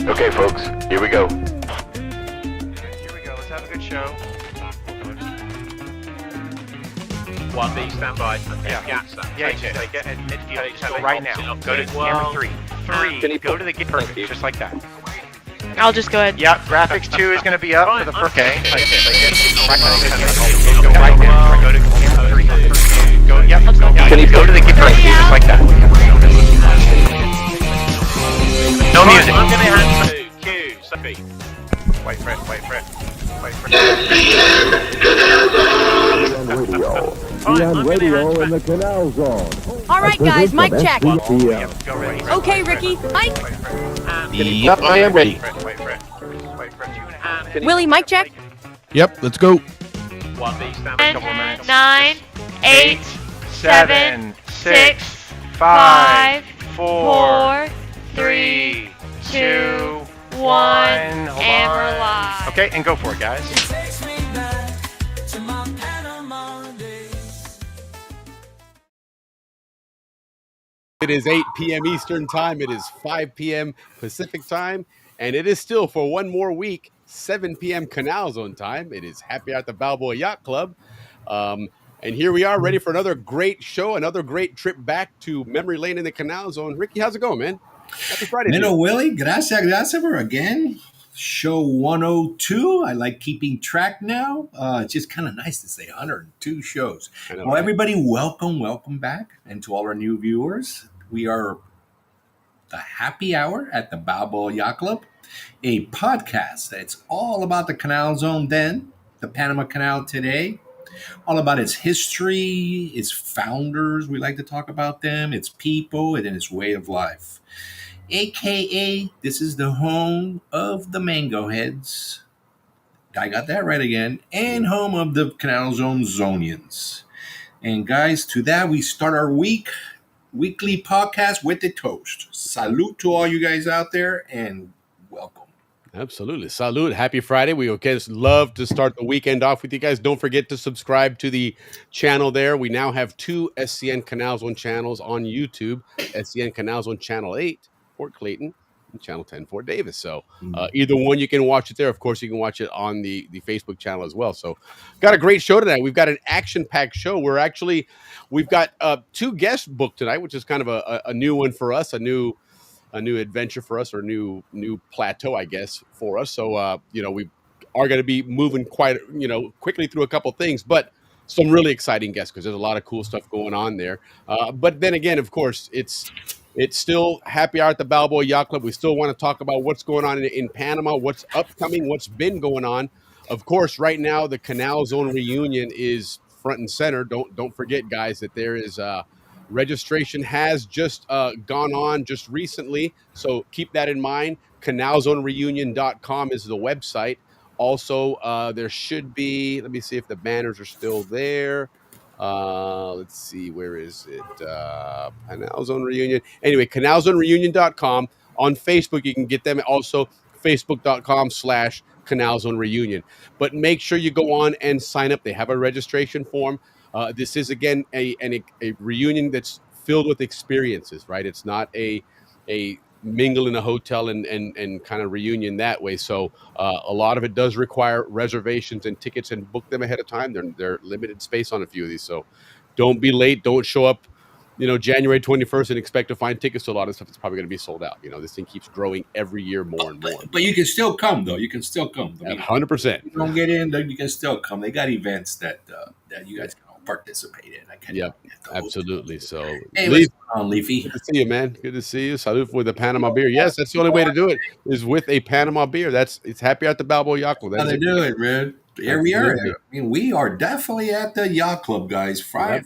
Okay, folks, here we go. Here we go. Let's have a good show. 1B, stand by. Yeah. Yacht, stand. Yeah, Take it. get at midfield. Just go Take right it. now. Take Go to it. camera 3. Can 3. you Go put- to the gate. Thank Perfect. you. Just like that. I'll just go ahead. Yeah, graphics 2 is going to be up for the first. Okay. Take it. Go right now. Go to camera 3. Go. Yep. Can you Go to the gate. Perfect. Just like that. No music. I'm going to hand to Q. Sophie. Wait for it. Wait for it. Wait for it. On radio in the Canal Zone. All right, guys, mic check. PM. Go ready. Okay, Ricky, mic. Yep, I am ready. Wait for it. Wait for it. 2.5. Willie, mic check. Yep, let's go. 1B, stand by. 10, 9, 8, 7, 6, 5, 4, 3, 2, 1. and we're live. Okay, and go for it, guys. It is 8 p.m. Eastern Time. It is 5 p.m. Pacific Time. And it is still, for one more week, 7 p.m. Canal Zone time. It is Happy at the Balboa Yacht Club. And here we are, ready for another great show, another great trip back to Memory Lane in the Canal Zone. Ricky, how's it going, man? Happy Friday. to you. Bueno, Willie, gracias for again. Show 102. I like keeping track now. It's just kind of nice to say 102 shows. I know, Well, right? everybody, welcome back. And to all our new viewers, we are the Happy Hour at the Balboa Yacht Club, a podcast that's all about the Canal Zone then, the Panama Canal today, all about its history, its founders, we like to talk about them, its people, and its way of life. AKA, this is the home of the Mango Heads. I got that right again. And home of the Canal Zone Zonians. And guys, to that, we start our weekly podcast with a toast. Salute to all you guys out there and welcome. Absolutely. Salute. Happy Friday. We of course love to start the weekend off with you guys. Don't forget to subscribe to the channel there. We now have 2 SCN Canal Zone channels on YouTube. SCN Canal Zone Channel 8, Fort Clayton, and Channel 10, Fort Davis. So either one, you can watch it there. Of course, you can watch it on the Facebook channel as well. So got a great show tonight. We've got an action-packed show. We've got 2 guests booked tonight, which is kind of a new one for us, a new adventure for us, or new plateau, I guess, for us. So we are going to be moving quite quickly through a couple things, but some really exciting guests because there's a lot of cool stuff going on there. But then again, of course, it's still Happy Hour at the Balboa Yacht Club. We still want to talk about what's going on in Panama, what's upcoming, what's been going on. Of course, right now the Canal Zone reunion is front and center. Don't forget, guys, that there is registration has just gone on just recently, so keep that in mind. CanalZoneReunion.com is the website. Also, there should be, let me see if the banners are still there. Let's see, where is it? Canal Zone Reunion. Anyway, CanalZoneReunion.com. On Facebook, you can get them also, Facebook.com/Canal Zone Reunion. But make sure you go on and sign up. They have a registration form. This is, again, a reunion that's filled with experiences, right? It's not a mingle in a hotel and kind of reunion that way. So a lot of it does require reservations and tickets, and book them ahead of time. They're limited space on a few of these. So don't be late. Don't show up, January 21st and expect to find tickets to a lot of stuff that's probably going to be sold out. This thing keeps growing every year more and more. But you can still come, though. You can still come. I mean, 100%. you don't get in, you can still come. They got events that you guys can all participate in. Yep, absolutely. So, Hey, Leaf, what's going on, Leafy? good to see you, man. Good to see you. Salute with a Panama beer. Yes, that's the only way to do it, is with a Panama beer. It's Happy at the Balboa Yacht Club. How That's they it. do it, man. Here we are. Absolutely. I mean, we are definitely at the yacht club, guys. Friday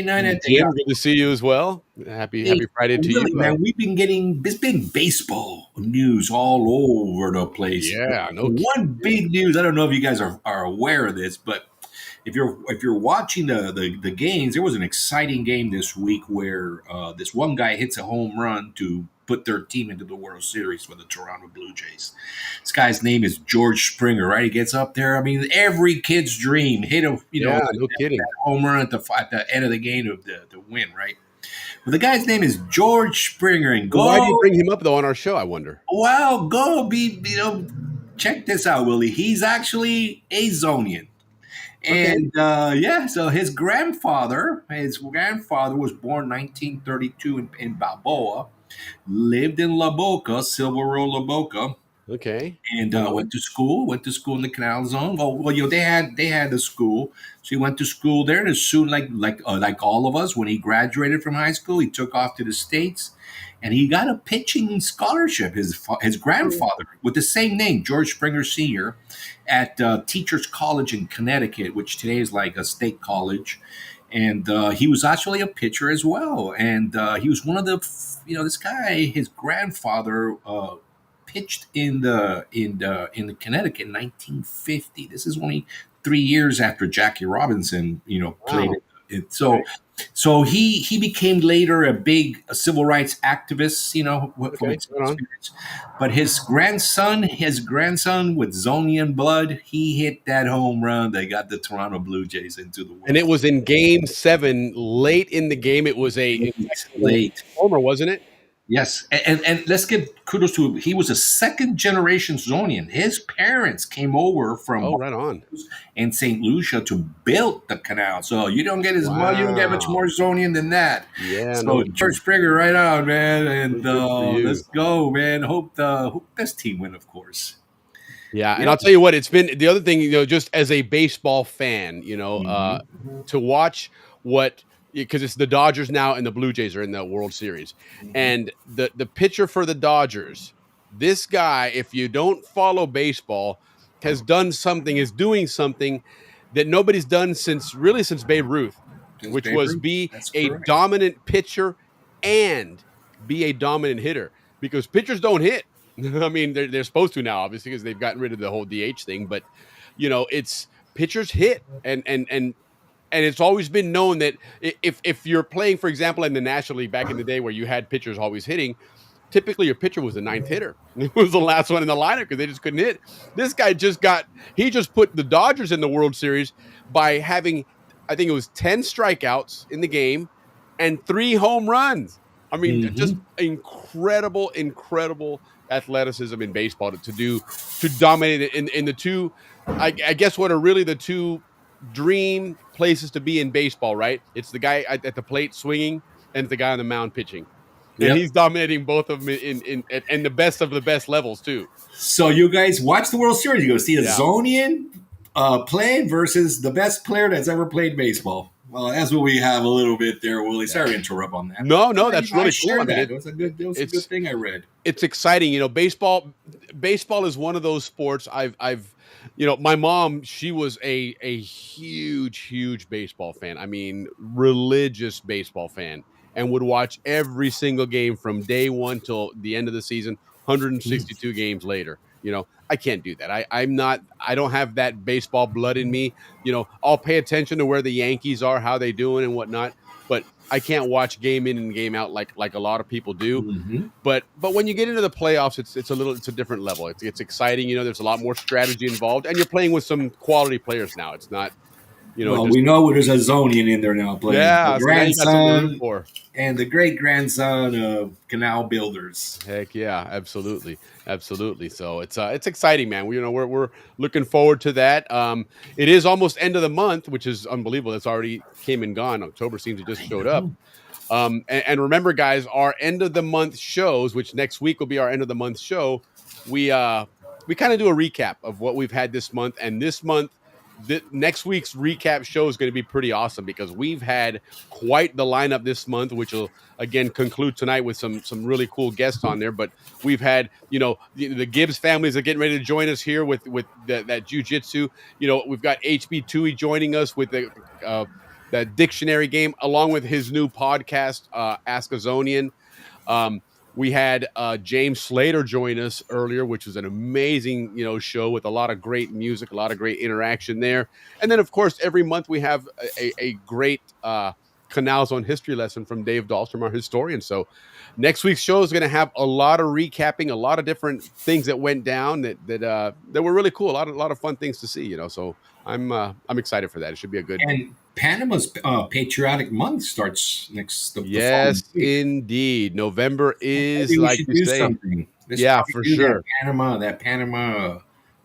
night at the Jim, yacht. good to see you as well. Happy Friday to Really, you. man. We've been getting this big baseball news all over the place. Yeah, no One big news. I don't know if you guys are aware of this, but if you're watching the games, there was an exciting game this week where this one guy hits a home run to put their team into the World Series for the Toronto Blue Jays. This guy's name is George Springer, right? He gets up there. I mean, every kid's dream, hit a no kidding. that home run at the end of the game to win, right? But the guy's name is George Springer, and Why do you go bring him up though on our show? I wonder. well, go be check this out, Willie. He's actually a Zonian. Okay. And yeah, so his grandfather was born 1932 in Balboa, lived in La Boca, Silver Row, La Boca, Okay. and went to school in the Canal Zone. They had the school, so he went to school there. And as soon like all of us, when he graduated from high school, he took off to the States, and he got a pitching scholarship. His grandfather with the same name, George Springer Sr., at Teachers College in Connecticut, which today is like a state college. And he was actually a pitcher as well. And he was one of this guy, his grandfather pitched in the Connecticut in 1950. This is only 3 years after Jackie Robinson, played Wow. it. So he became later a big civil rights activist, from Okay. Right on. experience. But his grandson with Zonian blood, he hit that home run. They got the Toronto Blue Jays into the World. And it was in Game 7, late in the game. It was a Late. homer, wasn't it? Yes, and let's give kudos to him. He was a second generation Zonian. His parents came over from Oh, right on. and St. Lucia to build the canal. So you don't get you don't get much Wow. more Zonian than that. Yeah. So No, George Springer, right on, man, and Good for you. let's go, man. Hope this team win, of course. yeah. And Yeah. I'll tell you what, it's been the other thing, just as a baseball fan, Mhm. to watch because it's the Dodgers now and the Blue Jays are in the World Series. And the pitcher for the Dodgers, this guy, if you don't follow baseball, is doing something that nobody's done since Babe Ruth, Since which Babe was Ruth. be That's a correct. dominant pitcher and be a dominant hitter, because pitchers don't hit. I mean, they're supposed to now, obviously, because they've gotten rid of the whole DH thing. But it's pitchers hit, and it's always been known that if you're playing, for example, in the National League back in the day where you had pitchers always hitting, typically your pitcher was the ninth hitter. It was the last one in the lineup because they just couldn't hit. This guy just put the Dodgers in the World Series by having, I think it was 10 strikeouts in the game and 3 home runs. I mean, just incredible athleticism in baseball to dominate it in the two. I guess what are really the two dream places to be in baseball, right? It's the guy at the plate swinging and the guy on the mound pitching. And Yep. he's dominating both of them in the best of the best levels too. So you guys watch the World Series. You go see a Yeah. Zonian play versus the best player that's ever played baseball. Well, that's what we have a little bit there, Willie. Sorry to interrupt on that. No, that's really cool. Shared I mean, that. It was a good thing I read. it's exciting. Baseball is one of those sports I've my mom, she was a huge baseball fan. I mean, religious baseball fan, and would watch every single game from day one till the end of the season, 162 games later. I can't do that. I don't have that baseball blood in me. I'll pay attention to where the Yankees are, how they doing and whatnot, but I can't watch game in and game out like a lot of people do. Mhm. But when you get into the playoffs, it's a different level. It's exciting. There's a lot more strategy involved, and you're playing with some quality players now. It's not, Well, we know there's a Zonian in there now playing. yeah. The So now you got something to root grandson for. and the great grandson of canal builders. Heck yeah, absolutely. So it's exciting, man. We're looking forward to that. It is almost end of the month, which is unbelievable. It's already came and gone. October seems to just showed up. And remember, guys, our end of the month shows, which next week will be our end of the month show. We kind of do a recap of what we've had this month, and this month. Next week's recap show is going to be pretty awesome because we've had quite the lineup this month, which will again conclude tonight with some really cool guests on there. But we've had, the Gibbs families are getting ready to join us here with that jiu-jitsu. We've got HB Tui joining us with that dictionary game, along with his new podcast, Ask a Zonian. We had James Slater join us earlier, which was an amazing, show with a lot of great music, a lot of great interaction there. And then, of course, every month we have a great Canal Zone history lesson from Dave Dahlstrom, our historian. So next week's show is going to have a lot of recapping, a lot of different things that went down that were really cool. A lot of fun things to see, So I'm excited for that. It should be a good. Panama's patriotic month starts the following Yes, week. indeed. November is Maybe we like should you do say. something. Let's Yeah, probably for do sure. that Panama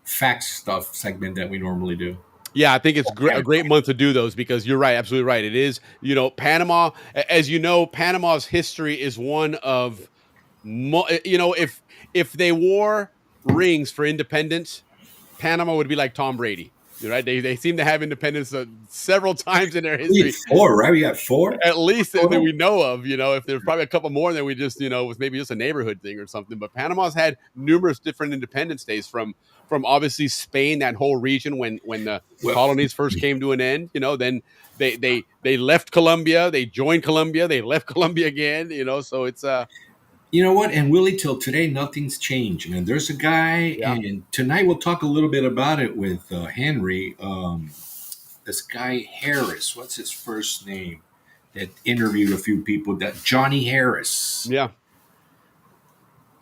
facts stuff segment that we normally do. Yeah, I think it's a Okay. great month to do those because you're right, absolutely right. It is, Panama, as you know, Panama's history is one of, if they wore rings for independence, Panama would be like Tom Brady. Right? They seem to have independence several times in their We history, had four, right? We got four. at least that Total? we know of. If there's probably a couple more, then we just, was maybe just a neighborhood thing or something. But Panama's had numerous different independence days from obviously Spain, that whole region when the Well, colonies first came to an end. Then they left Colombia, they joined Colombia, they left Colombia again. So it's you know what? And Willie, till today, nothing's changed. And there's a guy, yeah. and tonight we'll talk a little bit about it with Henry. This guy Harris, what's his first name? That interviewed a few people. That Johnny Harris. Yeah.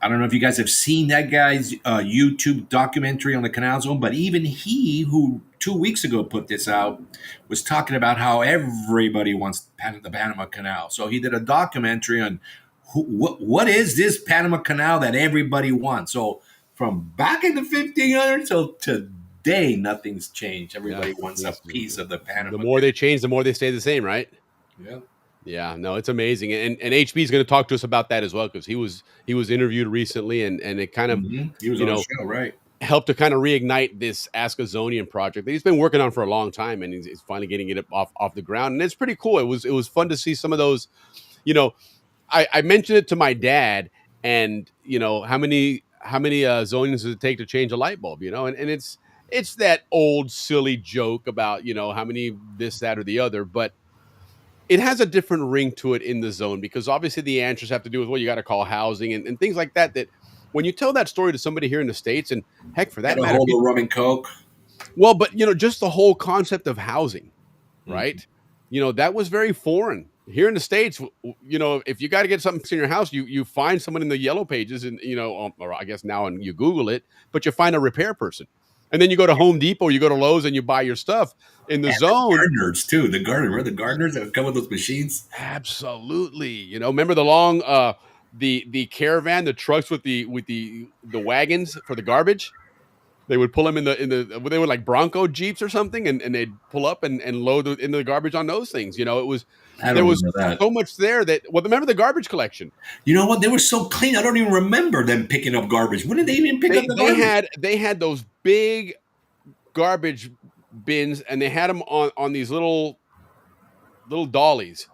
I don't know if you guys have seen that guy's YouTube documentary on the Canal Zone, but even he, who 2 weeks ago put this out, was talking about how everybody wants the Panama Canal. So he did a documentary on what is this Panama Canal that everybody wants. So from back in the 1500s till today, nothing's changed. Everybody wants a piece of the Panama. The more they change, the more they stay the same, right? Yeah. Yeah, no, it's amazing, and HB is going to talk to us about that as well because he was interviewed recently, and it kind of He was on the show, right? helped to kind of reignite this Ask a Zonian project that he's been working on for a long time, and he's finally getting it off the ground, and it's pretty cool. It was fun to see some of those. I mentioned it to my dad, and how many Zonians does it take to change a light bulb? And it's that old silly joke about how many this, that, or the other, but it has a different ring to it in the zone because obviously the answers have to do with what you got to call housing and things like that. That when you tell that story to somebody here in the States, and heck, for that Got a matter, hold of rum and coke. well, but just the whole concept of housing, right? Mm-hmm. That was very foreign here in the States. If you got to get something in your house, you find someone in the yellow pages, and or I guess now and you Google it, but you find a repair person. And then you go to Home Depot, you go to Lowe's, and you buy your stuff in the zone. The gardeners too. Remember the gardeners that come with those machines? Absolutely. Remember the long the caravan, the trucks with the wagons for the garbage? They would pull them in the they were like Bronco Jeeps or something, and they'd pull up and load into the garbage on those things. There was so much there that remember the garbage collection. You know what? They were so clean. I don't even remember them picking up garbage. When did they even pick up the garbage? They had those big garbage bins, and they had them on these little dollies,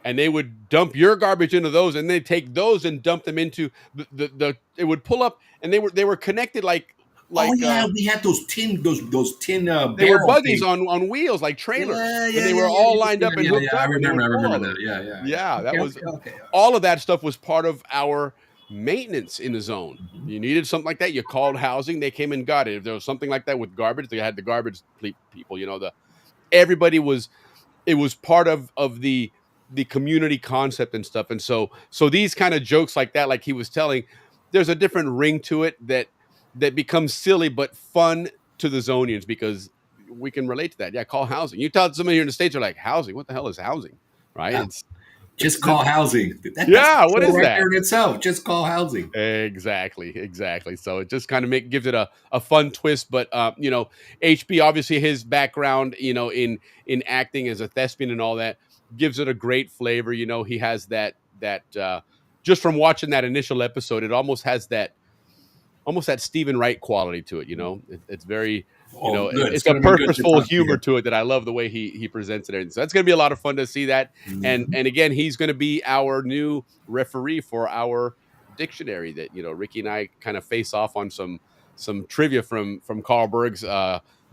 and they would dump your garbage into those, and they'd take those and dump them into the it would pull up, and they were connected like oh yeah, we had those tin they were buggies on wheels like trailers, and they were all lined up and hooked up. I remember that. Yeah, that was all of that stuff was part of our maintenance in the zone. Mm-hmm. You needed something like that, you called housing, they came and got it. If there was something like that with garbage, they had the garbage people. Everybody was. It was part of the community concept and stuff, and so these kind of jokes like that, like he was telling, there's a different ring to it that becomes silly but fun to the Zonians because we can relate to that. Yeah, call housing. You tell somebody here in the States, they're like, housing? What the hell is housing? Right? Yeah. Just call housing. What is right that? There in itself. Just call housing. Exactly. So it just kind of gives it a fun twist. But HB, obviously his background, in acting as a thespian and all that, gives it a great flavor. He has that just from watching that initial episode, it almost has that Stephen Wright quality to it. It's very it's a purposeful humor to it that I love the way he presents it. So that's going to be a lot of fun to see that. Mm-hmm. And again, he's going to be our new referee for our dictionary that, Ricky and I kind of face off on some trivia from Carl Berg's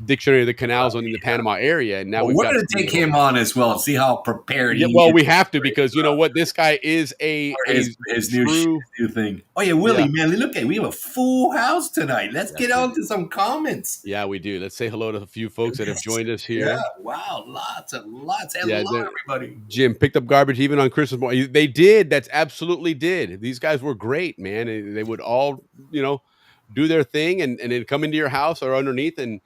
Dictionary of the Canal Zone in the Panama area. And now we're going to take him on as well and see how prepared he is. Well, we have to, because you know what? This guy is his new thing. Oh, yeah, Willie, man, look we have a full house tonight. Let's get on to some comments. Yeah, we do. Let's say hello to a few folks that have joined us here. Yeah, wow, lots. Hello, everybody. Jim picked up garbage even on Christmas morning. They did. That's absolutely did. These guys were great, man. They would all, do their thing and then come into your house or underneath and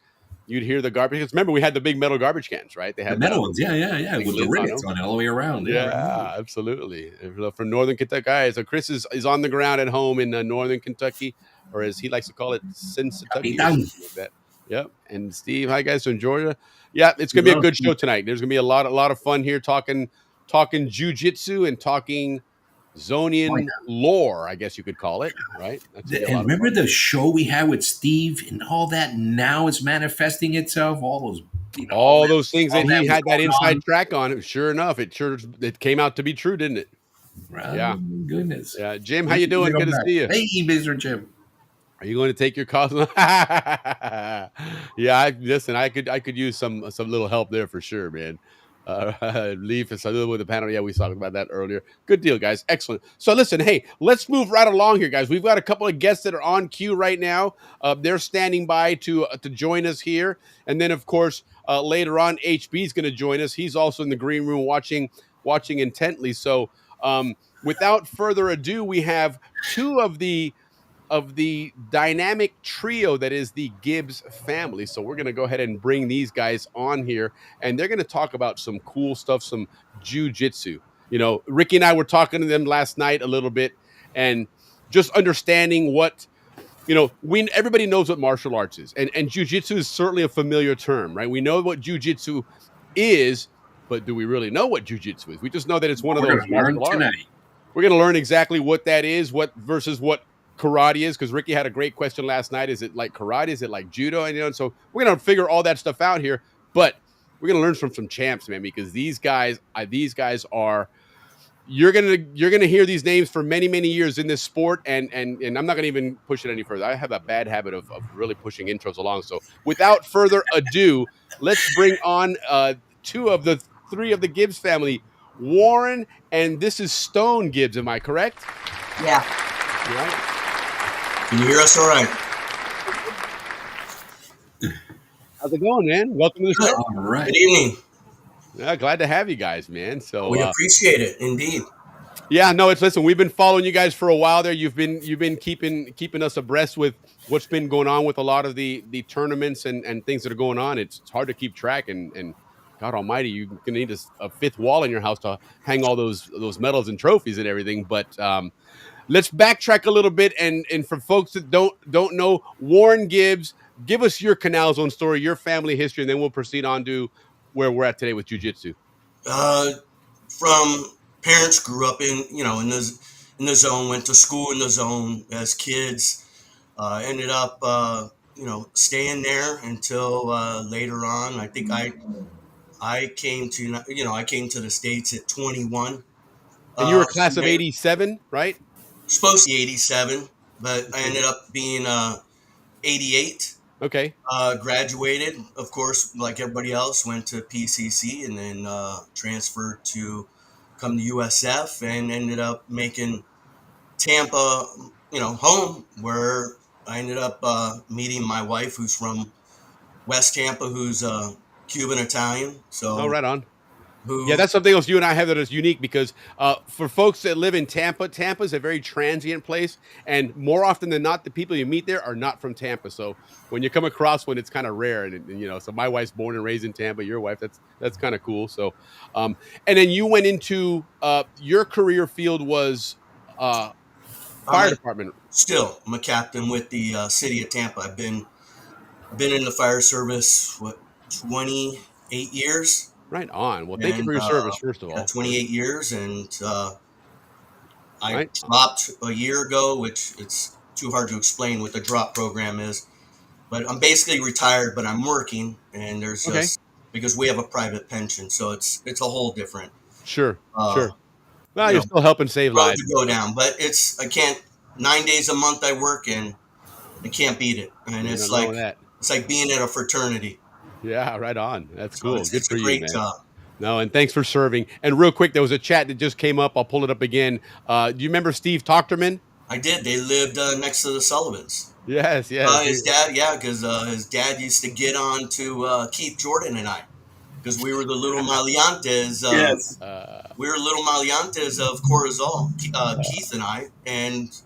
you'd hear the garbage. Because remember, we had the big metal garbage cans, right? They The had metal ones, yeah, big with the lids on rivets them. on it all the way around. Yeah, right. Absolutely. From Northern Kentucky, guys. So Chris is on the ground at home in Northern Kentucky, or as he likes to call it, Cincinnati or Capitan. something like that. Yep. And Steve, hi guys from Georgia. Yeah, it's gonna be a Hello, good Steve. show tonight. There's gonna be a lot of fun here talking jujitsu and talking Zonian lore, I guess you could call it. Right. That's gonna be a And lot of remember fun. the show we had with Steve and all that now is manifesting itself? All those, All those things all that he was had that going inside on. track on. Sure enough, it came out to be true, didn't it? Yeah. Oh, goodness. Yeah. Jim, how you doing? Good to see you. Hey, Mr. Jim. Are you going to take your calls? Yeah, listen. I could use some little help there for sure, man. Leaf is a little with the panel. Yeah, we talked about that earlier. Good deal, guys. Excellent. So listen, hey, let's move right along here, guys. We've got a couple of guests that are on queue right now. They're standing by to join us here, and then of course later on, HB is going to join us. He's also in the green room watching intently. So without further ado, we have two of the dynamic trio that is the Gibbs family. So we're going to go ahead and bring these guys on here, and they're going to talk about some cool stuff, some jujitsu. Ricky and I were talking to them last night a little bit, and just understanding what everybody knows what martial arts is, and jujitsu is certainly a familiar term, right? We know what jujitsu is, but do we really know what jujitsu is? We just know that it's one of those martial arts. We're going to learn exactly what that is, what versus what karate is, because Ricky had a great question last night. Is it like karate? Is it like judo? And so we're gonna figure all that stuff out here. But we're gonna learn from some champs, man, because these guys are. You're gonna hear these names for many years in this sport, and I'm not gonna even push it any further. I have a bad habit of really pushing intros along. So without further ado, let's bring on two of the three of the Gibbs family, Warren, and this is Stone Gibbs. Am I correct? Yeah. Right. Can you hear us all right? How's it going, man? Welcome to the show. All right. Good evening. Yeah, glad to have you guys, man. So We appreciate it, indeed. yeah, no, listen, we've been following you guys for a while there. You've been keeping us abreast with what's been going on with a lot of the tournaments and things that are going on. It's hard to keep track, and God Almighty, you're gonna need a fifth wall in your house to hang all those medals and trophies and everything. But let's backtrack a little bit, and for folks that don't know, Warren Gibbs, give us your Canal Zone story, your family history, and then we'll proceed on to where we're at today with jiu-jitsu. From parents grew up in the zone, went to school in the zone as kids, ended up staying there until later on. I think I came to the States at 21. And you were a class of 87, right? Supposed to be 87, but I ended up being 88. Okay. Graduated, of course, like everybody else, went to PCC and then transferred to come to USF and ended up making Tampa, home, where I ended up meeting my wife, who's from West Tampa, who's Cuban Italian. So right on. Yeah, that's something else you and I have that is unique because for folks that live in Tampa, Tampa is a very transient place, and more often than not, the people you meet there are not from Tampa. So when you come across one, it's kind of rare. And so my wife's born and raised in Tampa. Your wife, that's kind of cool. So, and then you went into your career field was fire department. Still, I'm a captain with the city of Tampa. I've been in the fire service 28 years. Right on. Well, thank you for your service, first of all. 28 years, and I dropped a year ago, which it's too hard to explain what the drop program is. But I'm basically retired, but I'm working, and there's just because we have a private pension, so it's a whole different. Sure. Well, you're still helping save lives. To go down, but I can't. 9 days a month I work, and I can't beat it. And it's like being at a fraternity. Yeah, right on. That's cool. It's a great job. No, and thanks for serving. And real quick, there was a chat that just came up. I'll pull it up again. Do you remember Steve Tochterman? I did. They lived next to the Sullivans. Yes. His dad, because his dad used to get on to Keith Jordan and I, because we were the little maleantes. Yes. We were little maleantes of Corozal, Keith and I. And,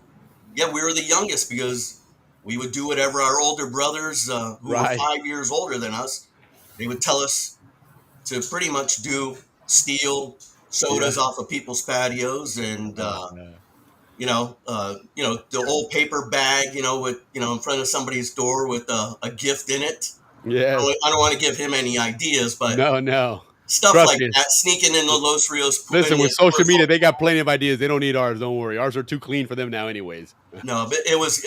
yeah, we were the youngest because we would do whatever our older brothers, who were Right. 5 years older than us, they would tell us to pretty much steal sodas Yeah. off of people's patios, and Yeah. the old paper bag, with in front of somebody's door with a gift in it. Yes. I don't want to give him any ideas, but No, no. stuff Trust like me. that, sneaking in the Los Rios. Listen, putting with it social for- media, they got plenty of ideas. They don't need ours. Don't worry. Ours are too clean for them now, anyways. No, but it was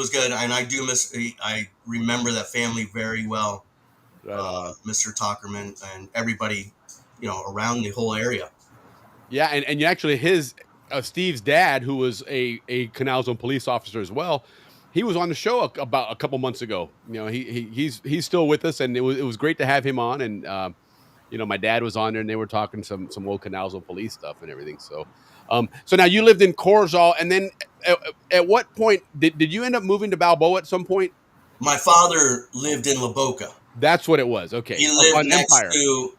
good, and I remember that family very well, Right on. Mr. Talkerman and everybody, around the whole area. Yeah, and you actually Steve's dad, who was a Canal Zone police officer as well, he was on the show about a couple months ago. He's still with us, and it was great to have him on. And my dad was on there, and they were talking some old Canal Zone police stuff and everything. So now you lived in Corozal, and then at what point did you end up moving to Balboa at some point? My father lived in La Boca. That's what it was. Okay, He up lived on next Empire. to,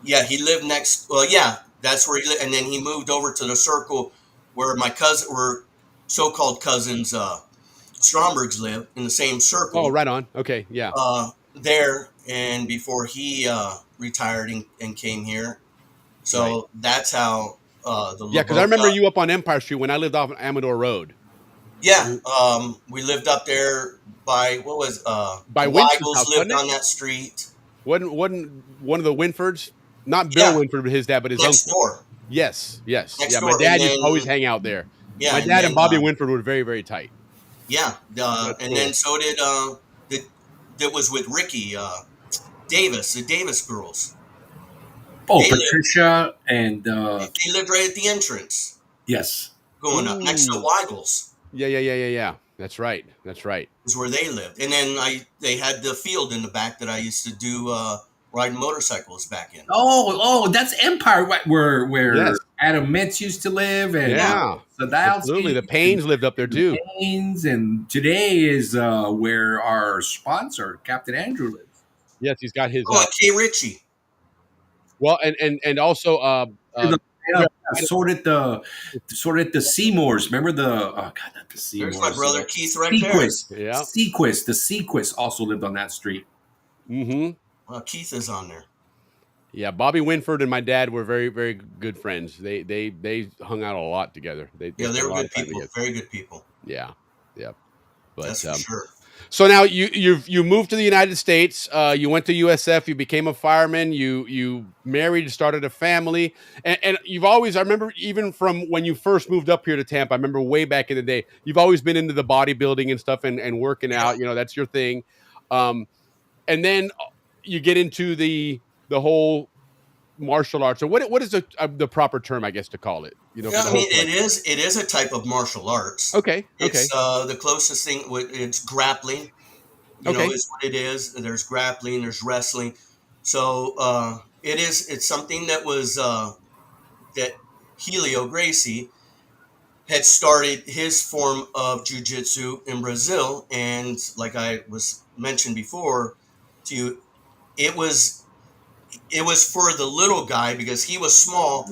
yeah, he lived next. Well, yeah, that's where he lived, and then he moved over to the circle where my so-called cousins, Strombergs live in the same circle. Oh, right on. Okay, yeah. There, and before he retired and came here, so Right. that's how Yeah, because I remember you up on Empire Street when I lived off Amador Road. Yeah, we lived up there by what was By the Winston's Weigels house, lived wasn't it? on that street Wasn't one of the Winfords? Not Bill Yeah. Winford, but his dad, but his next uncle. door. Yes. Next Yeah, door, my dad and used to then- always hang out there. Yeah, My and dad then, and Bobby Winford were very, very tight. Yeah, That's and cool. then so did that was with Ricky Davis, the Davis girls. Oh, They Patricia and They lived right at the entrance, yes. going up next to Ooh. Weigels Yeah. That's right. is where they lived, and then they had the field in the back that I used to do ride motorcycles back in. Oh, that's Empire, right, where Yes. Adam Metz used to live, and Yeah. Sadowski, Absolutely. The Paynes lived up there too. Paynes, and today is where our sponsor, Captain Andrew, lives. Yes, he's got his Oh, and Kay Ritchie. well and also Yeah, so did the Seymours. Remember not the Seymours. There's my brother Keith right there. Yeah. The Sequist also lived on that street. Mm-hmm. Keith is on there. Yeah, Bobby Winford and my dad were very, very good friends. They hung out a lot together. They Yeah, they spent a were lot good of time people. together. Very good people. Yeah. But That's for sure. so now you moved to the United States. You went to USF. You became a fireman. You married, started a family, and you've always. I remember even from when you first moved up here to Tampa. I remember way back in the day. You've always been into the bodybuilding and stuff and working out. That's your thing. And then you get into the whole martial arts. Or what is the proper term, I guess, to call it? For Yeah, the I whole mean, thing? it is a type of martial arts. Okay. It's the closest thing. It's grappling. Okay. Is what it is. There's grappling. There's wrestling. So it's something that was that Helio Gracie had started his form of jiu-jitsu in Brazil, and like I was mentioned before to you, it was for the little guy because he was small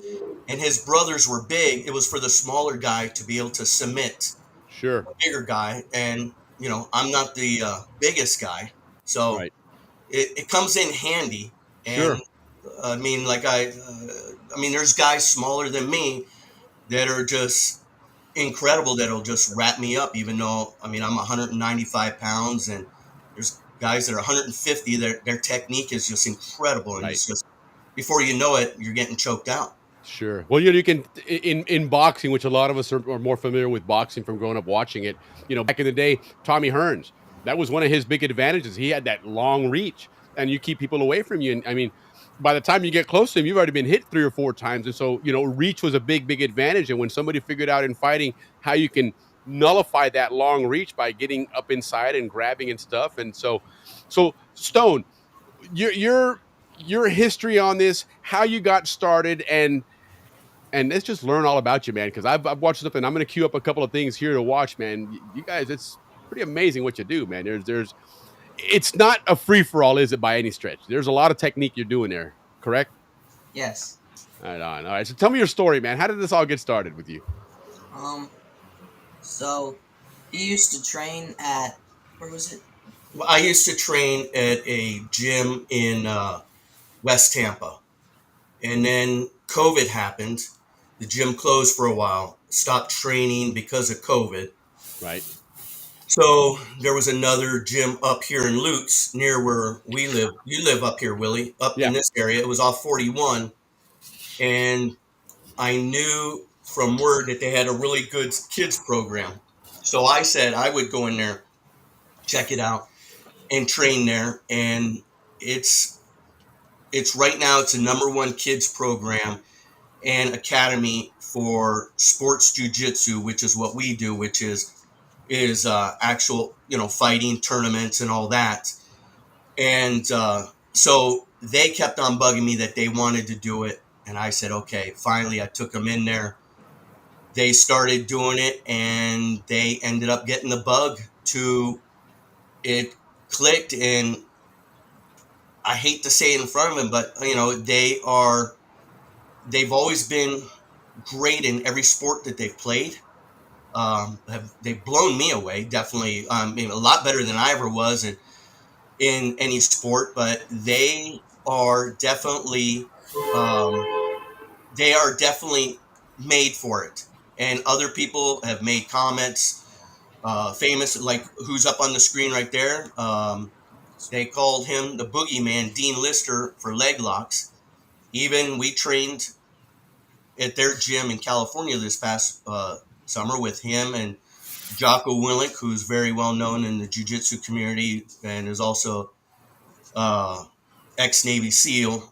and his brothers were big. It was for the smaller guy to be able to submit Sure. a bigger guy, and I'm not the biggest guy, so Right. it comes in handy. And Sure. I mean, there's guys smaller than me that are just incredible that'll just wrap me up, even though I'm 195 pounds, and there's guys that are 150. Their technique is just incredible, and Right. it's just before you know it, you're getting choked out. Sure. Well, you can in boxing, which a lot of us are more familiar with boxing from growing up watching it. Back in the day, Tommy Hearns, that was one of his big advantages. He had that long reach, and you keep people away from you. And by the time you get close to him, you've already been hit 3 or 4 times. And so, reach was a big, big advantage. And when somebody figured out in fighting how you can nullify that long reach by getting up inside and grabbing and stuff, and so Stone, your history on this, how you got started, and let's just learn all about you, man, because I've watched stuff, and I'm going to queue up a couple of things here to watch, man. You guys, it's pretty amazing what you do, man. It's not a free-for-all, is it, by any stretch? There's a lot of technique you're doing there, correct? Yes. Right on. All right, so tell me your story, man. How did this all get started with you? So he used to train at where was it? Well, I used to train at a gym in West Tampa, and then COVID happened. The gym closed for a while, stopped training because of COVID. Right. So there was another gym up here in Lutz, near where we live. You live up here, Willie, up Yeah. in this area. It was off 41, and I knew from word that they had a really good kids program. So I said I would go in there, check it out, and train there. And it's right now it's a #1 kids program and academy for sports jujitsu, which is what we do, which is actual fighting tournaments and all that. And so they kept on bugging me that they wanted to do it, and I said okay. Finally, I took them in there. They started doing it, and they ended up getting the bug. To it clicked, and I hate to say it in front of them, but they've always been great in every sport that they've played. They've blown me away, definitely. A lot better than I ever was in any sport. But um, they are definitely made for it. And other people have made comments, famous, like who's up on the screen right there. They called him the boogeyman, Dean Lister, for leg locks. Even we trained at their gym in California this past summer with him and Jocko Willink, who's very well known in the jiu-jitsu community and is also ex-Navy SEAL.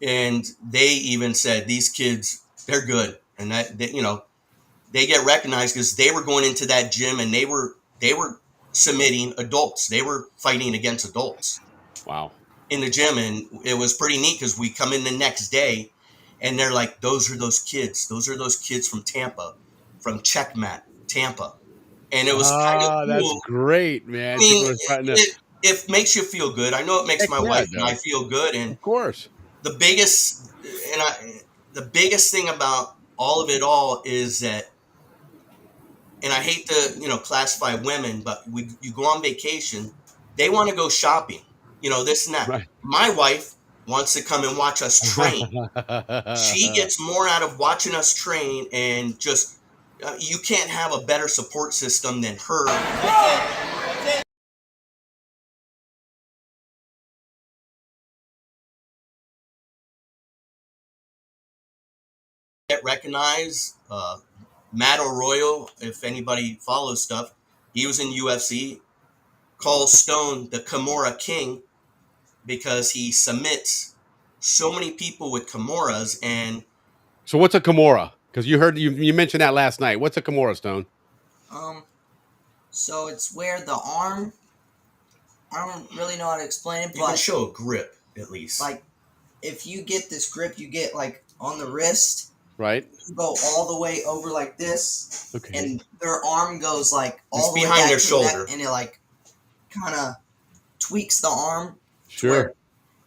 And they even said these kids, they're good, and that they get recognized because they were going into that gym and they were submitting adults. They were fighting against adults. Wow. In the gym, and it was pretty neat because we come in the next day and they're like, those are those kids from Tampa, from Checkmat, Tampa. And it was kind of Ah, that's cool. great, I man. mean, People are starting to. it makes you feel good. I know it makes Heck my yeah, wife it and I does. feel good. And Of course. the biggest the biggest thing about all of it all is that, and I hate to classify women, but you go on vacation, they want to go shopping, this and that. Right. My wife wants to come and watch us train. She gets more out of watching us train, and just you can't have a better support system than her. Get recognized. Matt Arroyo, if anybody follows stuff, he was in UFC. Calls Stone the Kimura King because he submits so many people with Kimuras. And So what's a Kimura? Because you mentioned that last night. What's a Kimura, Stone? So it's where the arm. I don't really know how to explain it, you can but show a grip at least. like if you get this grip, you get like on the wrist. Right. You go all the way over like this, Okay. and their arm goes like all It's the way behind back their to the shoulder. neck, and it like kind of tweaks the arm. Sure. Where,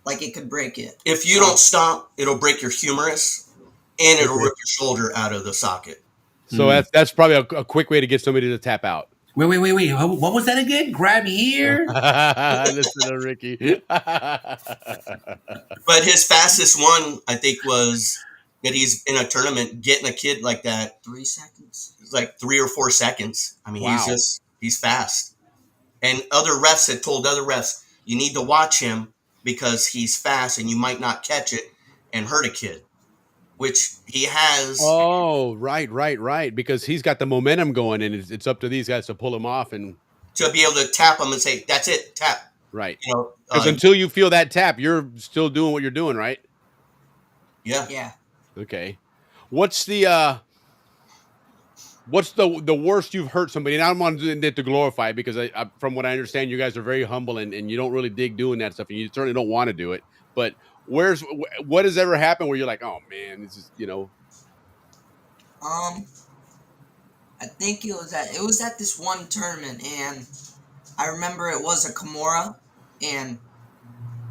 like it could break it. If you don't stop, it'll break your humerus and it'll Okay. rip your shoulder out of the socket. So that's probably a quick way to get somebody to tap out. Wait. What was that again? Grab here? Listen to Ricky. But his fastest one, I think, was that he's in a tournament getting a kid like that. 3 seconds. It's like 3 or 4 seconds. I mean, Wow. he's fast. And other refs had told other refs, you need to watch him because he's fast and you might not catch it and hurt a kid, which he has. Oh, right. Because he's got the momentum going, and it's up to these guys to pull him off and To be able to tap him and say, that's it, tap. right. Because Until you feel that tap, you're still doing what you're doing, right? yeah. Yeah. Okay. What's the worst you've hurt somebody? And I don't want to glorify it because I from what I understand, you guys are very humble and you don't really dig doing that stuff, and you certainly don't want to do it. But what has ever happened where you're like, oh man, this is I think it was at this one tournament, and I remember it was a Kimura, and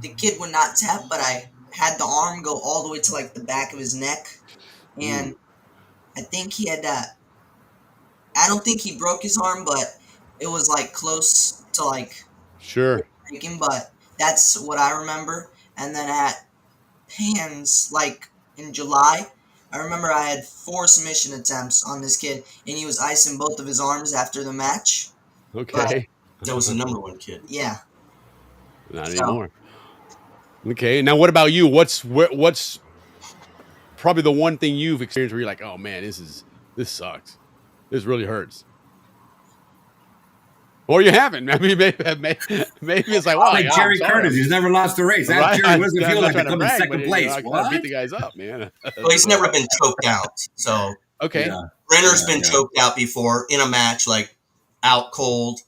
the kid would not tap, but I had the arm go all the way to like the back of his neck, and I think he had that. I don't think he broke his arm, but it was like close to like Sure. breaking, but that's what I remember. And then at Pans, like in July, I remember I had 4 submission attempts on this kid, and he was icing both of his arms after the match. Okay. That was the number 1 kid. Yeah. Not So, anymore. Okay. Now, what about you? What's probably the one thing you've experienced where you're like, oh man, this sucks. This really hurts. Or you haven't. I mean, maybe it's like, wow, Like yeah, Jerry I'm sorry. Curtis, he's never lost a race. That Right? Jerry, what does it I'm feel not like to trying to come in brag, second but, place? I What? beat the guys up, man. Well, he's never been choked out. So Okay. Yeah. Brenner's Yeah, been yeah. choked out before in a match, like out cold.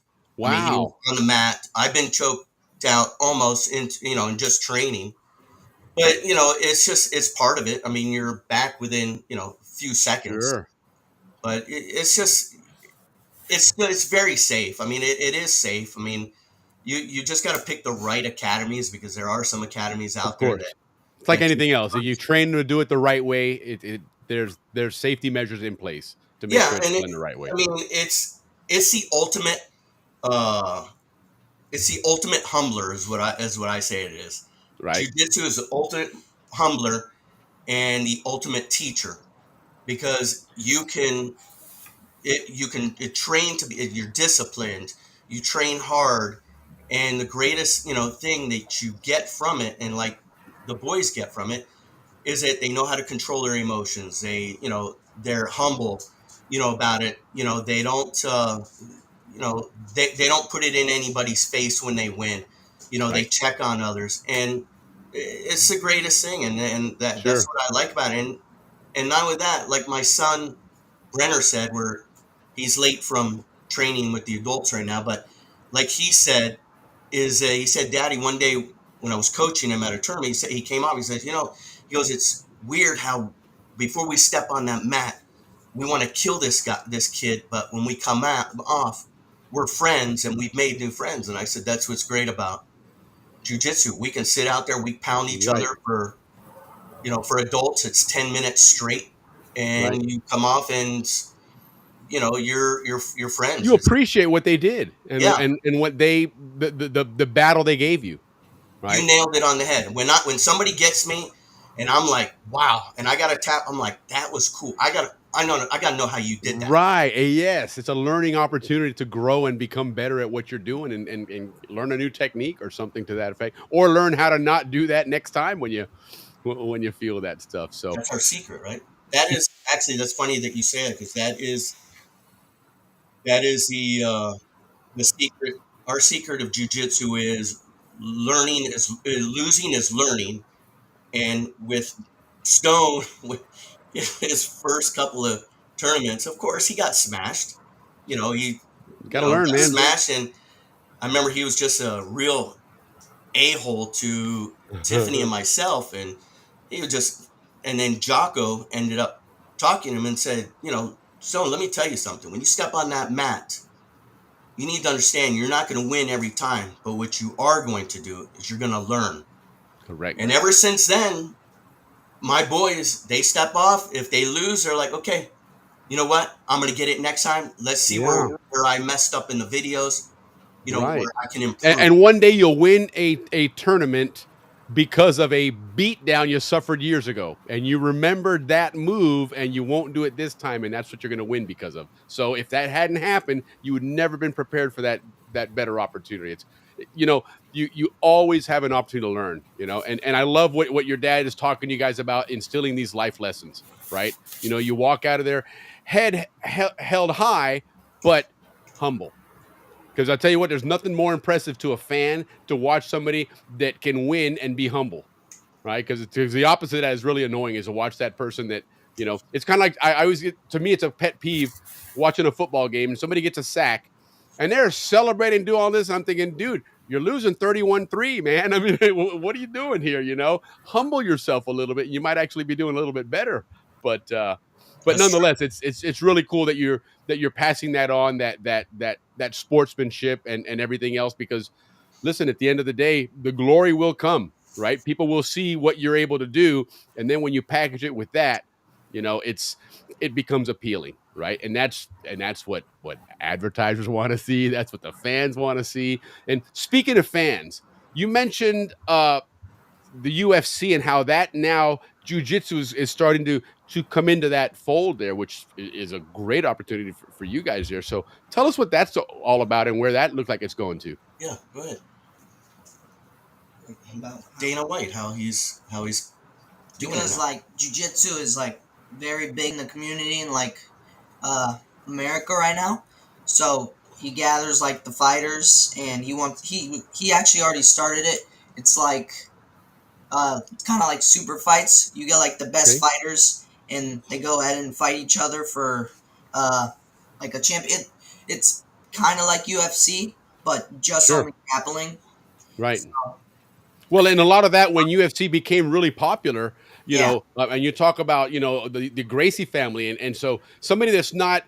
I mean, he was Wow. on the mat. I've been choked out almost in just training. But it's part of it. I mean, you're back within a few seconds. Sure. But it's very safe. I mean, it is safe. I mean, you just got to pick the right academies, because there are some academies out Of there course. that It's like that anything else. If you train to do it the right way, there's safety measures in place to make sure it's and done the right way. I mean, it's the ultimate uh it's the ultimate humbler is what I say it is. Right. Jiu-jitsu is the ultimate humbler and the ultimate teacher, because you can train to be, you're disciplined, you train hard, and the greatest thing that you get from it, and like the boys get from it, is that they know how to control their emotions. They're humble about it. They don't they don't put it in anybody's face when they win. They Right. check on others, and it's the greatest thing, and that's Sure. what I like about it. And not with that, like my son Brenner said, where he's late from training with the adults right now, but like he said, he said, Daddy, one day when I was coaching him at a tournament, he said, he came up, he said, he goes, it's weird how before we step on that mat, we want to kill this kid, but when we come off, we're friends and we've made new friends. And I said, that's what's great about jiu-jitsu. We can sit out there, we pound each Right. other for adults, it's 10 minutes straight, and Right. you come off and you're friends. You appreciate what they did and Yeah. and what the battle they gave you. Right. You nailed it on the head. When somebody gets me and I'm like, wow, and I got to tap, I'm like, that was cool. I got to know how you did that. Right. Yes. It's a learning opportunity to grow and become better at what you're doing and learn a new technique or something to that effect, or learn how to not do that next time when you feel that stuff. So That's our secret, right? That is actually, that's funny that you say that, because that is the secret. Our secret of jiu-jitsu is losing is learning. And with Stone, with his first couple of tournaments, of course, he got smashed. He you gotta learn, got man. smashed, and I remember he was just a real a-hole to Tiffany and myself, and he was just. And then Jocko ended up talking to him and said, Stone, let me tell you something. When you step on that mat, you need to understand you're not going to win every time, but what you are going to do is you're going to learn. Correct. And ever since then, my boys, they step off. If they lose, they're like, okay, you know what? I'm going to get it next time. Let's see where I messed up in the videos, Right. where I can improve. And one day you'll win a tournament because of a beatdown you suffered years ago, and you remembered that move, and you won't do it this time, and that's what you're going to win because of. So if that hadn't happened, you would never been prepared for that better opportunity. It's you always have an opportunity to learn, and I love what your dad is talking to you guys about, instilling these life lessons, right? You walk out of there head held high, but humble. Because I'll tell you what, there's nothing more impressive to a fan to watch somebody that can win and be humble, right? Because the opposite of that is really annoying, is to watch that person that, it's kind of like, I always get, to me, it's a pet peeve watching a football game and somebody gets a sack and they're celebrating, do all this. I'm thinking, dude, you're losing 31-3, man. I mean, what are you doing here? Humble yourself a little bit. You might actually be doing a little bit better. But nonetheless, it's really cool that you're passing that on, that sportsmanship and everything else, because listen, at the end of the day, the glory will come, right? People will see what you're able to do. And then when you package it with that, it becomes appealing. right? And that's what advertisers want to see. That's what the fans want to see. And speaking of fans, you mentioned the UFC and how that now jujitsu is starting to come into that fold there, which is a great opportunity for you guys there. So tell us what that's all about and where that looks like it's going to. Yeah, go ahead. About Dana White, how he's doing Because it. like jujitsu is like very big in the community in like America right now. So he gathers like the fighters, and he actually already started it. It's like it's kind of like super fights. You get like the best Okay. fighters, and they go ahead and fight each other for like a champion. It's kind of like UFC, but just Sure. on grappling. Right. So, Well, and a lot of that when UFC became really popular, Yeah. and you talk about, the Gracie family. And so somebody that's not,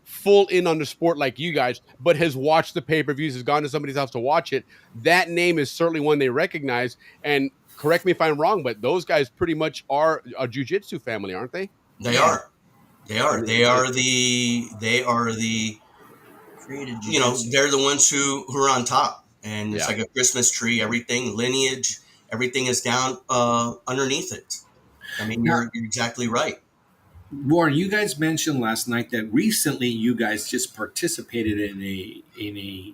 full in on the sport like you guys, but has watched the pay-per-views, has gone to somebody's house to watch it. That name is certainly one they recognize. And correct me if I'm wrong, but those guys pretty much are a jujitsu family, aren't they? They Yeah. are. They are. I mean, They are the created you know, jiu-jitsu. they're the ones who are on top, and it's Yeah. like a Christmas tree. Everything lineage, everything is down underneath it. I mean, you're exactly right. Warren, you guys mentioned last night that recently you guys just participated in a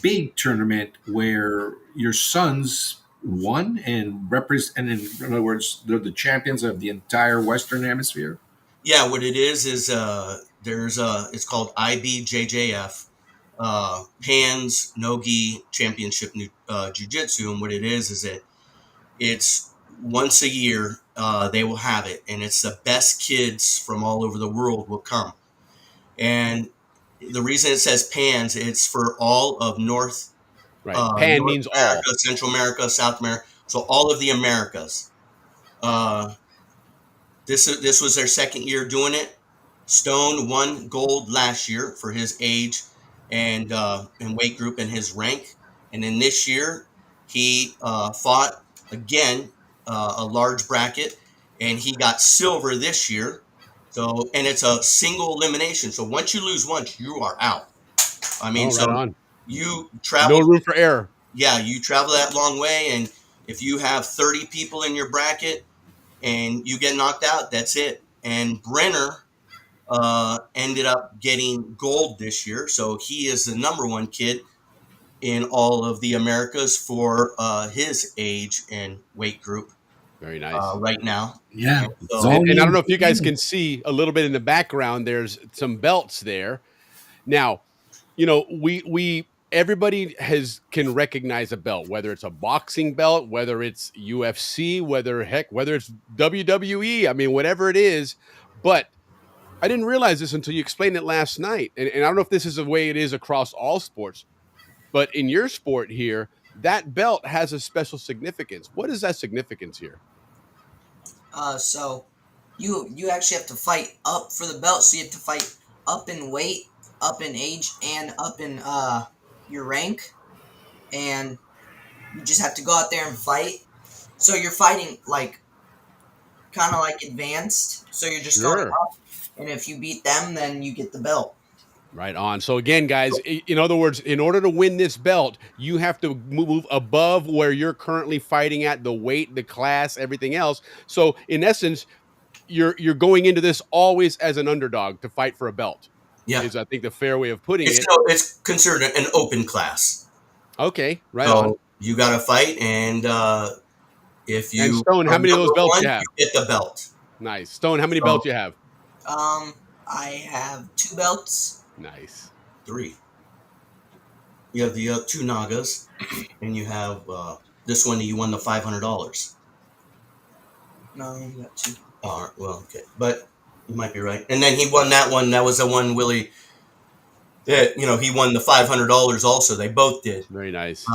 big tournament where your sons won and represented. In other words, they're the champions of the entire Western Hemisphere. Yeah, what it is there's it's called IBJJF, Pans Nogi Championship Jiu Jitsu, and what it is that it's once a year they will have it, and it's the best kids from all over the world will come. And the reason it says Pans, it's for all of Right. Pan North means all. America, Central America, South America, so all of the Americas. Uh, this was their second year doing it. Stone won gold last year for his age and weight group and his rank, and then this year he fought again a large bracket, and he got silver this year. So, and it's a single elimination. So once you lose once, you are out. I mean, Oh, so right on. you No travel. room for error. Yeah, you travel that long way, and if you have 30 people in your bracket and you get knocked out, that's it. And Brenner ended up getting gold this year, so he is the number one kid in all of the Americas for his age and weight group Very nice. right now. Yeah. And so, And I don't know if you guys can see a little bit in the background. There's some belts there. Now, we everybody can recognize a belt, whether it's a boxing belt, whether it's UFC, whether it's WWE. I mean, whatever it is. But I didn't realize this until you explained it last night. And I don't know if this is the way it is across all sports, but in your sport here, that belt has a special significance. What is that significance here? So you actually have to fight up for the belt. So you have to fight up in weight, up in age, and up in your rank, and you just have to go out there and fight. So you're fighting like kind of like advanced. So you're just going Sure. up, and if you beat them, then you get the belt. Right on. So again, guys, in other words, in order to win this belt, you have to move above where you're currently fighting at, the weight, the class, everything else. So in essence, you're going into this always as an underdog to fight for a belt. yeah, Is I think the fair way of putting it. it's considered an open class. Okay, right So on. you got to fight, and if you And Stone, how are many of those number belts one, you have? you get the belt. Nice. Stone, how many So- belts you have? I have 2 belts. Nice. 3. You have the 2 Nagas, and you have this one that you won the $500. No, you got 2. Well, okay, but you might be right. And then he won that one. That was the one Willie. That he won the $500 also. They both did Very nice.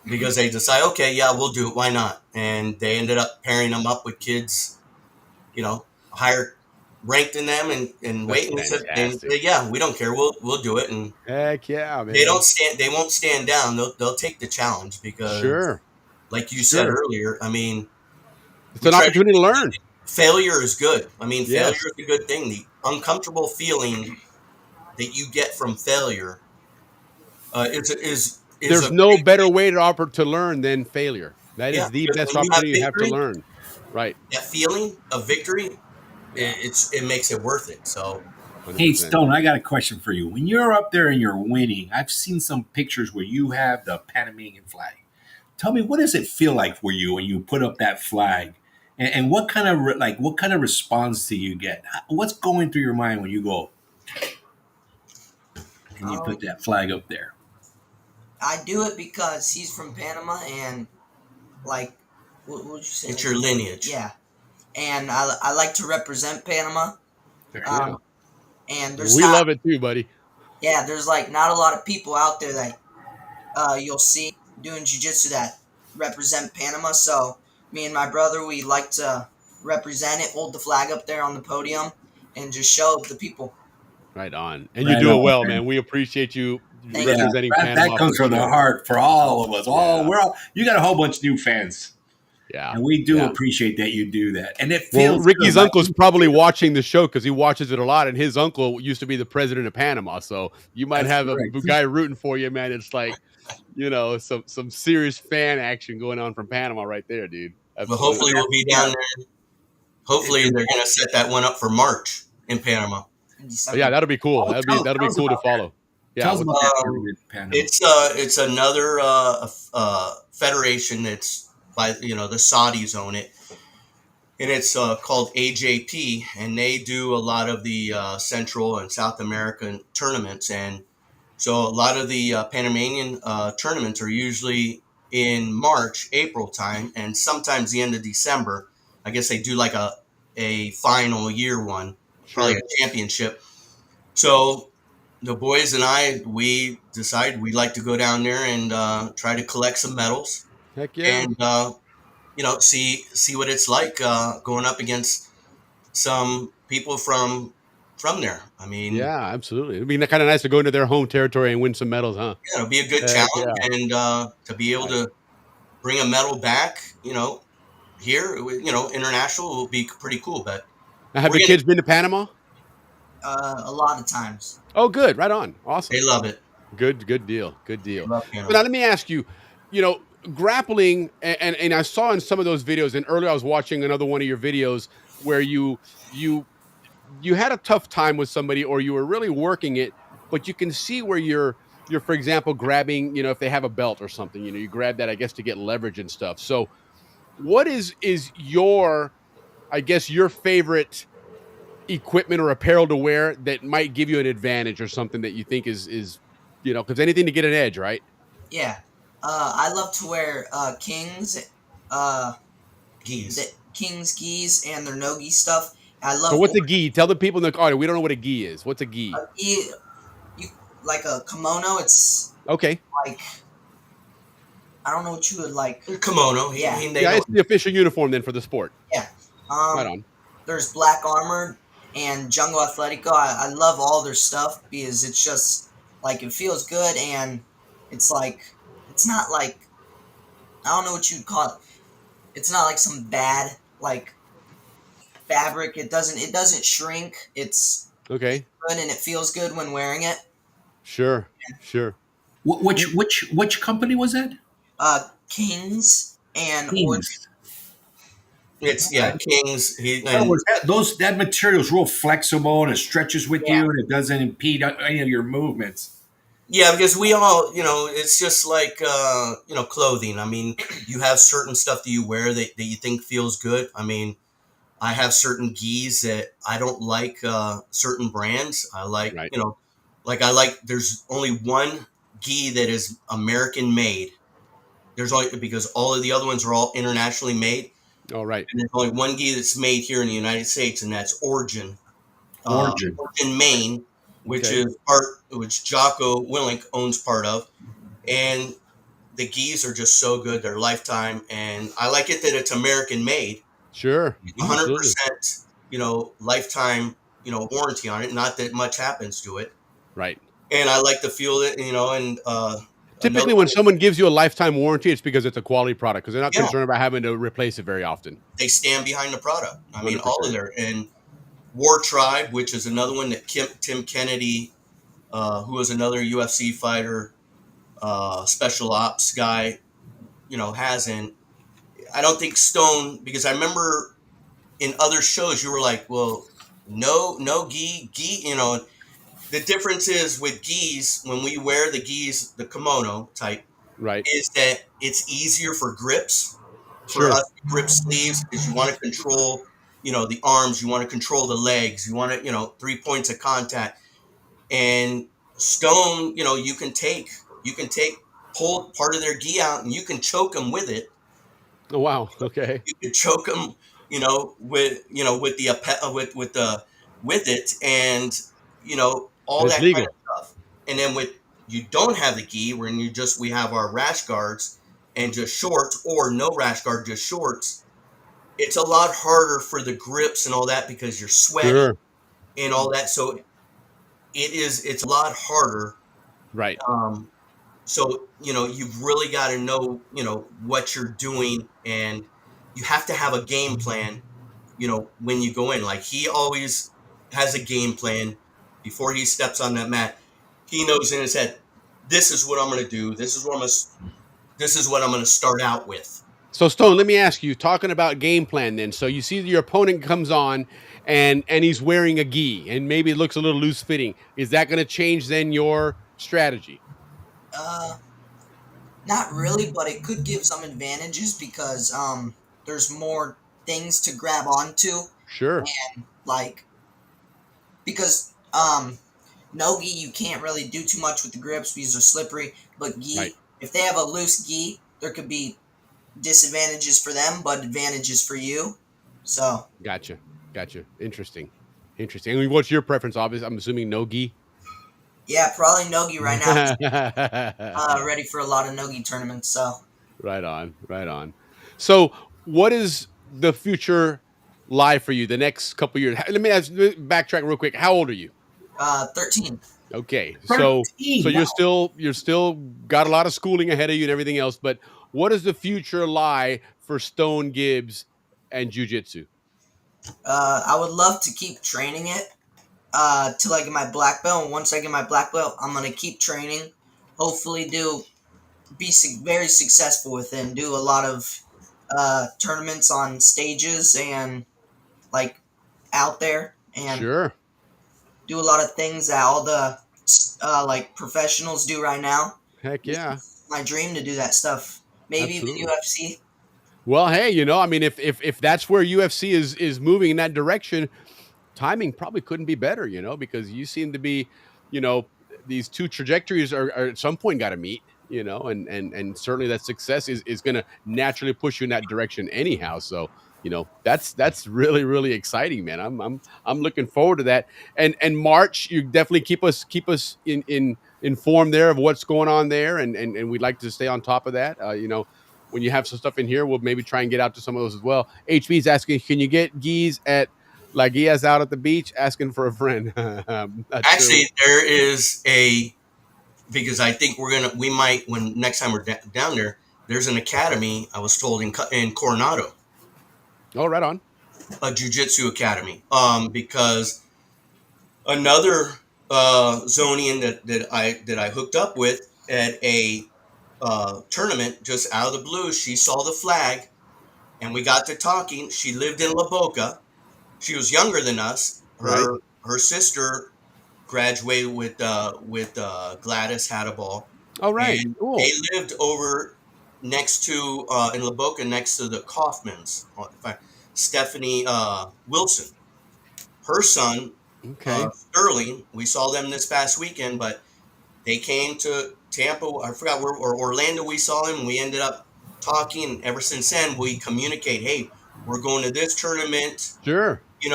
because they decide, okay, yeah, we'll do it. Why not? And they ended up pairing them up with kids, higher ranked than them and That's weight. And said, fantastic. yeah, we don't care. We'll do it. And Heck yeah, man. they won't stand down. They'll take the challenge because, Sure. like you said earlier, I mean, It's an opportunity to learn. failure is good. I mean, Yes. failure is a good thing. The uncomfortable feeling that you get from failure is There's a no great better thing. way to learn than failure. That Yeah, is the because best when you have opportunity you have to victory, learn. Right. that feeling of victory, Yeah. it makes it worth it. So Hey 100%. Stone, I got a question for you. When you're up there and you're winning, I've seen some pictures where you have the Panamanian flag. Tell me, what does it feel like for you when you put up that flag, and what kind of what kind of response do you get? What's going through your mind when you go and you Um, put that flag up there? I do it because he's from Panama, and like, what would you say? it's your lineage. Yeah, and I like to represent Panama. Yeah. And there's We not, love it too, buddy. yeah, there's like not a lot of people out there that you'll see doing jujitsu that represent Panama. So me and my brother, we like to represent it, hold the flag up there on the podium, and just show the people. Right on. And you Right do it on, well, man. man. We appreciate you Thank you. Yeah, representing that Panama comes for from the sure. heart for all of us. Yeah. You got a whole bunch of new fans, Yeah. and we do Yeah. appreciate that you do that. And it Well, feels Ricky's good. uncle's probably watching the show because he watches it a lot, and his uncle used to be the president of Panama. So you might That's have a correct. guy rooting for you, man. It's like, some serious fan action going on from Panama right there, dude. But hopefully Absolutely. we'll be down there. Hopefully they're going to set that one up for March in Panama. In But December. yeah, that'll be cool. Oh, That'll tell be us cool to about that. follow. Yeah. Tell us about that Um, tournament, Panama. It's another federation that's by the Saudis own it, and it's called AJP, and they do a lot of the Central and South American tournaments, and so a lot of the Panamanian tournaments are usually in March, April time, and sometimes the end of December. I guess they do like a final year one, probably Sure. a championship. So the boys and I, we decided we'd like to go down there and try to collect some medals Heck yeah. and see what it's like going up against some people from there. I mean, Yeah, absolutely. It'd be kind of nice to go into their home territory and win some medals, huh? yeah, it'll be a good Heck challenge, yeah. and to be able Right. to bring a medal back, here, international will be pretty cool. But Now, have we're your gonna, kids been to Panama? A lot of times. Oh, good. Right on. Awesome. they love it. Good deal. Good deal. They love So now Panama. let me ask you, grappling, and I saw in some of those videos, and earlier I was watching another one of your videos where you had a tough time with somebody, or you were really working it, but you can see where you're, for example, grabbing, if they have a belt or something, you grab that, I guess, to get leverage and stuff. So what is your, I guess, your favorite equipment or apparel to wear that might give you an advantage or something that you think is because anything to get an edge, right? Yeah. I love to wear Kings, Geese. the Kings gis and their nogi stuff. I So love what's a gi? Tell the people in the audience, we don't know what a gi is. What's a gi? gi. You like a kimono? It's Okay. like, I don't know what you would like. Kimono. Yeah. They Yeah, don't- it's the official uniform then for the sport. Yeah. Right on. There's Black Armor and Jungle Athletico. I love all their stuff because it's just like, it feels good, and it's like, it's not like, I don't know what you'd call it. It's not like some bad like fabric. It doesn't shrink. It's Okay. good, and it feels good when wearing it. Sure. Which company was that? Kings and Kings. It's Kings. In other words, that material is real flexible and it stretches with Yeah. you and it doesn't impede any of your movements. Yeah, because we all, it's just like, clothing. I mean, you have certain stuff that you wear that you think feels good. I mean, I have certain gis that I don't like certain brands. I like, Right. there's only one gi that is American made. There's only, because all of the other ones are all internationally made. All right. And there's only one gi that's made here in the United States, and that's Origin. Origin. Origin Maine, which Okay. is which Jocko Willink owns part of. And the gis are just so good. They're lifetime. And I like it that it's American made. Sure. 100%, lifetime, warranty on it. Not that much happens to it. Right. And I like to feel it, and another Typically, one when someone gives you a lifetime warranty, it's because it's a quality product because they're not yeah, concerned about having to replace it very often. they stand behind the product. I mean, all of 100%. their and War Tribe, which is another one that Tim Kennedy, who was another UFC fighter, special ops guy, has in. I don't think Stone, because I remember in other shows you were like, well, no gi. The difference is with gis when we wear the gis, the kimono type, Right. is that it's easier for grips for us Sure. to grip sleeves because you want to control, the arms, you want to control the legs, you want to, 3 points of contact. And Stone, you can take pull part of their gi out and you can choke them with it. Oh, wow. Okay. You can choke them, with the with it, and all And it's that kind legal. of stuff. And then with you don't have the gi, when we have our rash guards and just shorts, or no rash guard, just shorts. It's a lot harder for the grips and all that because you're sweating Sure. and all that. So it's a lot harder. Right. So you've really got to know what you're doing, and you have to have a game plan. When you go in, like he always has a game plan before he steps on that mat. He knows in his head, this is what I'm going to do. This is what I'm going to start out with. So Stone, let me ask you, talking about game plan then. So you see your opponent comes on and he's wearing a gi and maybe it looks a little loose fitting. Is that going to change then your strategy? Not really, but it could give some advantages because there's more things to grab onto, Sure. and like because no gi you can't really do too much with the grips because they're slippery. But gi, Right. if they have a loose gi, there could be disadvantages for them, but advantages for you. So Gotcha. Interesting. And what's your preference? Obviously, I'm assuming no gi. yeah, probably no gi right now. Ready for a lot of no gi tournaments. So Right on. So, what is the future lie for you the next couple years? Let me backtrack real quick. How old are you? 13. Okay, so 13, you're still got a lot of schooling ahead of you and everything else. But what is the future lie for Stone Gibbs and Jiu-Jitsu? I would love to keep training it till I get my black belt. And once I get my black belt, I'm gonna keep training. Hopefully, be very successful with it. And do a lot of tournaments on stages and like out there, and Sure, do a lot of things that all the like professionals do right now. heck yeah, It's my dream to do that stuff. Maybe even absolutely. UFC. Well, hey, I mean, if that's where UFC is moving in that direction, timing probably couldn't be better, because you seem to be, you know, these two trajectories are at some point got to meet, and certainly that success is going to naturally push you in that direction anyhow. So, that's really really exciting, man. I'm looking forward to that. And March, you definitely keep us informed there of what's going on there, and we'd like to stay on top of that. When you have some stuff in here, we'll maybe try and get out to some of those as well. HB's asking, can you get geese at La Guia's out at the beach asking for a friend? Not Actually, sure. there is because I think we might, when next time we're down there, there's an academy, I was told, in Coronado, Oh, right on. a jiu-jitsu academy. Because another Zonian that I hooked up with at a tournament just out of the blue, she saw the flag and we got to talking. She lived in La Boca. She was younger than us. Right. Her sister graduated with Gladys Hadaball. All right. And Cool. they lived over next to in La Boca, next to the Kaufmans. In fact, Stephanie Wilson, her son Okay. Sterling. We saw them this past weekend, but they came to Tampa. I forgot where, or Orlando. We saw them. We ended up talking. And ever since then, we communicate. Hey, we're going to this tournament. Sure. And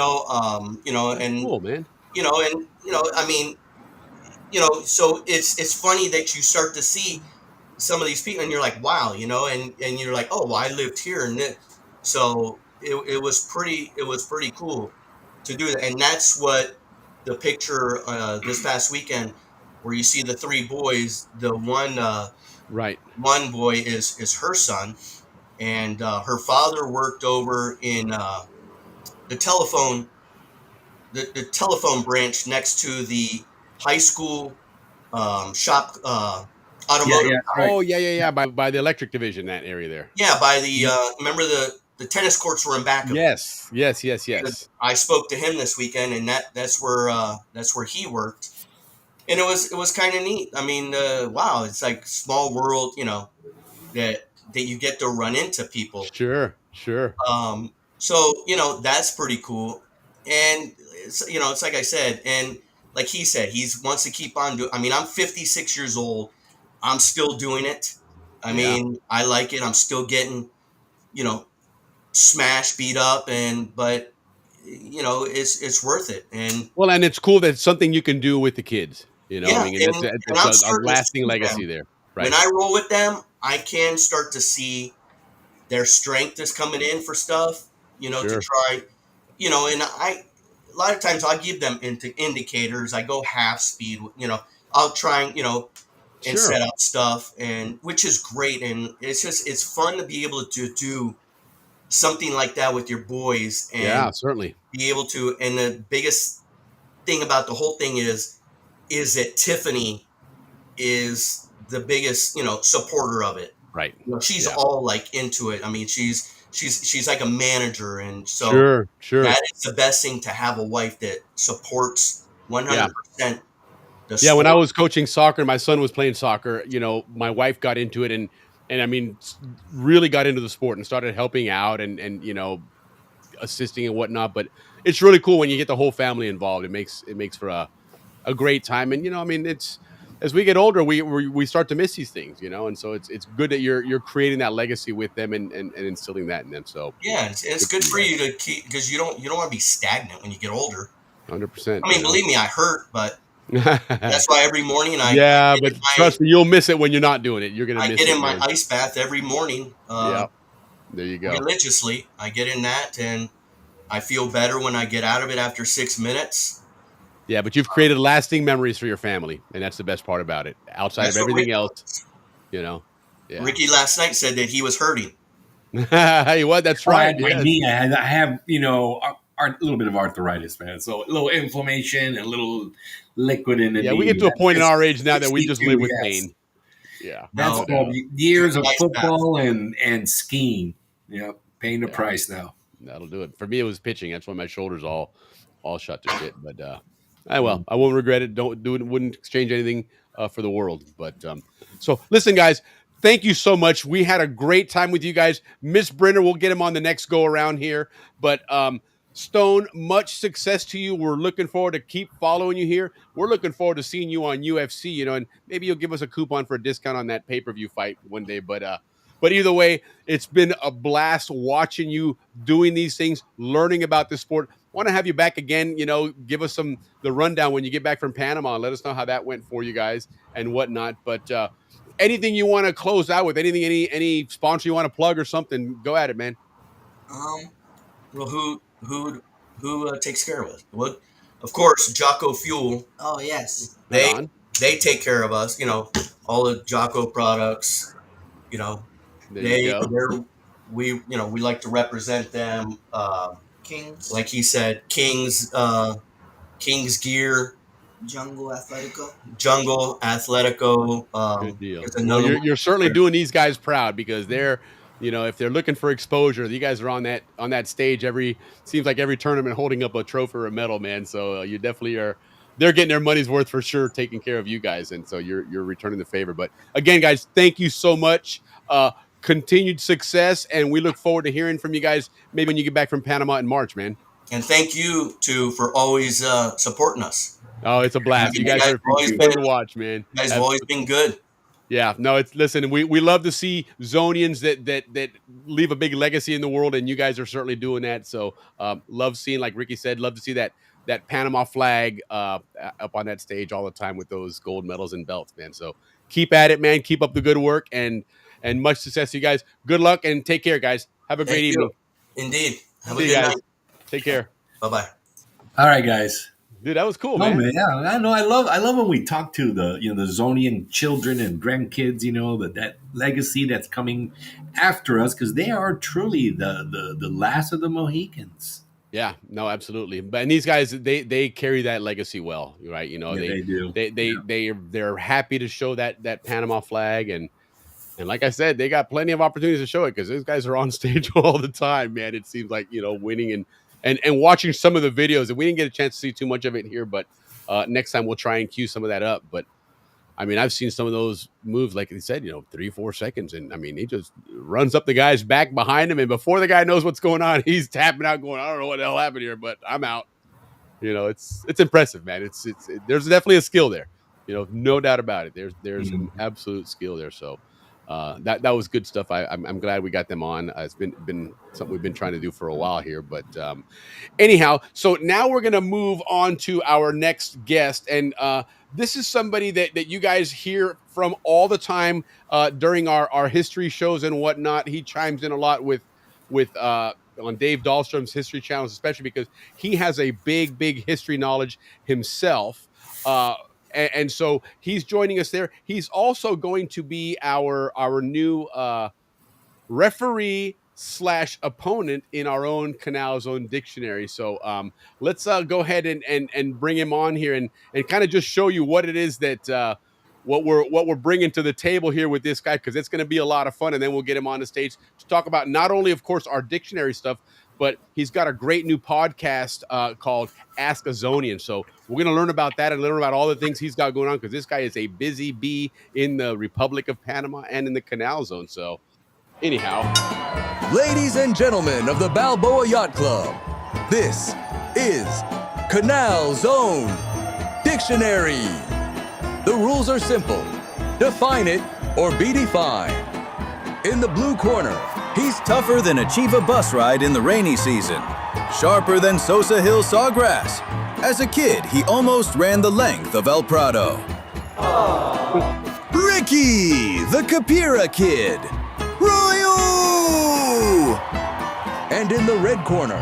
Cool, man. I mean, so it's funny that you start to see some of these people and you're like, wow, and you're like, oh, well, I lived here. So it was pretty cool to do that. And that's what the picture this past weekend where you see the three boys, the one, Right. One boy is her son, and her father worked over in the telephone the telephone branch next to the high school shop Yeah, automotive. yeah, right. Oh yeah. By the electric division, that area there. Yeah, by the Yep. remember the tennis courts were in back of it. Yes. I spoke to him this weekend, and that's where he worked, and it was kind of neat. I mean, wow, it's like small world, that you get to run into people. Sure. So that's pretty cool, and it's like I said, and like he said, he's wants to keep on doing. I mean, I'm 56 years old, I'm still doing it. I Yeah. mean, I like it. I'm still getting you know smashed, beat up, but it's worth it. And Well, and it's cool that it's something you can do with the kids. I yeah, mean, and and, that's and it's I'm a starting to lasting see them legacy there. when Right. I roll with them. I can start to see their strength is coming in for stuff, to Sure. try, and a lot of times I'll give them indicators. I go half speed, I'll try, and Sure. set up stuff, and which is great. And it's fun to be able to do something like that with your boys Yeah, and certainly. be able to. And the biggest thing about the whole thing is that Tiffany is the biggest, supporter of it. Right. She's Yeah. all like into it. I mean, she's like a manager, and so Sure. that is the best thing, to have a wife that supports Yeah. 100% the Yeah, when I sport. was coaching soccer, my son was playing soccer, my wife got into it and I mean, really got into the sport and started helping out and assisting and whatnot. But it's really cool when you get the whole family involved. It makes for a great time. And I mean, it's as we get older, we start to miss these things, and so it's good that you're creating that legacy with them and instilling that in them. So Yeah, it's good for good you for guys. you to keep, because you don't want to be stagnant when you get older. 100%, I mean, believe me, I hurt, but that's why every morning Yeah, but trust me, you'll miss it when you're not doing it. You're gonna I miss get it, in my man. ice bath every morning, Yeah, there you go. religiously. I get in that, and I feel better when I get out of it after 6 minutes. Yeah, but you've created lasting memories for your family, and that's the best part about it. Outside of That's what everything Ricky else, was. yeah. Ricky last night said that he was hurting. Hey, what? That's Oh, I right. had my Yes. knee. I have a little bit of arthritis, man. So a little inflammation, and a little liquid in the Yeah, we knee. get to a point in That's our age now that we just 62, live with yes. pain. Yeah, That's No, but called years of Nice football and skiing. Yeah, paying the yeah, price now. that'll do it. For me, it was pitching. That's why my shoulders all shot to shit. But well, I won't regret it. Don't do it. Wouldn't exchange anything for the world. But so listen, guys. Thank you so much. We had a great time with you guys. Miss Brenner, we'll get him on the next go around here. But Stone, much success to you. We're looking forward to keep following you here. We're looking forward to seeing you on UFC, and maybe you'll give us a coupon for a discount on that pay-per-view fight one day. But either way, it's been a blast watching you doing these things, learning about this sport. Want to have you back again, give us the rundown when you get back from Panama and let us know how that went for you guys and whatnot. But anything you want to close out with, anything, any sponsor you want to plug or something, go at it, man. Well, who takes care of us? Well, of course, Jocko Fuel. Oh yes. Right They on. they take care of us. All the Jocko products. You know, There you go. we like to represent them. Kings. Like he said, King's Gear, Jungle Athletico. Jungle Athletico. Good deal. There's Well, another you're certainly doing these guys proud because they're, if they're looking for exposure, you guys are on that stage seems like every tournament holding up a trophy or a medal, man. So you definitely are. They're getting their money's worth for sure, taking care of you guys, and so you're returning the favor. But again, guys, thank you so much. Continued success, and we look forward to hearing from you guys maybe when you get back from Panama in March, man. And thank you for always supporting us. Oh, it's a blast. You guys are fun to watch, man. You guys have always been good. Yeah, no, listen, we love to see Zonians that leave a big legacy in the world, and you guys are certainly doing that. So love seeing, like Ricky said, love to see that Panama flag up on that stage all the time with those gold medals and belts, man. So keep at it, man. Keep up the good work and much success to you guys. Good luck and take care, guys. Have a great evening. Indeed. Have a See you good guys. night. Take care. Bye-bye. All right, guys. Dude, that was cool, Oh man. man, yeah, I know. I love when we talk to the the Zonian children and grandkids. That legacy that's coming after us because they are truly the last of the Mohicans. Yeah, no, absolutely. But and these guys, they carry that legacy well, right? Yeah, they do. They're happy to show that Panama flag, and like I said, they got plenty of opportunities to show it because those guys are on stage all the time, man. It seems like winning and watching some of the videos, and we didn't get a chance to see too much of it here, but next time we'll try and cue some of that up. But I mean, I've seen some of those moves, like he said, 3-4 seconds. And I mean, he just runs up the guy's back behind him. And before the guy knows what's going on, he's tapping out, going, I don't know what the hell happened here, but I'm out. It's impressive, man. There's definitely a skill there, no doubt about it. There's an absolute skill there. So that was good stuff. I'm glad we got them on. It's been something we've been trying to do for a while here, but anyhow, so now we're going to move on to our next guest. And this is somebody that you guys hear from all the time during our history shows and whatnot. He chimes in a lot with on Dave Dahlstrom's history channels, especially because he has a big history knowledge himself. And so he's joining us there. He's also going to be our new referee / opponent in our own Canal Zone dictionary. So let's go ahead and bring him on here and kind of just show you what it is that what we're bringing to the table here with this guy, because it's going to be a lot of fun. And then we'll get him on the stage to talk about not only, of course, our dictionary stuff, but he's got a great new podcast called Ask a Zonian. So we're going to learn about that and learn about all the things he's got going on, because this guy is a busy bee in the Republic of Panama and in the Canal Zone. So anyhow, ladies and gentlemen of the Balboa Yacht Club, this is Canal Zone Dictionary. The rules are simple. Define it or be defined. In the blue corner, he's tougher than a Chiva bus ride in the rainy season. Sharper than Sosa Hill sawgrass. As a kid, he almost ran the length of El Prado. Ricky, the Capira Kid. Royo! And in the red corner,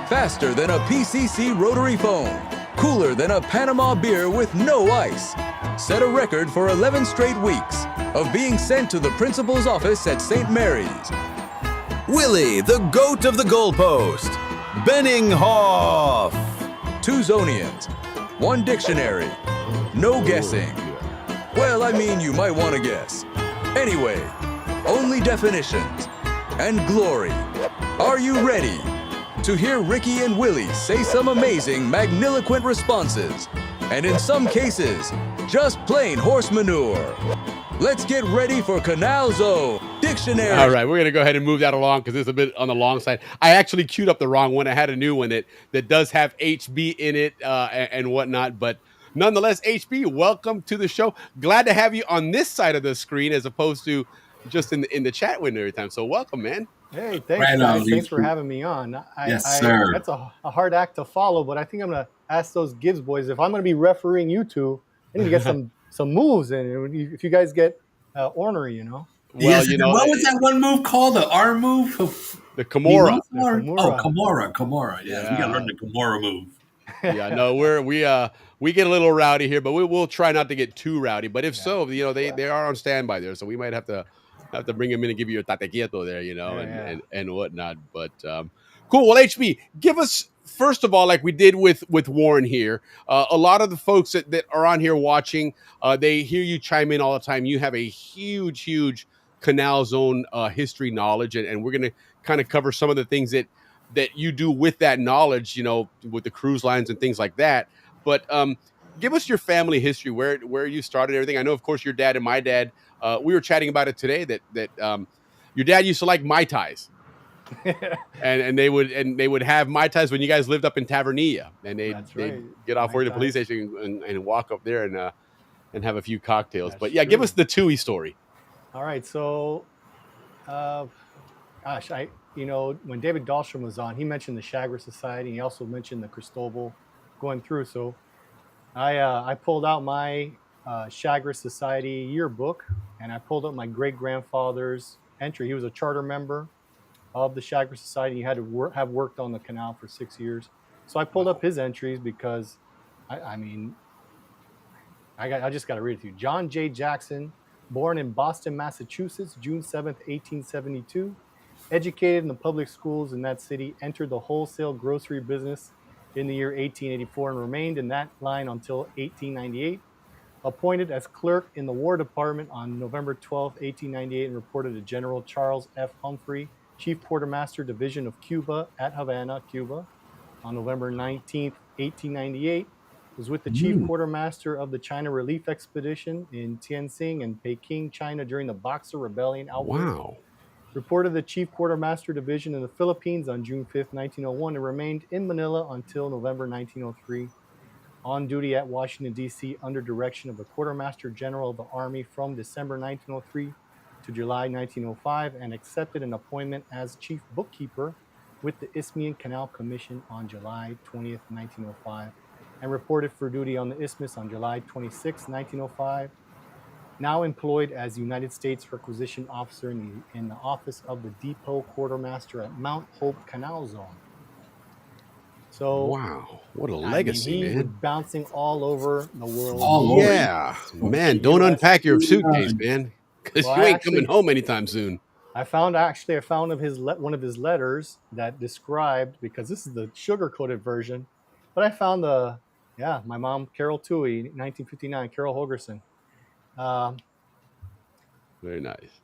faster than a PCC rotary phone, cooler than a Panama beer with no ice, set a record for 11 straight weeks of being sent to the principal's office at St. Mary's. Willie, the goat of the goalpost. Benninghoff. 2 Zonians, 1 dictionary, no guessing. Well, I mean, you might want to guess. Anyway, only definitions and glory. Are you ready to hear Ricky and Willie say some amazing, magniloquent responses, and in some cases, just plain horse manure? Let's get ready for Canal Zone Dictionary. All right, we're going to go ahead and move that along because it's a bit on the long side. I actually queued up the wrong one. I had a new one that does have HB in it and whatnot. But nonetheless, HB, welcome to the show. Glad to have you on this side of the screen as opposed to just in the chat window every time. So welcome, man. Hey, thanks, guys. Thanks for having me on. Yes, sir. That's a hard act to follow, but I think I'm going to ask those Gibbs boys, if I'm going to be refereeing you two, I need to get some moves in. If you guys get ornery, Well, yes, what was that one move called? The arm move? The Kimura. Oh, Kimura. Yeah, we got to learn the Kimura move. Yeah, no, we get a little rowdy here, but we'll try not to get too rowdy. But if so, they are on standby there, so we might have to bring him in and give you a tate quieto there, and whatnot. But cool. Well, HB, give us, first of all, like we did with Warren here, a lot of the folks that are on here watching, they hear you chime in all the time. You have a huge Canal Zone history knowledge, and we're going to kind of cover some of the things that you do with that knowledge, with the cruise lines and things like that. But give us your family history, where you started, everything. I know, of course, your dad and my dad, we were chatting about it today that your dad used to like Mai Tais. and they would have Mai Tais when you guys lived up in Tavernilla, and they'd get off where the police station and walk up there and have a few cocktails. That's true. Give us the Tui story. All right. So, when David Dahlstrom was on, he mentioned the Chagres Society. He also mentioned the Cristobal going through. So I pulled out my Chagres Society yearbook, and I pulled up my great-grandfather's entry. He was a charter member of the Chagres Society. He had to have worked on the canal for 6 years. So I pulled up his entries because I mean, I just got to read it to you. John J. Jackson, born in Boston, Massachusetts, June 7th, 1872. Educated in the public schools in that city, entered the wholesale grocery business in the year 1884 and remained in that line until 1898. Appointed as clerk in the War Department on November 12, 1898, and reported to General Charles F. Humphrey, Chief Quartermaster, Division of Cuba at Havana, Cuba, on November 19th, 1898. Was with the Chief Quartermaster of the China Relief Expedition in Tianjin and Peking, China during the Boxer Rebellion outbreak. Wow. Reported the Chief Quartermaster Division in the Philippines on June 5th, 1901, and remained in Manila until November 1903. On duty at Washington, D.C., under direction of the Quartermaster General of the Army from December 1903 to July 1905, and accepted an appointment as Chief Bookkeeper with the Isthmian Canal Commission on July 20th, 1905, and reported for duty on the Isthmus on July 26, 1905. Now employed as United States Requisition Officer in the office of the Depot Quartermaster at Mount Hope Canal Zone. So, wow, what a legacy, he was man! bouncing all over the world. Yeah, man, don't unpack your suitcase, man, because you ain't coming home anytime soon. I found of his one of his letters that described, because this is the sugar-coated version, but I found my mom, Carol Toohey, 1959, Carol Hogerson. Very nice.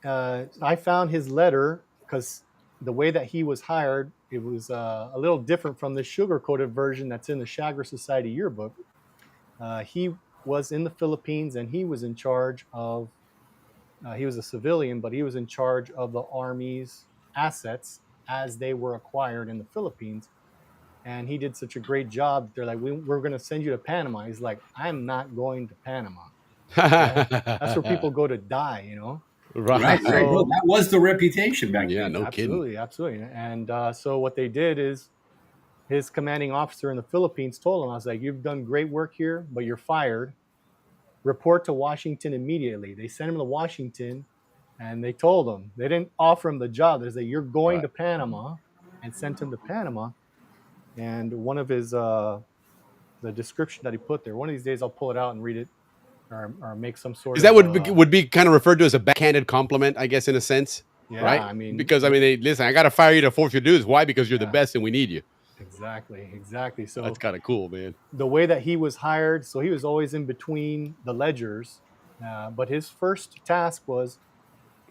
I found his letter because the way that he was hired, it was a little different from the sugar-coated version that's in the Chagres Society yearbook. He was in the Philippines, and he was in charge of, he was a civilian, but he was in charge of the Army's assets as they were acquired in the Philippines. And he did such a great job. They're like, we're going to send you to Panama. He's like, I'm not going to Panama. That's where people go to die, you know? Right. So, that was the reputation back then. Yeah, no absolutely, kidding. Absolutely. And so what they did is, his commanding officer in the Philippines told him, I was like, you've done great work here, but you're fired. Report to Washington immediately. They sent him to Washington, and they told him, they didn't offer him the job. They said, you're going to Panama, and sent him to Panama. And one of his, the description that he put there, one of these days I'll pull it out and read it, or make some sort of... Is that would be kind of referred to as a backhanded compliment, I guess, in a sense? Yeah, right? I mean... Because, listen, I got to fire you to force you to do this. Why? Because you're the best and we need you. Exactly. So that's kind of cool, man. The way that he was hired, so he was always in between the ledgers, but his first task was,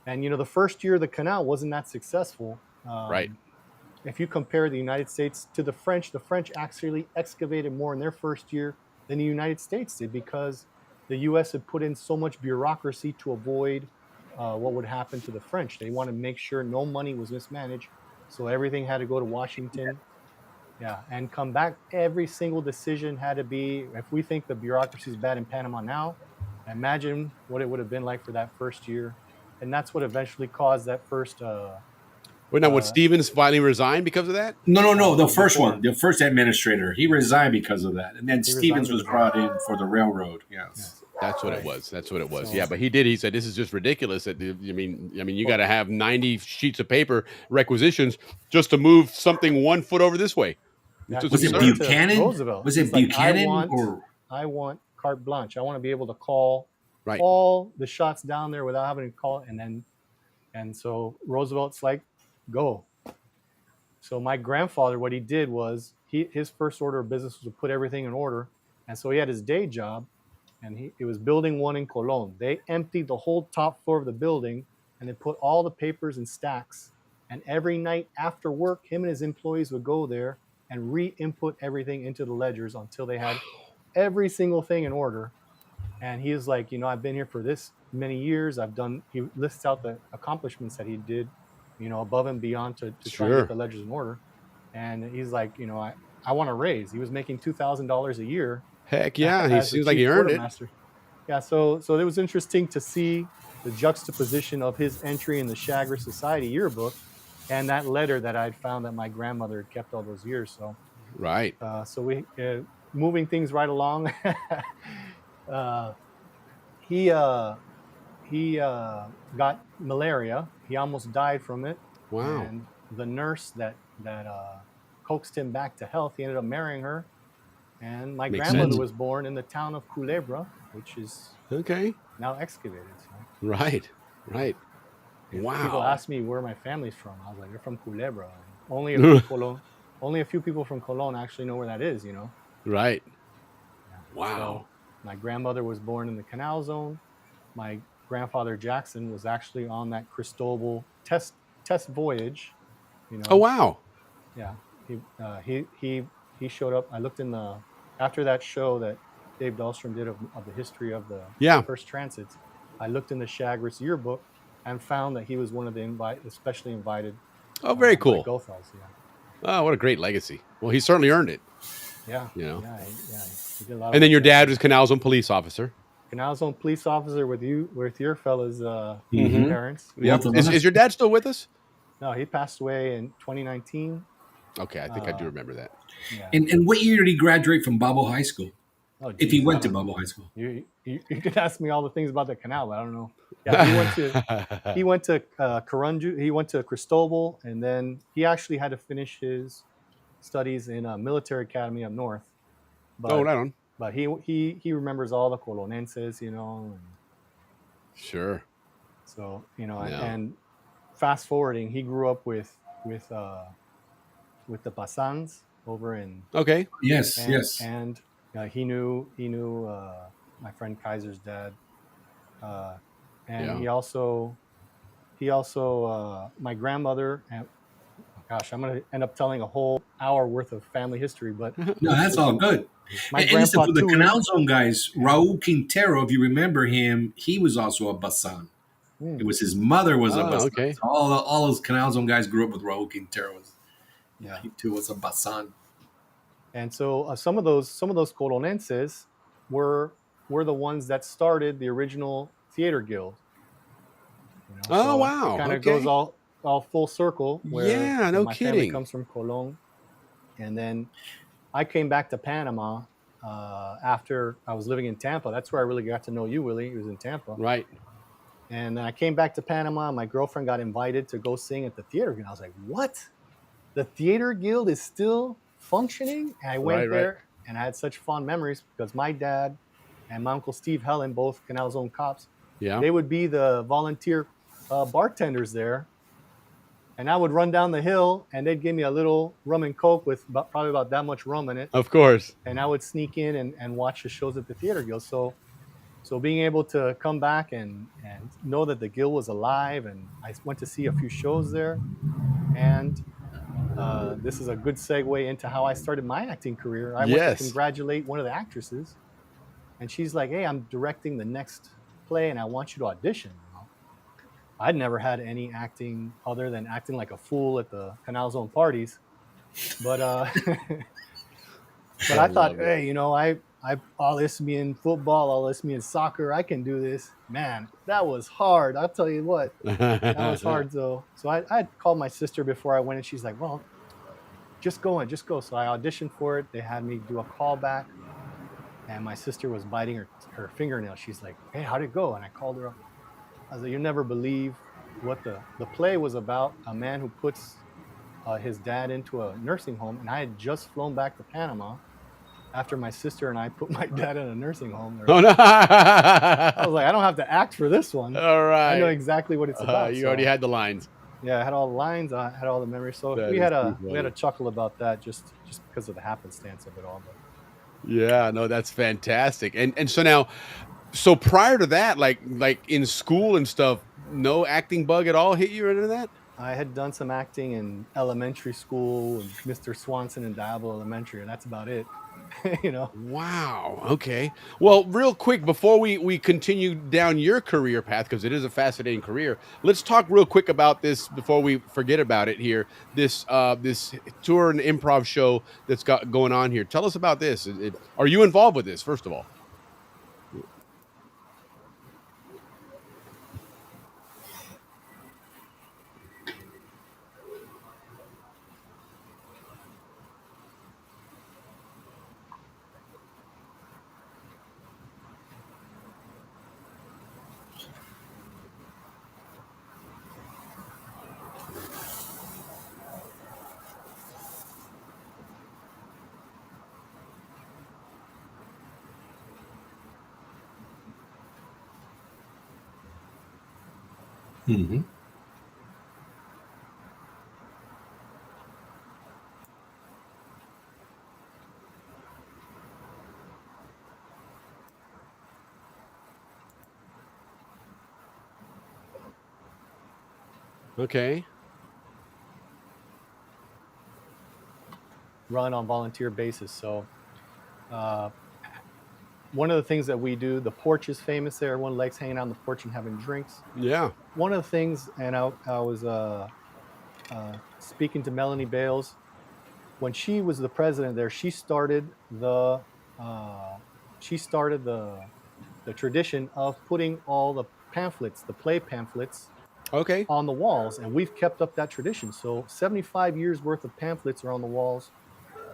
and the first year the canal wasn't that successful. Right. If you compare the United States to the French actually excavated more in their first year than the United States did, because the U.S. had put in so much bureaucracy to avoid what would happen to the French. They wanted to make sure no money was mismanaged, so everything had to go to Washington. Yeah, and come back. Every single decision had to be, if we think the bureaucracy is bad in Panama now, imagine what it would have been like for that first year. And that's what eventually caused that first... would Stevens finally resign because of that? No. The first one, the first administrator, he resigned because of that. And then Stevens was brought in for the railroad. Yes. That's what it was. So, yeah, but he said, this is just ridiculous. That you got to have 90 sheets of paper requisitions just to move something 1 foot over this way. Was it Buchanan? Roosevelt. Was it Buchanan? I want carte blanche. I want to be able to call right. all the shots down there without having to call. And so Roosevelt's like, go. So my grandfather, what he did was, his first order of business was to put everything in order. And so he had his day job, and it was building 1 in Colón. They emptied the whole top floor of the building, and they put all the papers in stacks. And every night after work, him and his employees would go there and re-input everything into the ledgers until they had every single thing in order. And he was like, I've been here for this many years. He lists out the accomplishments that he did, above and beyond to try to get the ledgers in order. And he's like, I want to raise. He was making $2,000 a year. Heck yeah, he seems like he earned it. Yeah, so it was interesting to see the juxtaposition of his entry in the Chagres Society yearbook and that letter that I'd found that my grandmother had kept all those years. So, right. So we moving things right along. He got malaria. He almost died from it. Wow. And the nurse that coaxed him back to health, he ended up marrying her. And my Makes grandmother sense. was born in the town of Culebra, which is Okay. now excavated. So Right. Right. if people Wow. ask me where my family's from, I was like, they're from Culebra. And only a few people from Colon actually know where that is, you know? Right. Yeah. So Wow. my grandmother was born in the Canal Zone. My grandfather Jackson was actually on that Cristobal test voyage, you Oh, know. wow. Yeah. He showed up. I looked in the after that show that Dave Dahlstrom did of the history of the Yeah. first transits. I looked in the Chagres yearbook and found that he was one of the especially invited Oh, very by cool. Gothals. Yeah. Oh, what a great legacy. Well, he certainly earned it, Yeah. you know. Yeah. He did a lot of And then work your for that dad city. was Canal Zone police officer. Canal Zone police officer with your fellas Mm-hmm. parents. Yep. Both of Is us. your dad still with us? No, he passed away in 2019. Okay, I think I do remember that. Yeah. And what year did he graduate from Balboa High School? Oh, If he geez, went I to don't know. Balboa High School. You could ask me all the things about the canal, but I don't know. Yeah, he went to Karunju. He went to Cristobal, and then he actually had to finish his studies in a military academy up north. Oh, But right on. but he remembers all the colonenses, you know. And Sure. so you know, Yeah. and fast forwarding, he grew up with the Pasans over in Okay. Yes, and yes. and he knew my friend Kaiser's dad, and Yeah. he also my grandmother. And gosh, I'm gonna end up telling a whole hour worth of family history, but No, that's all good. my And listen, grandpa for the Tui. Canal Zone guys, Raul Quintero, if you remember him, he was also a Basan. It was his mother was a Basan. Okay. So all those Canal Zone guys grew up with Raul Quintero. Yeah. He too was a Basan. And so some of those colonenses were the ones that started the original theater guild. You know, Oh, so wow. it kind of Okay. goes all full circle where Yeah, no my family kidding. comes from Colon, and then I came back to Panama after I was living in Tampa. That's where I really got to know you, Willie. It was in Tampa. Right. And then I came back to Panama. My girlfriend got invited to go sing at the theater guild. I was like, what? The theater guild is still functioning? And I went Right. there and I had such fond memories because my dad and my uncle Steve Helen, both Canal Zone cops, Yeah. they would be the volunteer bartenders there. And I would run down the hill and they'd give me a little rum and coke with probably about that much rum in it. Of course. And I would sneak in and watch the shows at the theater guild. So being able to come back and know that the guild was alive, and I went to see a few shows there, and this is a good segue into how I started my acting career. I went to Yes. congratulate one of the actresses, and she's like, "Hey, I'm directing the next play, and I want you to audition." You know? I'd never had any acting other than acting like a fool at the Canal Zone parties, but but I thought, hey, you know, I all this me in football, all this me in soccer, I can do this. Man, that was hard. I'll tell you what, that was hard though. So I called my sister before I went, and she's like, well, just go. So I auditioned for it. They had me do a callback, and my sister was biting her fingernail. She's like, hey, how'd it go? And I called her up. I was like, you'll never believe what the play was about. A man who puts his dad into a nursing home, and I had just flown back to Panama after my sister and I put my dad in a nursing home. Oh, no. I was like, I don't have to act for this one. All right. I know exactly what it's about. You already had the lines. Yeah, I had all the lines. I had all the memories. So That we is had too a funny. chuckle about that just because of the happenstance of it all. But Yeah, no, that's fantastic. And so prior to that, like in school and stuff, no acting bug at all hit you or any of that? I had done some acting in elementary school, and Mr. Swanson in Diablo Elementary, and that's about it. You know. Wow. Okay. Well, real quick before we continue down your career path, because it is a fascinating career, let's talk real quick about this before we forget about it here. This tour and improv show that's got going on here. Tell us about this. Are you involved with this, first of all? Mm-hmm. Okay. Run on volunteer basis. So uh, one of the things that we do, the porch is famous there. Everyone likes hanging out on the porch and having drinks. Yeah. One of the things, and I was speaking to Melanie Bales when she was the president there. Uh, she started the tradition of putting all the pamphlets, the play pamphlets, Okay. on the walls, and we've kept up that tradition. So 75 years worth of pamphlets are on the walls.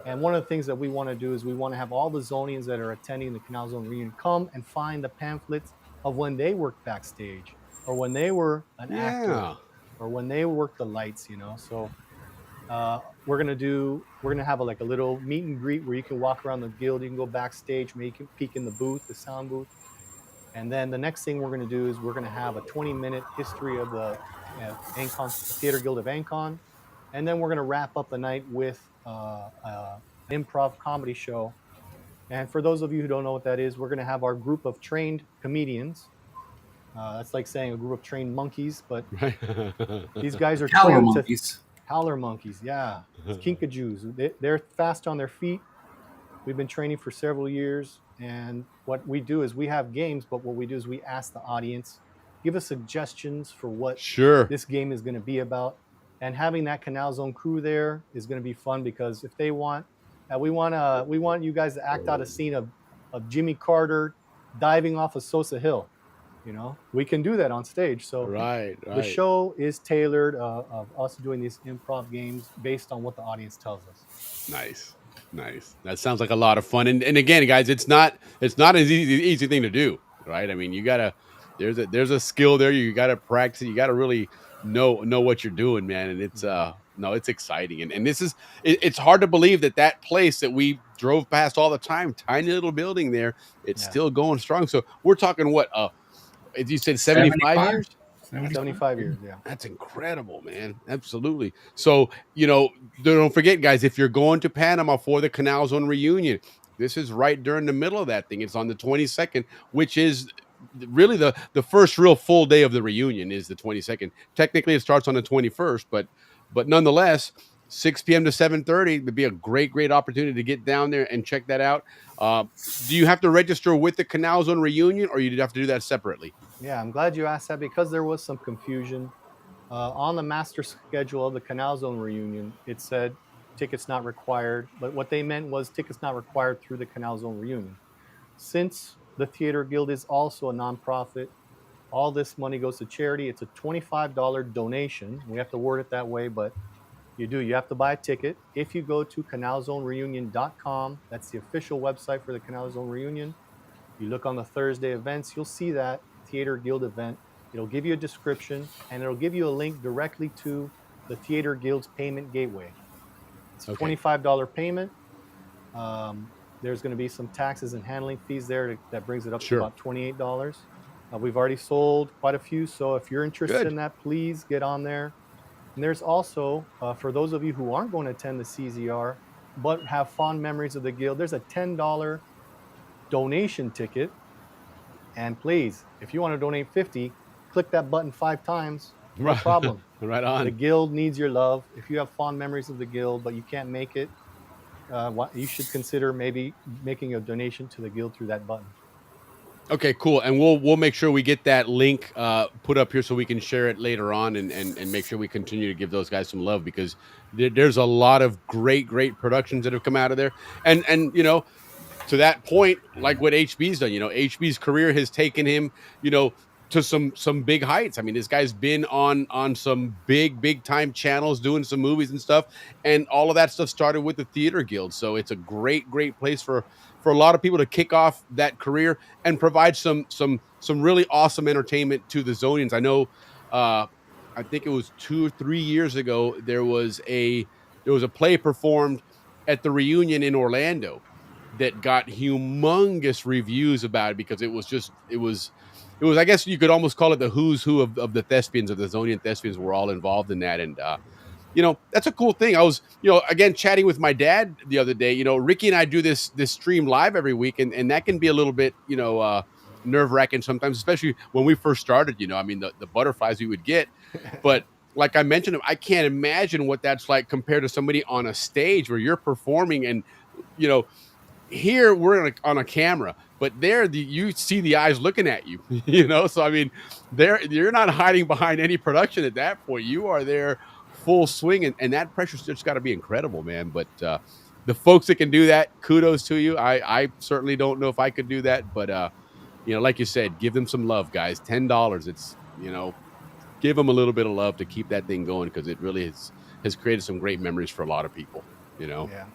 And one of the things that we want to do is we want to have all the Zonians that are attending the Canal Zone reunion come and find the pamphlets of when they worked backstage, or when they were an actor, Yeah. or when they worked the lights. So we're gonna have like a little meet and greet where you can walk around the guild, you can go backstage, maybe you can peek in the booth, the sound booth, and then the next thing we're gonna do is we're gonna have a 20-minute history of the Ancon, the Theater Guild of Ancon, and then we're gonna wrap up the night with an improv comedy show. And for those of you who don't know what that is, we're gonna have our group of trained comedians. That's like saying a group of trained monkeys, but Right. these guys are Howler trained monkeys. howler monkeys. Yeah, it's kinkajous. They're fast on their feet. We've been training for several years, and what we do is we have games, but what we do is we ask the audience, give us suggestions for what Sure. this game is going to be about. And having that Canal Zone crew there is going to be fun because if they want, we want you guys to act out a scene of Jimmy Carter diving off of Sosa Hill. We can do that on stage. So Right. the show is tailored of us doing these improv games based on what the audience tells us. Nice. That sounds like a lot of fun. And again, guys, it's not an easy thing to do, right? I mean, you gotta there's a skill there. You gotta practice. You gotta really know what you're doing, man. And it's no, it's exciting. And this is it's hard to believe that place that we drove past all the time, tiny little building there, it's still going strong. So we're talking what as you said, 75 years. 75 years, yeah. That's incredible, man. Absolutely. So, don't forget, guys, if you're going to Panama for the Canal Zone reunion, this is right during the middle of that thing. It's on the 22nd, which is really the first real full day of the reunion is the 22nd. Technically, it starts on the 21st, but nonetheless, 6 p.m. to 7:30 would be a great opportunity to get down there and check that out. Do you have to register with the Canal Zone reunion, or you have to do that separately? Yeah, I'm glad you asked that because there was some confusion. On the master schedule of the Canal Zone reunion, it said tickets not required, but what they meant was tickets not required through the Canal Zone reunion. Since the Theater Guild is also a nonprofit, all this money goes to charity. It's a $25 donation. We have to word it that way, but you have to buy a ticket. If you go to canalzonereunion.com, that's the official website for the Canal Zone reunion. You look on the Thursday events, you'll see that Theater Guild event. It'll give you a description, and it'll give you a link directly to the Theater Guild's payment gateway. It's a $25 payment. There's going to be some taxes and handling fees there that brings it up to about $28. We've already sold quite a few, so if you're interested in that, please get on there. And there's also, for those of you who aren't going to attend the CZR, but have fond memories of the Guild, there's a $10 donation ticket. And please, if you want to donate 50, click that button 5 times. No problem. Right on. The Guild needs your love. If you have fond memories of the Guild, but you can't make it, you should consider maybe making a donation to the Guild through that button. Okay, cool. And we'll make sure we get that link put up here so we can share it later on and make sure we continue to give those guys some love because there's a lot of great productions that have come out of there. And to that point, like what HB's done, HB's career has taken him, to some big heights. I mean, this guy's been on some big time channels doing some movies and stuff, and all of that stuff started with the Theater Guild. So it's a great place for a lot of people to kick off that career and provide some really awesome entertainment to the Zonians. I know, I think it was 2 or 3 years ago, there was a play performed at the reunion in Orlando that got humongous reviews about it because it was it was, I guess you could almost call it the who's who of the thespians, of the Zonian thespians were all involved in that. And, that's a cool thing. I was, again, chatting with my dad the other day. Ricky and I do this stream live every week, and that can be a little bit, nerve wracking sometimes, especially when we first started. I mean, the butterflies we would get, but like I mentioned, I can't imagine what that's like compared to somebody on a stage where you're performing, and here we're on a camera, but there you see the eyes looking at you. So I mean, you're not hiding behind any production at that point. You are there full swing, and that pressure's just got to be incredible, man. But the folks that can do that, kudos to you. I certainly don't know if I could do that, but like you said, give them some love, guys. $10. It's give them a little bit of love to keep that thing going, because it really has created some great memories for a lot of people. Yeah.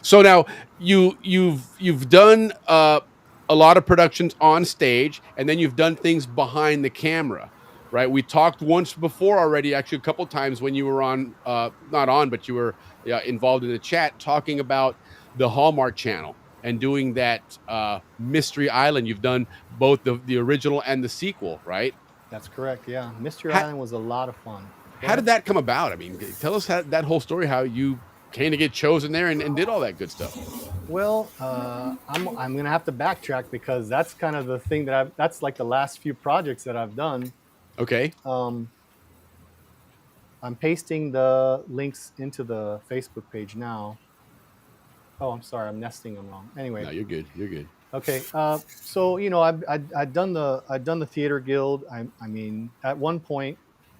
So now you've done a lot of productions on stage, and then you've done things behind the camera, right? We talked once before already, actually a couple times when you were on, not on, but you were involved in the chat talking about the Hallmark Channel and doing that Mystery Island. You've done both the original and the sequel, right? That's correct. Yeah, Mystery Island was a lot of fun. How did that come about? I mean, tell us that whole story, how you came to get chosen there and did all that good stuff. Well, I'm gonna have to backtrack, because that's kind of the thing that's like the last few projects that I've done. Okay. I'm pasting the links into the Facebook page now. Oh, I'm sorry, I'm nesting them wrong. Anyway. No, you're good. You're good. Okay. So I'd done the theater guild. I mean, at one point,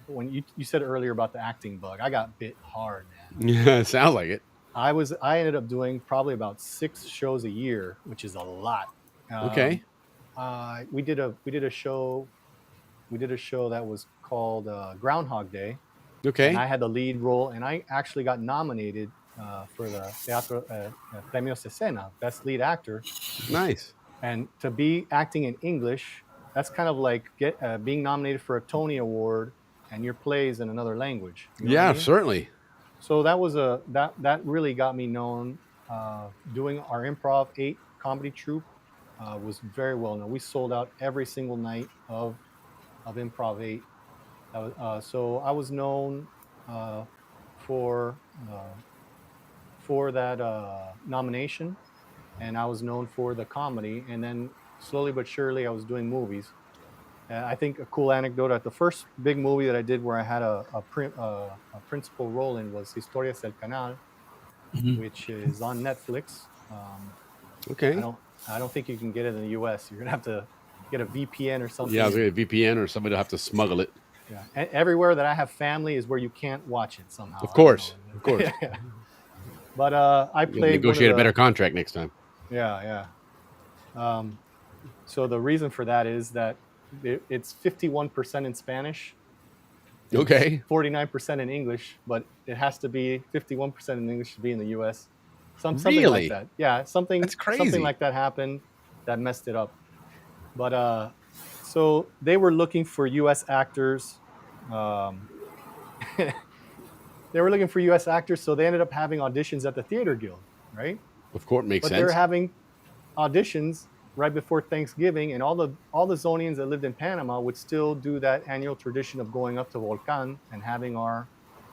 when you said earlier about the acting bug, I got bit hard, man. Yeah, sounds like it. I ended up doing probably about 6 shows a year, which is a lot. Okay. We did a show that was called Groundhog Day. Okay. And I had the lead role, and I actually got nominated for the Teatro Premios Escena, Best Lead Actor. Nice. And to be acting in English, that's kind of like being nominated for a Tony Award and your plays in another language. You know what I mean? Certainly. So that was that really got me known. Doing our Improv 8 comedy troupe was very well known. We sold out every single night of Improv 8. So I was known for that nomination, and I was known for the comedy. And then slowly but surely, I was doing movies. I think a cool anecdote at the first big movie that I did, where I had a principal role in, was Historias del Canal, which is on Netflix. Okay. I don't think you can get it in the U.S. You're gonna have to get a VPN or something. Yeah, I was gonna get a VPN, or somebody will have to smuggle it. Yeah, and everywhere that I have family is where you can't watch it somehow. Of course. Yeah. But I played. Negotiate a better contract next time. Yeah. So the reason for that is that it's 51% in Spanish. Okay. 49% in English, but it has to be 51% in English to be in the U.S. Something Really? like that. Yeah, That's crazy. Something like that happened that messed it up. But so they were looking for U.S. actors. They were looking for U.S. actors, so they ended up having auditions at the Theater Guild, right? Of course, makes sense. But they were having auditions right before Thanksgiving, and all the Zonians that lived in Panama would still do that annual tradition of going up to Volcan and having our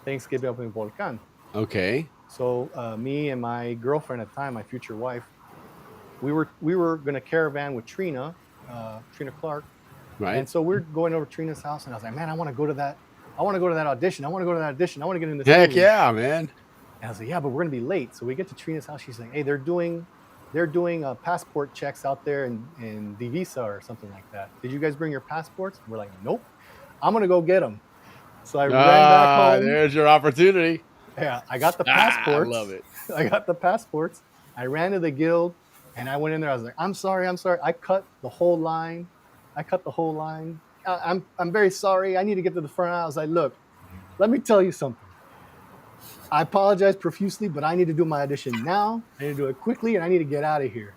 Thanksgiving up in Volcan. Okay. So me and my girlfriend at the time, my future wife, we were going to caravan with Trina Clark. Right. And so we're going over to Trina's house, and I was like, man, I want to go to that audition. I want to get in this Heck movie. yeah, man. And I was like, yeah, but we're going to be late. So we get to Trina's house. She's like, hey, they're doing passport checks out there in Divisa or something like that. Did you guys bring your passports? We're like, nope. I'm going to go get them. So I ran back home. There's your opportunity. Yeah, I got the passports. I love it. I got the passports. I ran to the guild, and I went in there. I was like, I'm sorry. I cut the whole line. I'm very sorry. I need to get to the front. I was like, look, let me tell you something. I apologize profusely, but I need to do my audition now. I need to do it quickly, and I need to get out of here.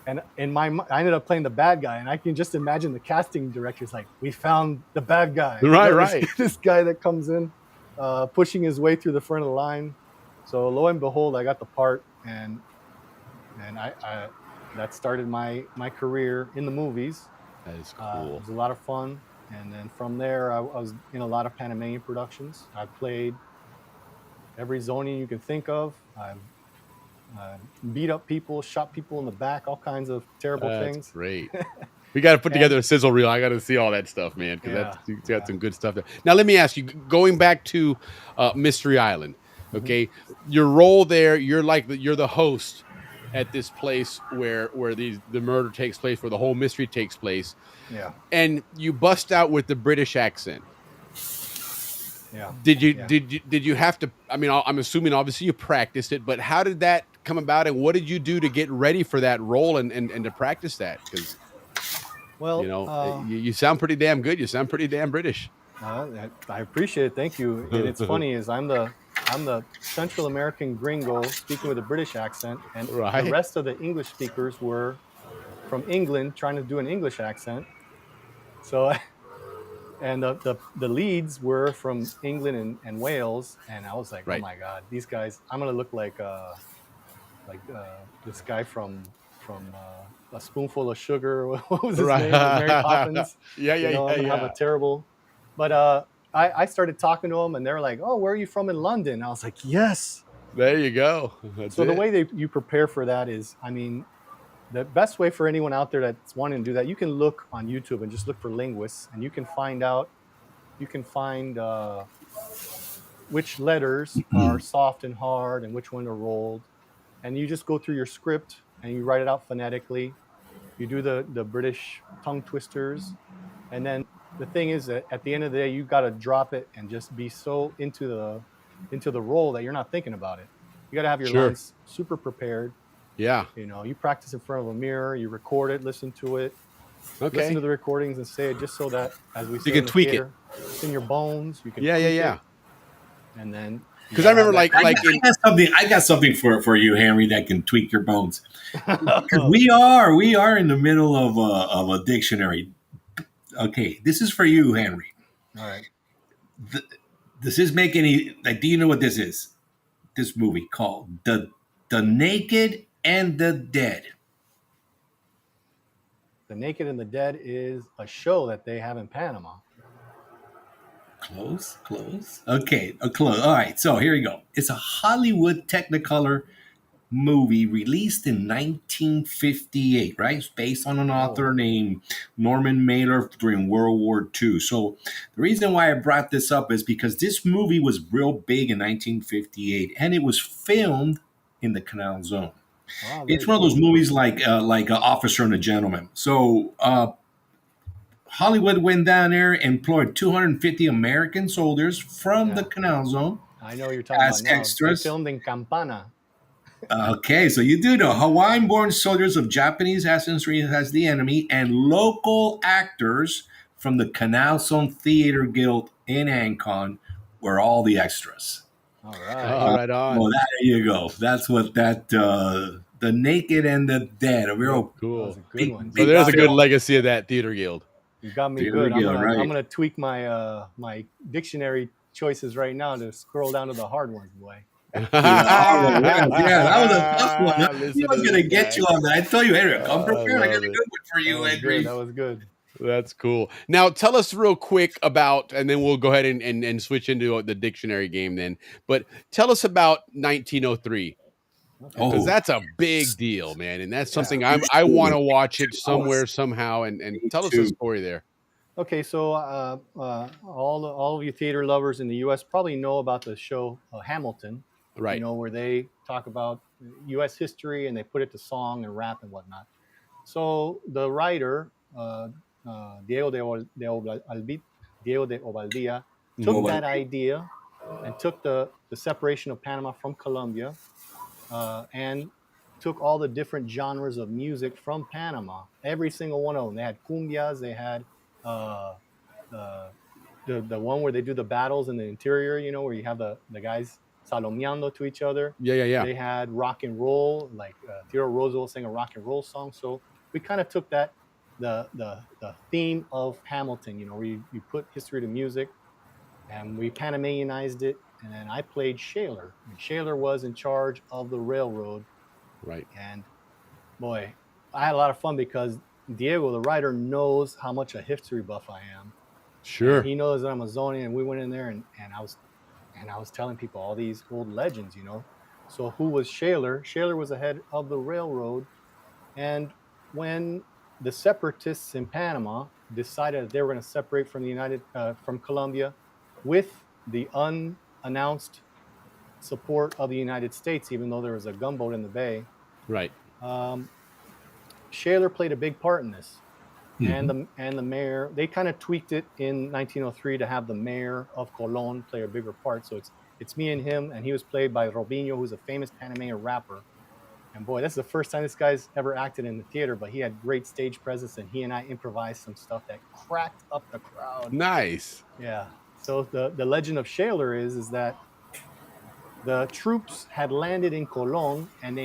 And I ended up playing the bad guy, and I can just imagine the casting director's like, we found the bad guy. Right. This guy that comes in, pushing his way through the front of the line. So lo and behold, I got the part, and I that started my career in the movies. That is It cool. was a lot of fun. And then from there, I was in a lot of Panamanian productions. I played every Zonian you can think of. I beat up people, shot people in the back, all kinds of terrible That's things. great. We got to put And together a sizzle reel. I got to see all that stuff, man, because yeah, that's you got some good stuff there. Now, let me ask you, going back to Mystery Island, Mhm. okay, your role there, you're the host at this place where the murder takes place, where the whole mystery takes place, yeah, and you bust out with the British accent. yeah, Did you yeah. did you have to? I mean, I'm assuming obviously you practiced it, but how did that come about, and what did you do to get ready for that role and to practice that? Because Well, you sound pretty damn good. You sound pretty damn British. I appreciate it. Thank you. And it's funny is I'm the Central American gringo speaking with a British accent, and the Right. rest of the English speakers were from England trying to do an English accent. So and the leads were from England and Wales, and I was like, oh Right. my god, these guys, I'm gonna look like this guy from A Spoonful of Sugar. What was his name with Mary Right. Poppins? Yeah, You yeah, know, yeah, I'm gonna have a yeah. terrible. But I started talking to them, and they're like, "Oh, where are you from in London?" I was like, "Yes." There you go. That's So the it. way you prepare for that is, I mean, the best way for anyone out there that's wanting to do that, you can look on YouTube and just look for linguists, and you can find out. You can find which letters are soft and hard, and which one are rolled, and you just go through your script and you write it out phonetically. You do the British tongue twisters, and then the thing is that at the end of the day, you got to drop it and just be so into the role that you're not thinking about it. You got to have your Sure. lines super prepared. Yeah. You know, you practice in front of a mirror, you record it, listen to it, listen to Okay. the recordings, and say it just so that, as we You say can in the tweak it. theater, it's in your bones. You can Yeah, yeah, tweak yeah. it, and then you Because I got to have remember, that. I got something. I got something for you, Henry, that can tweak your bones. Because Oh, we are in the middle of a dictionary. Okay, this is for you, Henry. all right. Does this make any like? Do you know what this is? This movie called the Naked and the Dead. The Naked and the Dead is a show that they have in Panama. Close, close. Okay, close. All right, so here we go. It's a Hollywood Technicolor movie released in 1958, right? It's based on an Oh, author named Norman Mailer during World War II. So the reason why I brought this up is because this movie was real big in 1958, and it was filmed in the Canal Zone. wow, It's very one of those cool. movies like Officer and a Gentleman. So Hollywood went down there, employed 250 American soldiers from the Yeah, Canal Zone I know what you're talking about as now. They extras. filmed in Campana. Okay, so you do know Hawaiian-born soldiers of Japanese ancestry as the enemy, and local actors from the Canal Zone Theater Guild in Ancon were all the extras. All right. Oh, right on. Well, there you go. That's what the Naked and the Dead, a That real was Cool. a good one. So big there's a good film. legacy of that theater guild. You got me Theater good. Guild, I'm right? gonna tweak my my dictionary choices right now to scroll down to the hard ones, boy. Yeah, that was a tough one. I Listen was to going to this get guy. you on that. I tell you, Henry, come I prepared. I got a love good it. one for That you, was Henry. good. That was good. That's cool. Now, tell us real quick about, and then we'll go ahead and switch into the dictionary game then. But tell us about 1903, Okay. because Oh, that's a big deal, man. And that's Yeah. something I want to watch it somewhere, somehow. And Me tell us a too. story there. Okay. So all of you theater lovers in the U.S. probably know about the show Hamilton. You Right. know, where they talk about U.S. history and they put it to song and rap and whatnot. So the writer Diego Diego de Ovaldia took No, that idea and took the separation of Panama from Colombia and took all the different genres of music from Panama. Every single one of them. They had cumbias. They had uh, uh, the one where they do the battles in the interior. You know, where you have the guys salomeando to each other. Yeah, yeah, yeah. They had rock and roll, like Theodore Roosevelt sang a rock and roll song. So we kind of took that the theme of Hamilton. You know, where you put history to music, and we Panamanianized it. And then I played Shaler. And Shaler was in charge of the railroad. Right. And boy, I had a lot of fun because Diego, the writer, knows how much a history buff I am. Sure. And he knows that I'm a Zonian, and we went in there and I was telling people all these old legends, So who was Shaler? Shaler was the head of the railroad, and when the separatists in Panama decided that they were going to separate from from Colombia, with the unannounced support of the United States, even though there was a gunboat in the bay, Right. Shaler played a big part in this. Mhm. And the mayor, they kind of tweaked it in 1903 to have the mayor of Colón play a bigger part. So it's me and him, and he was played by Robinho, who's a famous Panamanian rapper. And boy, that's the first time this guy's ever acted in the theater, but he had great stage presence, and he and I improvised some stuff that cracked up the crowd. Nice. Yeah. So the legend of Shaler is that the troops had landed in Colón, and they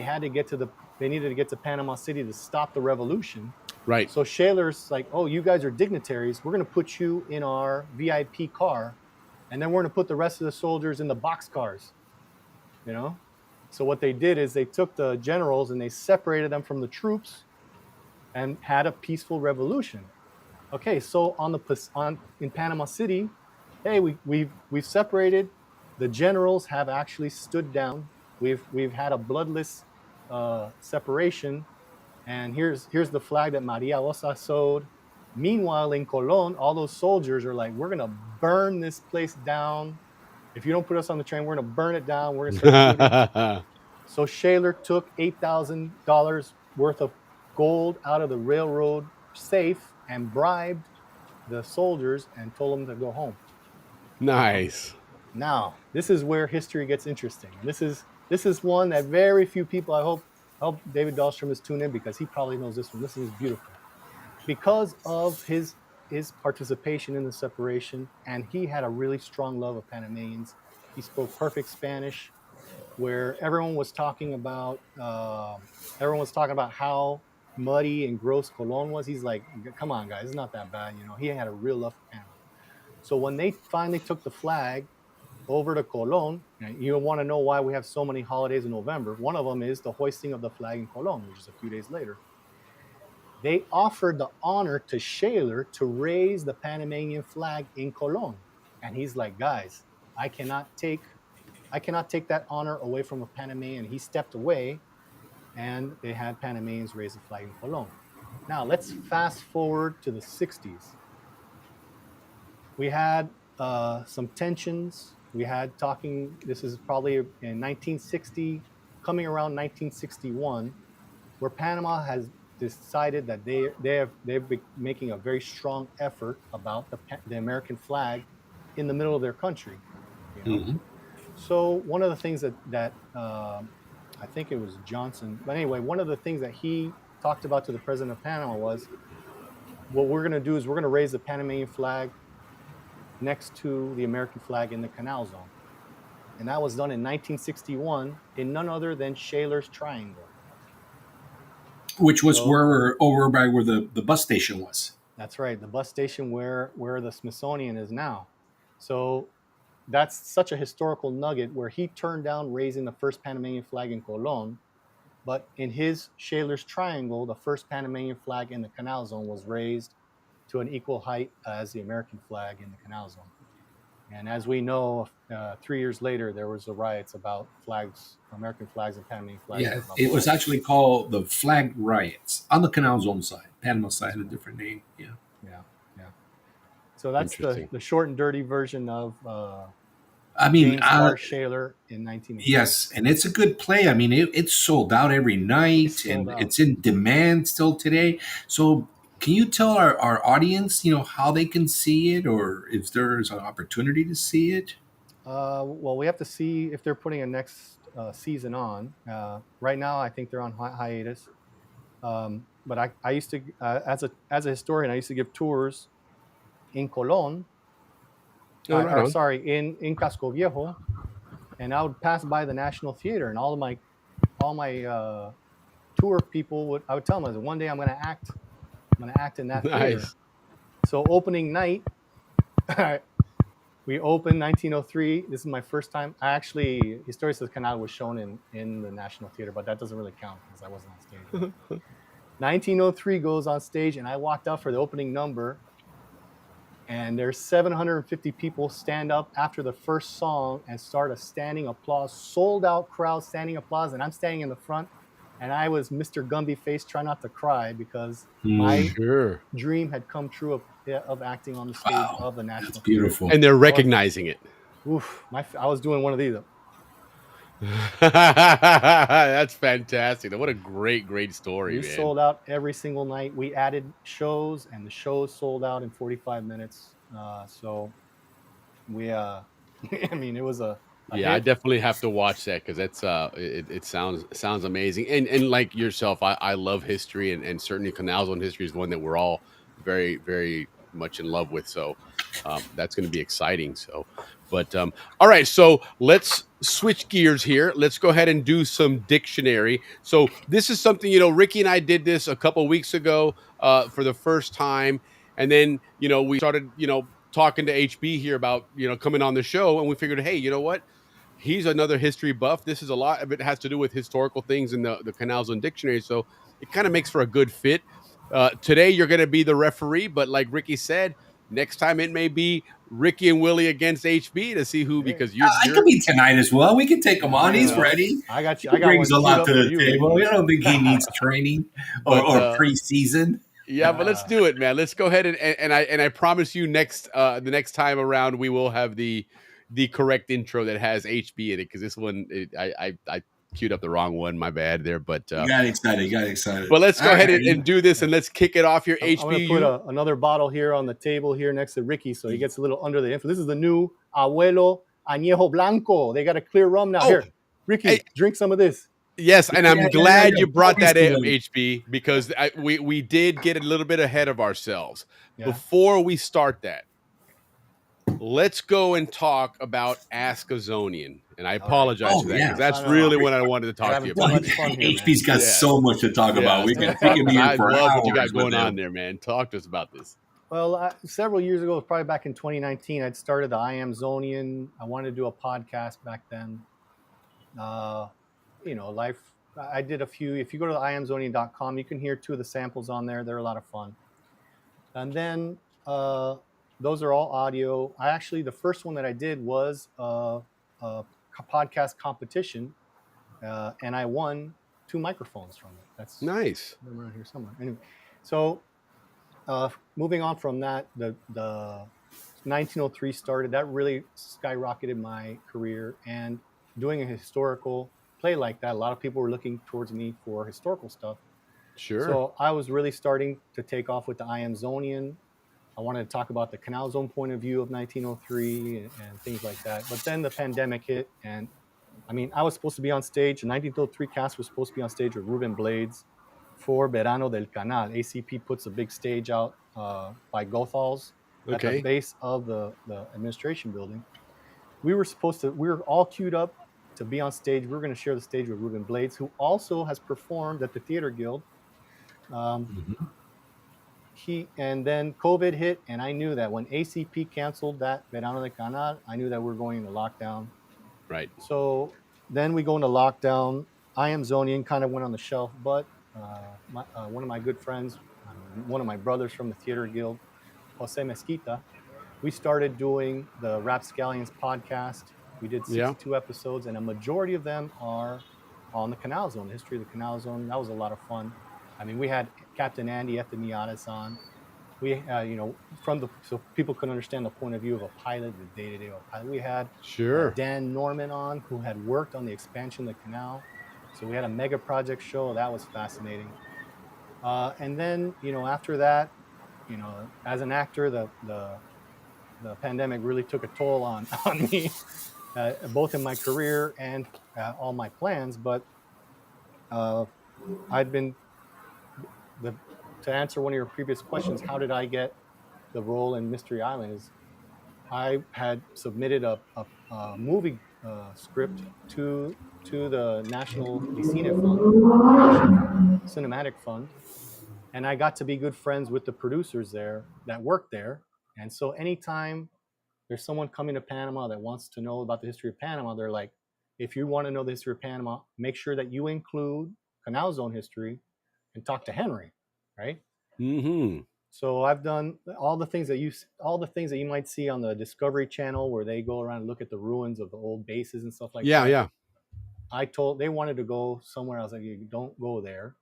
needed to get to Panama City to stop the revolution. Right. So Shaler's like, oh, you guys are dignitaries. We're going to put you in our VIP car, and then we're going to put the rest of the soldiers in the box cars, So what they did is they took the generals and they separated them from the troops and had a peaceful revolution. Okay, so in Panama City, hey, we've separated. The generals have actually stood down. We've had a bloodless separation. And here's the flag that Maria Osa sewed. Meanwhile, in Colón, all those soldiers are like, we're going to burn this place down. If you don't put us on the train, we're going to burn it down. We're going to start shooting. So Shaler took $8,000 worth of gold out of the railroad safe and bribed the soldiers and told them to go home. Nice. Now, this is where history gets interesting. This is one that very few people, I hope David Dahlstrom is tuned in, because he probably knows this one. This is beautiful. Because of his participation in the separation, and he had a really strong love of Panamanians. He spoke perfect Spanish, where everyone was talking about how muddy and gross Colón was. He's like, come on, guys, it's not that bad. He had a real love for Panama. So when they finally took the flag over to Colón, you want to know why we have so many holidays in November. One of them is the hoisting of the flag in Colón, which is a few days later. They offered the honor to Shaler to raise the Panamanian flag in Colón. And he's like, guys, I cannot take that honor away from a Panamanian. He stepped away, and they had Panamanians raise the flag in Colón. Now, let's fast forward to the 60s. We had some tensions. We had talking, this is probably in 1960, coming around 1961, where Panama has decided that they've been making a very strong effort about the American flag in the middle of their country. Mhm. So one of the things that I think it was Johnson, but anyway, one of the things that he talked about to the president of Panama was, what we're going to do is we're going to raise the Panamanian flag next to the American flag in the Canal Zone. And that was done in 1961 in none other than Shaler's Triangle. Which was over by where the bus station was. That's right, the bus station where the Smithsonian is now. So that's such a historical nugget, where he turned down raising the first Panamanian flag in Colón, but in his Shaler's Triangle, the first Panamanian flag in the Canal Zone was raised to an equal height as the American flag in the Canal Zone. And as we know, 3 years later, there was the riots about flags, American flags and Panamanian flags. Yeah, it was actually called the Flag Riots on the Canal Zone side. Panama side had a different name. Yeah. So that's the short and dirty version of James R. Shaler in 1980. Yes, and it's a good play. I mean, it's sold out every night, and it's in demand still today. So can you tell our audience, how they can see it, or if there's an opportunity to see it? Well, we have to see if they're putting a next season on. Right now, I think they're on hiatus. But I used to, as a historian, I used to give tours in Colón. In Casco Viejo, and I would pass by the National Theater, and all my tour people I would tell them, one day I'm going to act in that theater. So opening night, we opened 1903. This is my first time. Historias del Canal was shown in the National Theater, but that doesn't really count because I wasn't on stage. 1903 goes on stage, and I walked out for the opening number, and there's 750 people stand up after the first song and start a standing applause, sold out crowd standing applause, and I'm standing in the front, and I was Mr. Gumby face, trying not to cry because my Sure. dream had come true of acting on the stage Wow, of the that's National Theater. beautiful. And they're recognizing it. Oof, I was doing one of these. That's fantastic. What a great story, We man. sold out every single night. We added shows, and the shows sold out in 45 minutes. So we, I mean, it was a Yeah, I hit. definitely have to watch that because that's it sounds amazing. And like yourself, I love history, and certainly Canals on History is one that we're all very much in love with. So that's going to be exciting. So, but all right, so let's switch gears here. Let's go ahead and do some dictionary. So this is something, Ricky and I did this a couple weeks ago for the first time, and then we started talking to HB here about coming on the show, and we figured, hey, you know what? He's another history buff. This is a lot of it has to do with historical things in the Canals on Dictionary. So it kind of makes for a good fit. Today, you're going to be the referee, but like Ricky said, next time it may be Ricky and Willie against HB to see who, because I could be tonight as well. We can take him on. He's ready. I got you. He I got brings one a lot queued to up for the you, table. Ricky. I don't think he needs training or preseason. Yeah, but let's do it, man. Let's go ahead and I promise you the next time around we will have the correct intro that has HB in it, because this one I queued up the wrong one. My bad there, but You got excited. But let's go All ahead right. and do this, and let's kick it off here. I'm going to put another bottle here on the table here next to Ricky, so he gets a little under the influence. This is the new Abuelo Añejo Blanco. They got a clear rum now. Here, Ricky, drink some of this. Yes, and I'm glad you brought that Please up, do. HB, because we did get a little bit ahead of ourselves. Yeah. Before we start that, let's go and talk about Ask a Zonian. And I apologize for that, because that's really what I wanted to talk to you about. HB's got so much to talk about. We can be here for I love hours what you got with going him. on there, man. Talk to us about this. Well, several years ago, probably back in 2019, I'd started the I Am Zonian. I wanted to do a podcast back then. Life. I did a few. If you go to iamzonian.com, you can hear 2 of the samples on there. They're a lot of fun. And then those are all audio. The first one that I did was a podcast competition, and I won 2 microphones from it. That's nice. They're around here somewhere. Anyway, so moving on from that, the 1903 started. That really skyrocketed my career, and doing a historical play like that, a lot of people were looking towards me for historical stuff. Sure. So I was really starting to take off with the I Am Zonian. I wanted to talk about the Canal Zone point of view of 1903 and things like that. But then the pandemic hit, and I mean, I was supposed to be on stage. The 1903 cast was supposed to be on stage with Ruben Blades for Verano del Canal. ACP puts a big stage out by Gothal's at the base of the administration building. We were all queued up to be on stage. We were going to share the stage with Ruben Blades, who also has performed at the Theater Guild. And then COVID hit, and I knew that when ACP canceled that Verano del Canal, I knew that we were going into lockdown. Right. So then we go into lockdown. I Am Zonian kind of went on the shelf, but one of my good friends, one of my brothers from the Theater Guild, Jose Mesquita, we started doing the Rapscallions podcast. We did 62 episodes, and a majority of them are on the Canal Zone, the history of the Canal Zone. That was a lot of fun. I mean, we had Captain Andy Ethemiades on. We, so people could understand the point of view of a pilot, the day-to-day of a pilot. We had Dan Norman on, who had worked on the expansion of the canal. So we had a mega project show. That was fascinating. And then, after that, as an actor, the pandemic really took a toll on me, both in my career and all my plans. But I'd been, to answer one of your previous questions, how did I get the role in Mystery Island, is I had submitted a movie script to the National Licine Fund, Cinematic Fund, and I got to be good friends with the producers there that worked there. And so anytime there's someone coming to Panama that wants to know about the history of Panama, they're like, if you want to know the history of Panama, make sure that you include Canal Zone history, and talk to Henry, right? Mm-hmm. So I've done all the things that you might see on the Discovery Channel, where they go around and look at the ruins of the old bases and stuff like that. Yeah. They wanted to go somewhere. I was like, you don't go there.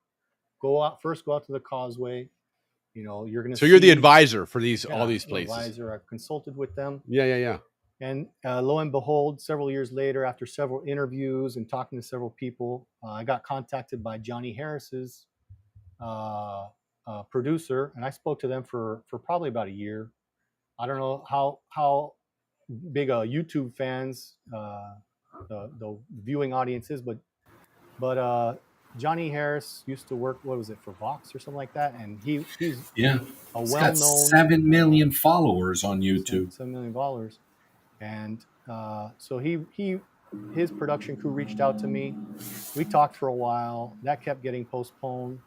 Go out to the causeway. You're going to. So you're the advisor for all these places. Advisor. I've consulted with them. Yeah. And lo and behold, several years later, after several interviews and talking to several people, I got contacted by Johnny Harris's producer, and I spoke to them for probably about a year. I don't know how big a YouTube fans the viewing audience is, but Johnny Harris used to work, what was it, for Vox or something like that, and he's a well-known 7 million followers on YouTube. 7 million followers, and so his production crew reached out to me. We talked for a while. That kept getting postponed.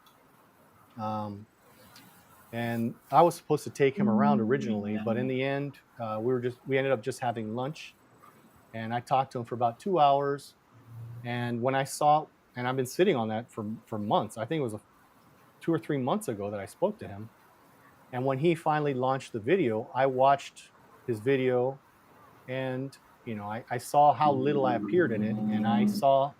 And I was supposed to take him around originally, but in the end, we ended up just having lunch, and I talked to him for about 2 hours. And when and I've been sitting on that for months. I think it was 2 or 3 months ago that I spoke to him. And when he finally launched the video, I watched his video, and I saw how little I appeared in it, and I saw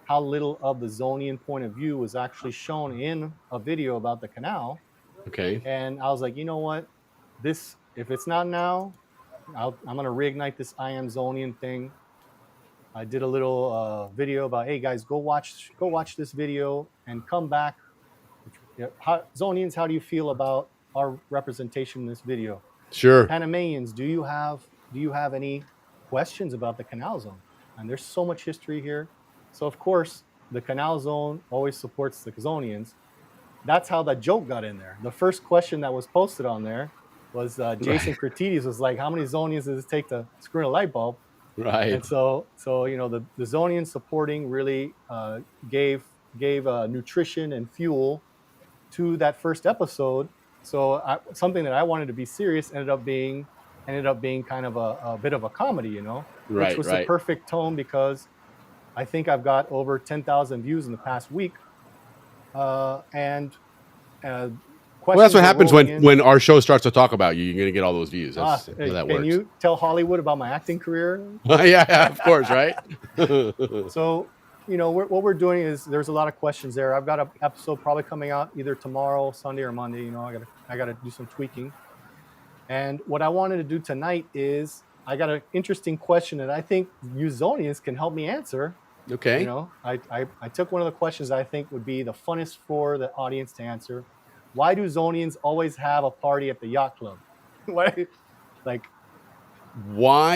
how little of the Zonian point of view was actually shown in a video about the canal. Okay. And I was like, you know what? If it's not now, I'm going to reignite this I Am Zonian thing. I did a little video about, hey guys, go watch this video and come back. Zonians, how do you feel about our representation in this video? Sure. Panamanians, do you have any questions about the Canal Zone? And there's so much history here. So of course, the Canal Zone always supports the Zonians. That's how that joke got in there. The first question that was posted on there was Jason Cratides was like, how many Zonians does it take to screw in a light bulb? Right. And so the Zonian supporting really gave nutrition and fuel to that first episode. So something that I wanted to be serious ended up being kind of a bit of a comedy, which was the perfect tone, because I think I've got over 10,000 views in the past week. Well, that's what happens when our show starts to talk about you. You're going to get all those views. That's how that works. Can you tell Hollywood about my acting career? Yeah, of course, right? So, what we're doing is there's a lot of questions there. I've got an episode probably coming out either tomorrow, Sunday, or Monday. I got to do some tweaking. And what I wanted to do tonight is I got an interesting question that I think you Zonians can help me answer. Okay. I took one of the questions that I think would be the funnest for the audience to answer. Why do Zonians always have a party at the yacht club? Why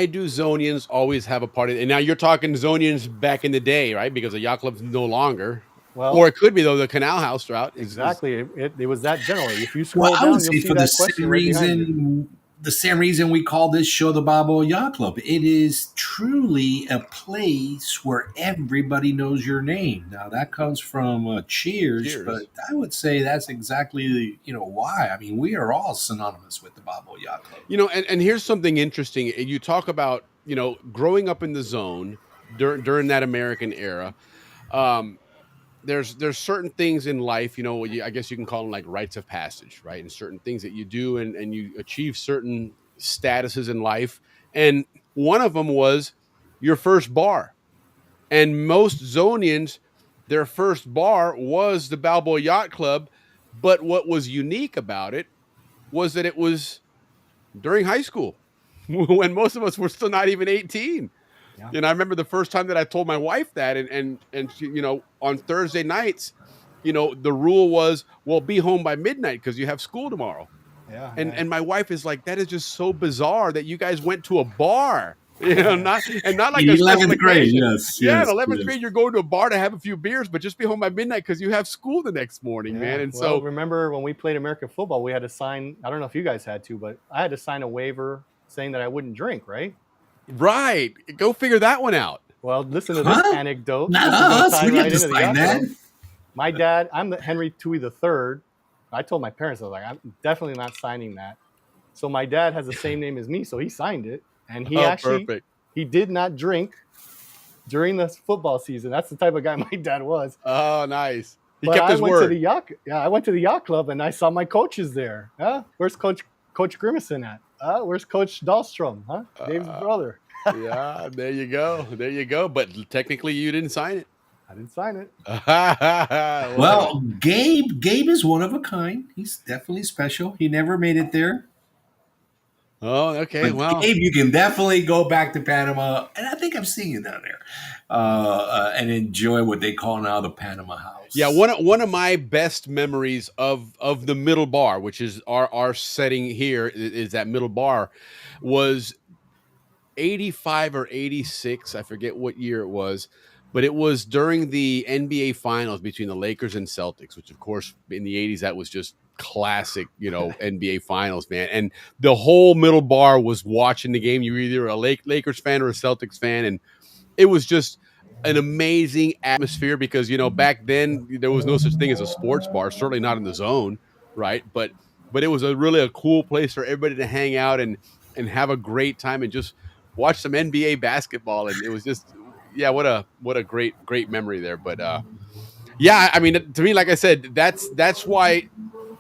do Zonians always have a party? And now you're talking Zonians back in the day, right? Because the yacht club's no longer. Well, or it could be, though, the Canal House route. Exactly. It was that generally. If you scroll down, you'll see for that question right behind you. The same reason we call this show the Balboa Yacht Club. It is truly a place where everybody knows your name. Now, that comes from Cheers, but I would say that's exactly why. I mean, we are all synonymous with the Balboa Yacht Club. And here's something interesting. You talk about growing up in the zone during that American era. There's certain things in life, I guess you can call them like rites of passage, right? And certain things that you do and you achieve certain statuses in life. And one of them was your first bar. And most Zonians, their first bar was the Balboa Yacht Club. But what was unique about it was that it was during high school when most of us were still not even 18. Yeah. And I remember the first time that I told my wife that, and she, on Thursday nights, the rule was, well, be home by midnight because you have school tomorrow. Yeah. And my wife is like, that is just so bizarre that you guys went to a bar, not like in 11th grade. Yes. Yeah, in 11th grade, you're going to a bar to have a few beers, but just be home by midnight because you have school the next morning, man. And so remember when we played American football, we had to sign. I don't know if you guys had to, but I had to sign a waiver saying that I wouldn't drink, right? Right. Go figure that one out. Well, listen to this anecdote. We have to sign that. My dad, I'm the Henry Tui III. I told my parents, I was like, I'm definitely not signing that. So my dad has the same name as me, so he signed it. And he he did not drink during the football season. That's the type of guy my dad was. Oh, nice. He kept his went word. to the yacht. Yeah, I went to the yacht club and I saw my coaches there. Huh? Where's Coach Grimison at? Where's Coach Dahlstrom? Huh? Dave's brother. Yeah, there you go. There you go. But technically, you didn't sign it. I didn't sign it. Well, Gabe is one of a kind. He's definitely special. He never made it there. Oh, okay. But Well, Gabe, you can definitely go back to Panama, and I think I'm seeing you down there, and enjoy what they call now the Panama House. yeah, one of my best memories of the middle bar, which is our setting here, is that middle bar, was 85 or 86. I forget what year it was, but it was during the NBA finals between the Lakers and Celtics, which of course in the 80s, that was just classic, NBA finals, man. And the whole middle bar was watching the game. You were either a Lakers fan or a Celtics fan. And it was just an amazing atmosphere because, back then there was no such thing as a sports bar, certainly not in the zone. Right. But it was really a cool place for everybody to hang out and have a great time and just watch some NBA basketball. And it was just, yeah, what a great memory there. But yeah, I mean, to me, like I said, that's why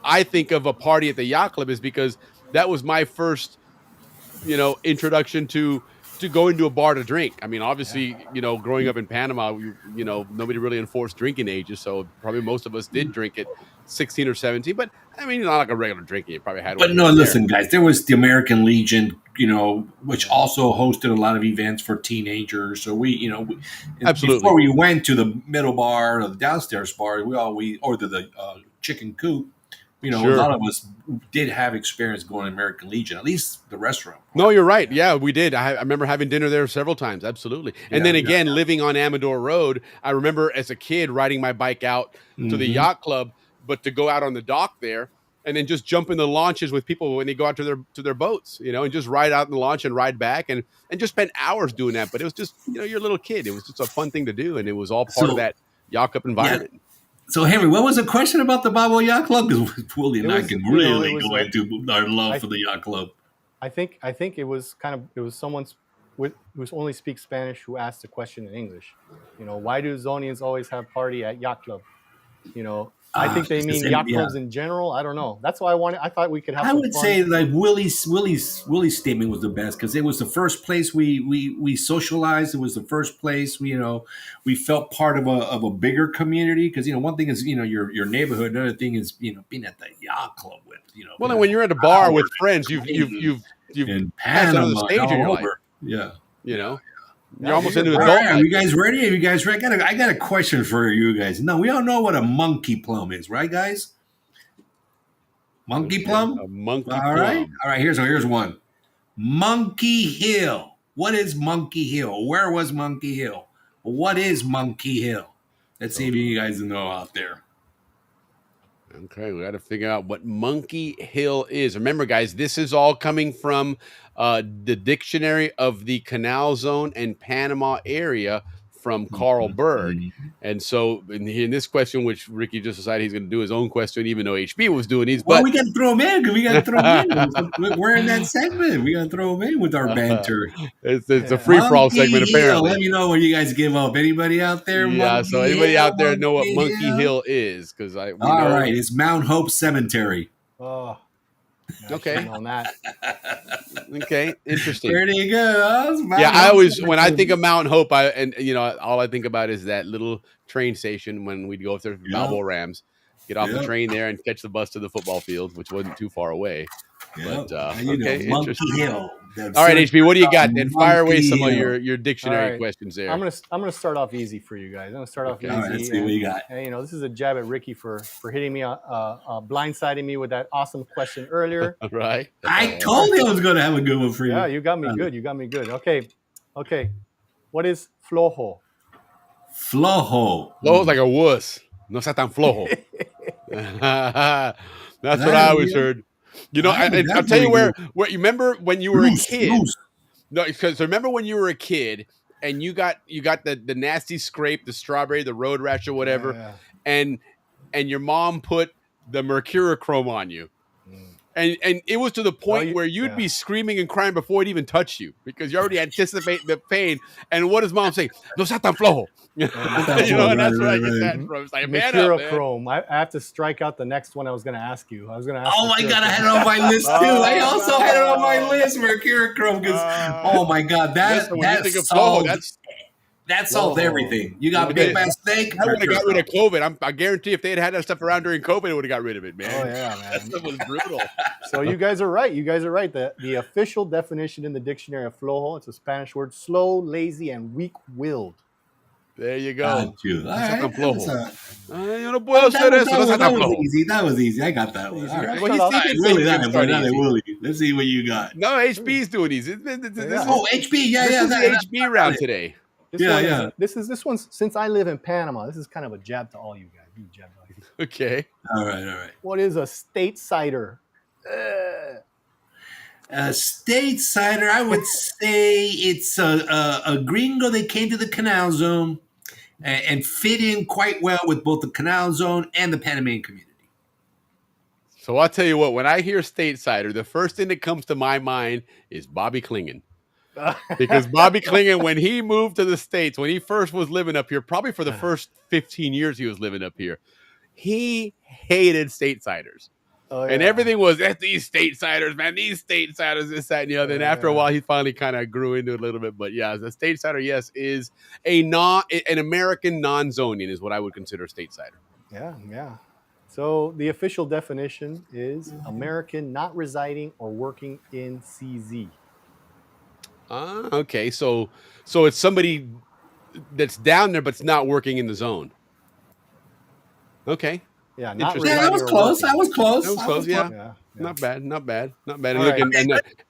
I think of a party at the yacht club, is because that was my first, introduction to going to a bar to drink. I mean, obviously, growing up in Panama, nobody really enforced drinking ages. So probably most of us did drink at 16 or 17, but I mean, not like a regular drinking. You probably had one. But no, listen, guys, there was the American Legion, which also hosted a lot of events for teenagers. So absolutely, before we went to the middle bar or the downstairs bar, or the chicken coop. Sure. A lot of us did have experience going to American Legion, at least the restaurant. No, you're right. Yeah, we did. I remember having dinner there several times. Absolutely. And then again, living on Amador Road, I remember as a kid riding my bike out to the yacht club, but to go out on the dock there and then just jump in the launches with people when they go out to their boats, and just ride out in the launch and ride back and just spend hours doing that. But it was just, you're a little kid. It was just a fun thing to do. And it was all part of that yacht club environment. Yeah. So, Henry, what was the question about the Balboa Yacht Club? Because Willie and I can really go into our love for the yacht club. I think it was someone who only speaks Spanish who asked the question in English. Why do Zonians always have party at yacht club? I think they mean yacht clubs in general. I don't know. That's why I thought we could have. I would say like Willie's statement was the best because it was the first place we socialized. It was the first place we felt part of a bigger community. Because one thing is your neighborhood. Another thing is being at the yacht club with Well, and when you're at a bar with friends, you've in passed Panama, on the stage in your life. Yeah. You're almost into adult. Right, are you guys ready? I got a question for you guys. No, we all know what a monkey plum is, right, guys? Monkey plum? A monkey all plum. Right. All right, here's one. Monkey Hill. What is Monkey Hill? Where was Monkey Hill? What is Monkey Hill? Let's see if you guys know out there. Okay, we got to figure out what Monkey Hill is. Remember, guys, this is all coming from the Dictionary of the Canal Zone and Panama area from Carl Berg. And so in this question, which Ricky just decided he's going to do his own question, even though HB was doing his. Well, we got to throw him in because we got to throw him in. We're in that segment. We got to throw him in with our banter. It's a free-for-all segment, apparently. Let me know what you guys give up. Anybody out there? Yeah, so anybody out there know what Monkey Hill is? Because all right, it's Mount Hope Cemetery. Oh, okay. On that. Okay, interesting. There you go. Yeah, I always when I think of Mount Hope, all I think about is that little train station when we'd go up there to Balboa Rams, get off the train there and catch the bus to the football field, which wasn't too far away. But okay, interesting. Hill. All right, HB, what do you got? Then fire away some of your dictionary questions there. I'm gonna start off easy for you guys. I'm gonna start off easy. All right, let's see what you got. And, this is a jab at Ricky for hitting me, blindsiding me with that awesome question earlier. Right. I told you I was gonna have a good one for you. Yeah, you got me good. You got me good. Okay. What is flojo? Flojo. Flojo's like a wuss. No sea tan flojo. That's what I always heard. I'll tell you where you remember when you were a kid. No, because remember when you were a kid and you got the nasty scrape, the strawberry, the road rash or whatever, and your mom put the mercurochrome on you. And it was to the point you- where you'd yeah. be screaming and crying before it even touched you because you already anticipate the pain. And what does mom say? No seas tan flojo. You know, and that's where I get that from. It's like, man up, man. Mercurochrome. I have to strike out the next one I was going to ask you. I was going to ask. Oh my God, I had it on my list too. I also had it on my list, Mercurochrome. Because oh my God, Listen, when you think of flojo, that solved everything. You got Big Man Steak. I would have got rid of COVID. I guarantee if they had had that stuff around during COVID, it would have got rid of it, man. Oh yeah, man. That stuff was brutal. So you guys are right. You guys are right. The official definition in the dictionary of flojo, it's a Spanish word, slow, lazy, and weak-willed. There you go. Got you. All right. Yo no puedo hacer eso. No seas tan flojo. That was easy. I got that one. All right. Well, Let's see what you got. No, HB's doing these. HB. HB. This is the HB round today. This one's since I live in Panama. This is kind of a jab to all you guys. Okay. All right. What is a state cider? A state cider, I would say it's a gringo that came to the Canal Zone and fit in quite well with both the Canal Zone and the Panamanian community. So I'll tell you what, when I hear state cider, the first thing that comes to my mind is Bobby Klingon. Because Bobby Klingon, when he moved to the States, when he first was living up here, probably for the first 15 years he was living up here, he hated state ciders. Oh, and everything was, these state ciders, man, these state ciders, this, that, and the other. And after a while, he finally kind of grew into it a little bit. But yeah, the state cider, yes, is an American non-Zonian is what I would consider a state cider. Yeah. So the official definition is American not residing or working in CZ. Okay. So it's somebody that's down there, but it's not working in the zone. Okay. Yeah, that was close. That was close. Yeah. Not bad. And Right.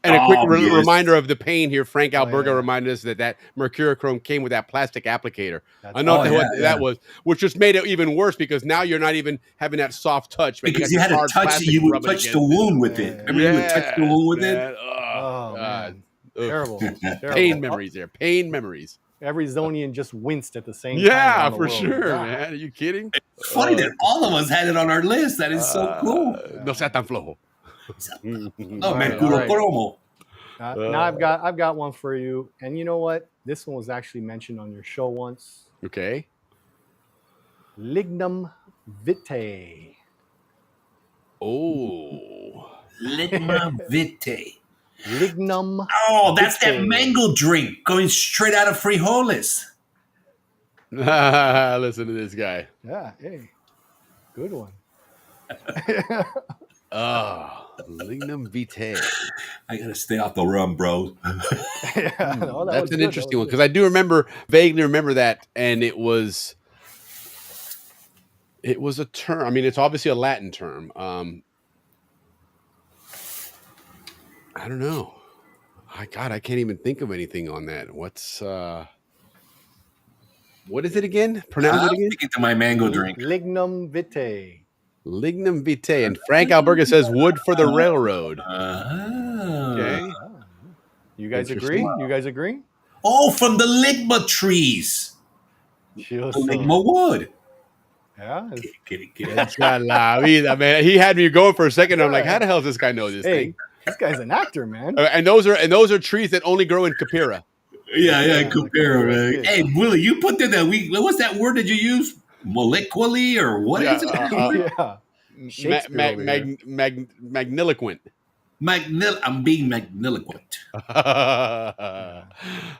a quick reminder of the pain here. Frank Alberga reminded us that mercurochrome came with that plastic applicator. I know that was, which just made it even worse because now you're not even having that soft touch. Because you had to touch it, you would touch the wound with it. Remember you would touch the wound with it? Oh, man. Terrible. Pain memories there. Pain memories. Every Zonian just winced at the same time. Yeah, for sure, man. Are you kidding? It's funny that all of us had it on our list. That is so cool. No seas tan flojo. No, mercurochrome. Now I've got one for you. And you know what? This one was actually mentioned on your show once. Okay. Lignum vitae. Oh. Lignum vitae. Lignum. Oh, that's that mango drink going straight out of frijoles. Listen to this guy. Yeah, hey. Good one. Lignum vitae. I gotta stay off the rum, bro. That's an interesting one because I do vaguely remember that, and it was a term. I mean, it's obviously a Latin term. I don't know. I can't even think of anything on that. What is it again? Pronounce it again. Speaking to my mango drink. Lignum vitae. Lignum vitae. And Frank Alberga says wood for the railroad. Okay. You guys agree? Oh, from the ligma trees. Ligma wood. Yeah. It's la vida, man. He had me going for a second. I'm like, how the hell does this guy know this thing? This guy's an actor, man. And those are trees that only grow in Capira. Yeah, Capira, man. Hey, Willie, you put there what's that word that you use? Molecularly or what is it? Magniloquent. I'm being magniloquent.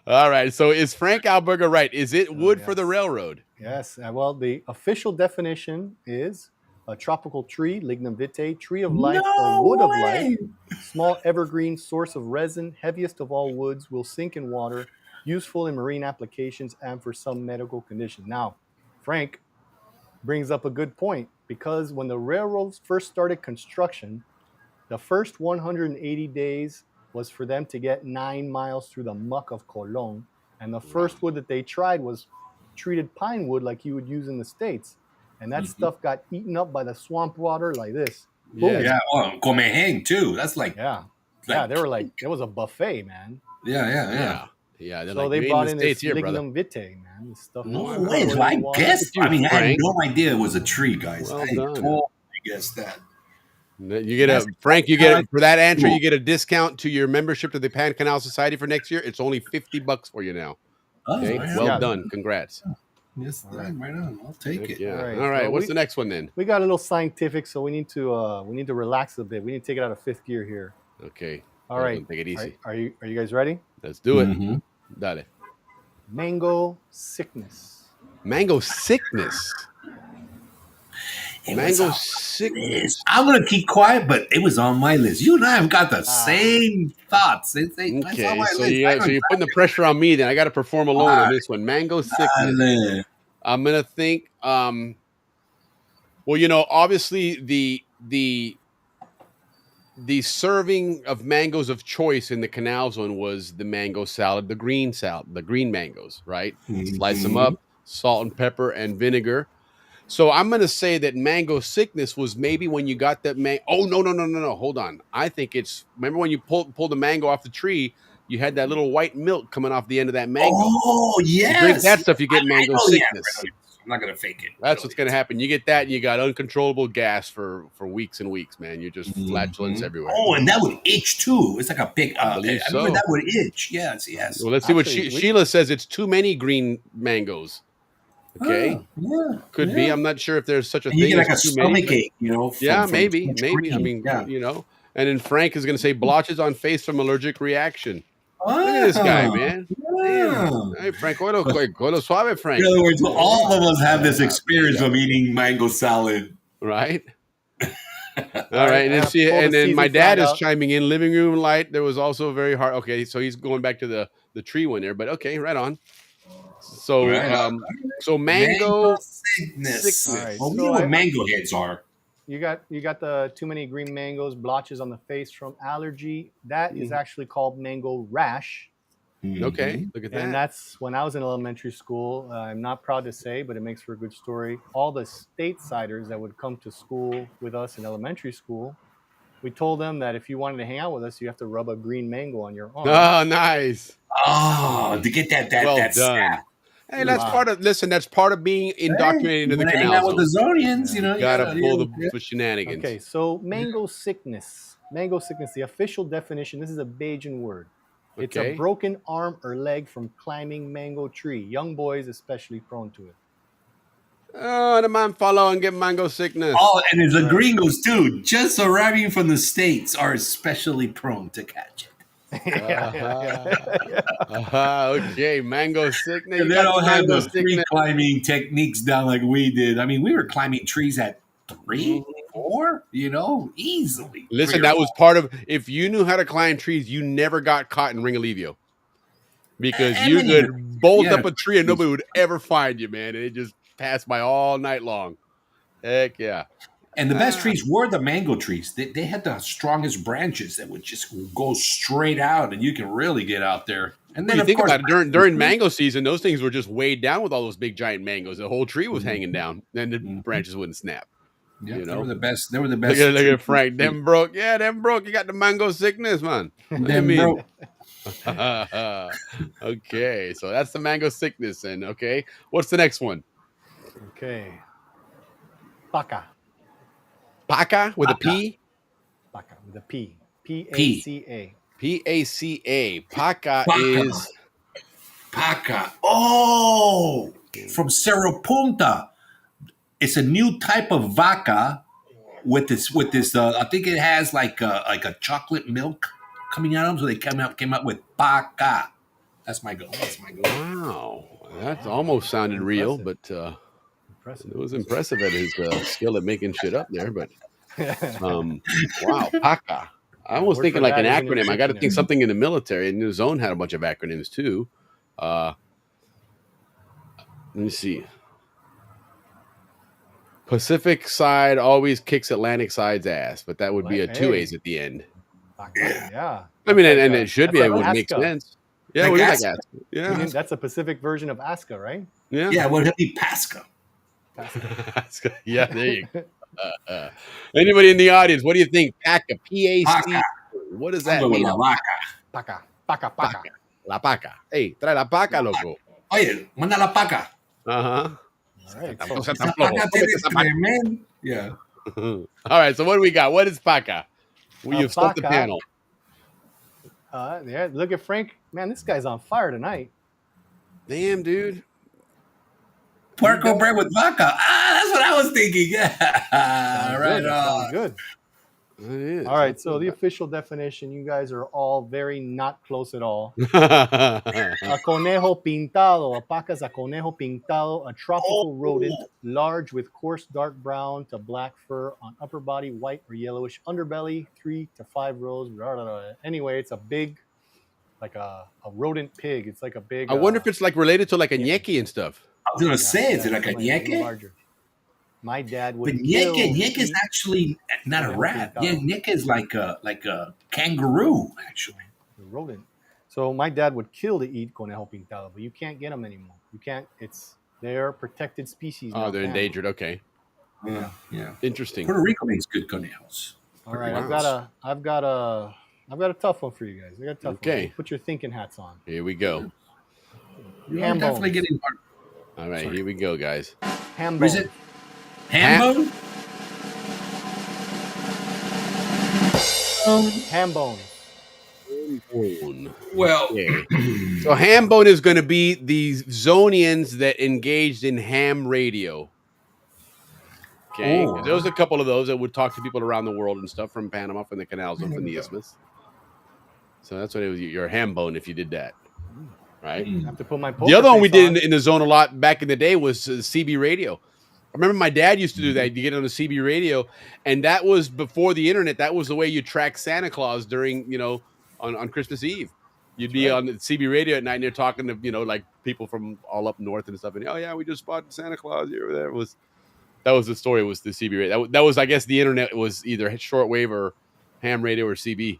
All right. So is Frank Alberga right? Is it wood for the railroad? Yes. Well, the official definition is a tropical tree, lignum vitae, tree of life or wood of life, small evergreen source of resin, heaviest of all woods, will sink in water, useful in marine applications and for some medical conditions. Now, Frank brings up a good point because when the railroads first started construction, the first 180 days was for them to get 9 miles through the muck of Colón. And the first wood that they tried was treated pine wood like you would use in the States. And that stuff got eaten up by the swamp water like this. Boom. Yeah. Oh, comeheng too. That's like they were like it was a buffet, man. Yeah. So they brought in this lignum vitae, man. This stuff. No way. I guess. I mean, I had no idea it was a tree, guys. I totally guessed that. You get Frank. You get for that answer. You get a discount to your membership to the Pan Canal Society for next year. It's only $50 for you now. Okay, well done. Congrats. Yes, right on. I'll take it. Yeah. All right. What's the next one then? We got a little scientific, so we need to relax a bit. We need to take it out of fifth gear here. Okay. All right. Take it easy. Are you guys ready? Let's do it. Dale. Mango sickness. Mango sickness. Mango sickness. I'm gonna keep quiet, but it was on my list. You and I have got the same thoughts. It's on my so list. you're putting the pressure on me. Then I got to perform alone on this one. Mango sickness. I'm gonna think. Well, obviously the serving of mangoes of choice in the Canal Zone was the mango salad, the green mangoes, right? Slice them up, salt and pepper and vinegar. So I'm going to say that mango sickness was maybe when you got that Oh, no. Hold on. I think remember when you pulled the mango off the tree, you had that little white milk coming off the end of that mango. Oh, yes. You drink that stuff, you get mango sickness. I'm not going to fake it. That's what's going to happen. You get that and you got uncontrollable gas for weeks and weeks, man. You're just flatulence everywhere. Oh, and that would itch too. It's like a big, I believe remember that would itch. Yes. Well, let's see what Sheila says. It's too many green mangoes. Okay. Could be. I'm not sure if there's such a thing. You get like a stomach ache, maybe. I mean, and then Frank is going to say blotches on face from allergic reaction. Look at this guy, man. Hey, Frank, go suave, Frank. In other words, all of us have this experience of eating mango salad. Right. All right. And then my dad is chiming in. Living room light. There was also very hard. Okay. So he's going back to the tree one there, but okay. Right on. So, so mango sickness. Right. Well, we know what mango heads are. You got the too many green mangoes, blotches on the face from allergy. That is actually called mango rash. Okay, look at that. And that's when I was in elementary school. I'm not proud to say, but it makes for a good story. All the stateside that would come to school with us in elementary school, we told them that if you wanted to hang out with us, you have to rub a green mango on your arm. Oh, nice. Oh, to get that well that done. Snap. Hey, that's part of that's part of being indoctrinated into the Canal Zone. With the Zonians, you gotta pull the shenanigans. Okay, so mango sickness. Mango sickness, the official definition, this is a Bajan word. It's a broken arm or leg from climbing mango tree. Young boys especially prone to it. Oh, the man follow and get mango sickness. Oh, and it's the gringos too, just arriving from the States, are especially prone to catch it. Okay, mango sickness. They don't have the free climbing techniques down like we did. I mean, we were climbing trees at 3, 4, easily. Listen, that was part of. If you knew how to climb trees, you never got caught in Ringalivio because you could bolt up a tree and nobody would ever find you, man. And it just passed by all night long. Heck yeah. And the best trees were the mango trees. They had the strongest branches that would just go straight out, and you can really get out there. And then, you think about it, during mango season, those things were just weighed down with all those big giant mangoes. The whole tree was hanging down, and the branches wouldn't snap. Yeah, they were the best. They were the best. Look at Frank. Them broke. Yeah, them broke. You got the mango sickness, man. Them broke. Okay, so that's the mango sickness. And okay, what's the next one? Okay, paca. Paca with a P? Paca with a P. P-A-C-A. P-A-C-A. Paca is... Paca. Oh! From Cerro Punta. It's a new type of vaca with this. I think it has like a chocolate milk coming out of them. So they came up with paca. That's my goal. Wow. That almost sounded real, but... It was impressive at his skill at making shit up there, but wow, PACA. I was thinking like an acronym. I got to think something in the military, and the zone had a bunch of acronyms too. Let me see. Pacific side always kicks Atlantic side's ass, but that would be a 2 A's at the end. Yeah. I mean, and it should be. It would make sense. Yeah, like Aska. Yeah. I mean, that's a Pacific version of Aska, right? Yeah. Yeah, well, it'd be Pasca. Yeah, there you go. Anybody in the audience, what do you think? Paca, P-A-C. What does that mean? Paca. La paca. Hey, trae la paca, loco. Oye, manda la paca. Uh-huh. All right. Yeah. All right. So what do we got? What is Paca? You've stumped the Paca. panel. Yeah, look at Frank. Man, this guy's on fire tonight. Damn, dude. Puerco bread with vodka. That's what I was thinking. Yeah. Right on. Sounds good. It is. All right, so the official definition, you guys are all very not close at all. Uh, A conejo pintado, a paca is a conejo pintado, a tropical rodent, large with coarse dark brown to black fur on upper body, white or yellowish underbelly, 3 to 5 rows. Blah, blah, blah. Anyway, it's a big, like a rodent pig. It's like a big. I wonder if it's like related to like a ñeque and stuff. I was gonna say, is it like a ñeque? My dad would. But ñeque is actually not a rat. Yeah, ñeque is like a kangaroo, actually. The rodent. So my dad would kill to eat conejo pintado, but you can't get them anymore. You can't. They're protected species. Oh, they're endangered. Okay. Yeah. Interesting. Puerto Rico makes good conejos. All right, I've got a tough one for you guys. I got a tough one. Put your thinking hats on. Here we go. You're definitely getting hard. All right, here we go, guys. Ham bone. Is it ham bone? Ham bone. Well, so ham bone is going to be the Zonians that engaged in ham radio. Okay, there was a couple of those that would talk to people around the world and stuff from Panama, from the Canal Zone, from the Isthmus. So that's what it was. Your ham bone if you did that, right? I have to put my the other one we did in the zone a lot back in the day was CB radio. I remember my dad used to do that. You get on the CB radio, and that was before the internet. That was the way you track Santa Claus during, on Christmas Eve. You'd be on the CB radio at night, and they're talking to, like people from all up north and stuff. And oh yeah, we just spotted Santa Claus here. That was the story. Was the CB radio? That was, I guess, the internet was either shortwave or ham radio or CB.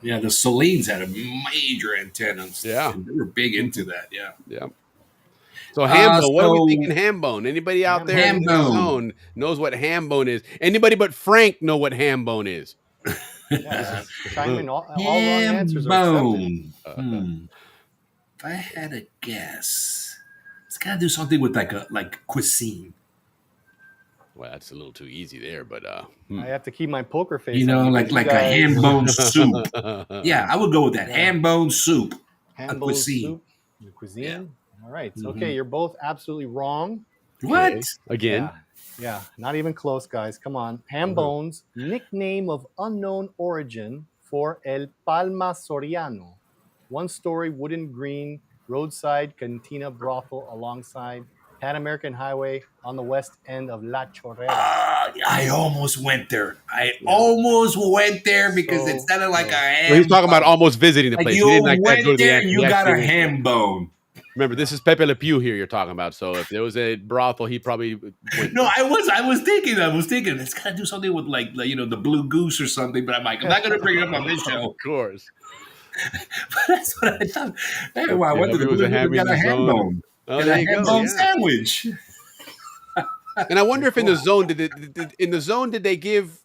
Yeah, the Salines had a major antennas. Yeah, they were big into that. Yeah. So ham bone. What are we thinking? Ham bone. Anybody out there in the zone knows what ham bone is? Anybody but Frank know what ham bone is? Yeah, chime in. All wrong answers are accepted. If I had a guess, it's got to do something with like cuisine. Well, that's a little too easy there, but I have to keep my poker face. Like a ham bone soup. Yeah, I would go with that ham bone soup. Ham bone soup. The cuisine. Yeah. All right. Mm-hmm. Okay, you're both absolutely wrong. What? Okay. Again? Yeah, not even close, guys. Come on. Ham bones, nickname of unknown origin for El Palma Soriano. One-story wooden green roadside cantina brothel alongside Pan American Highway on the west end of La Chorrera. I almost went there. Because it sounded like a ham. Well, he's talking about almost visiting the place. You went there and you got a ham bone. Remember, this is Pepe Le Pew here you're talking about. So if there was a brothel, he probably went. No, I was thinking it's got to do something with like the Blue Goose or something. But I'm like, I'm not going to bring it up on this show. Of course. But that's what I thought. Hey, well, I went to the Blue Goose and got a ham bone. Oh, and a ham bone sandwich. And I wonder if in the zone did they give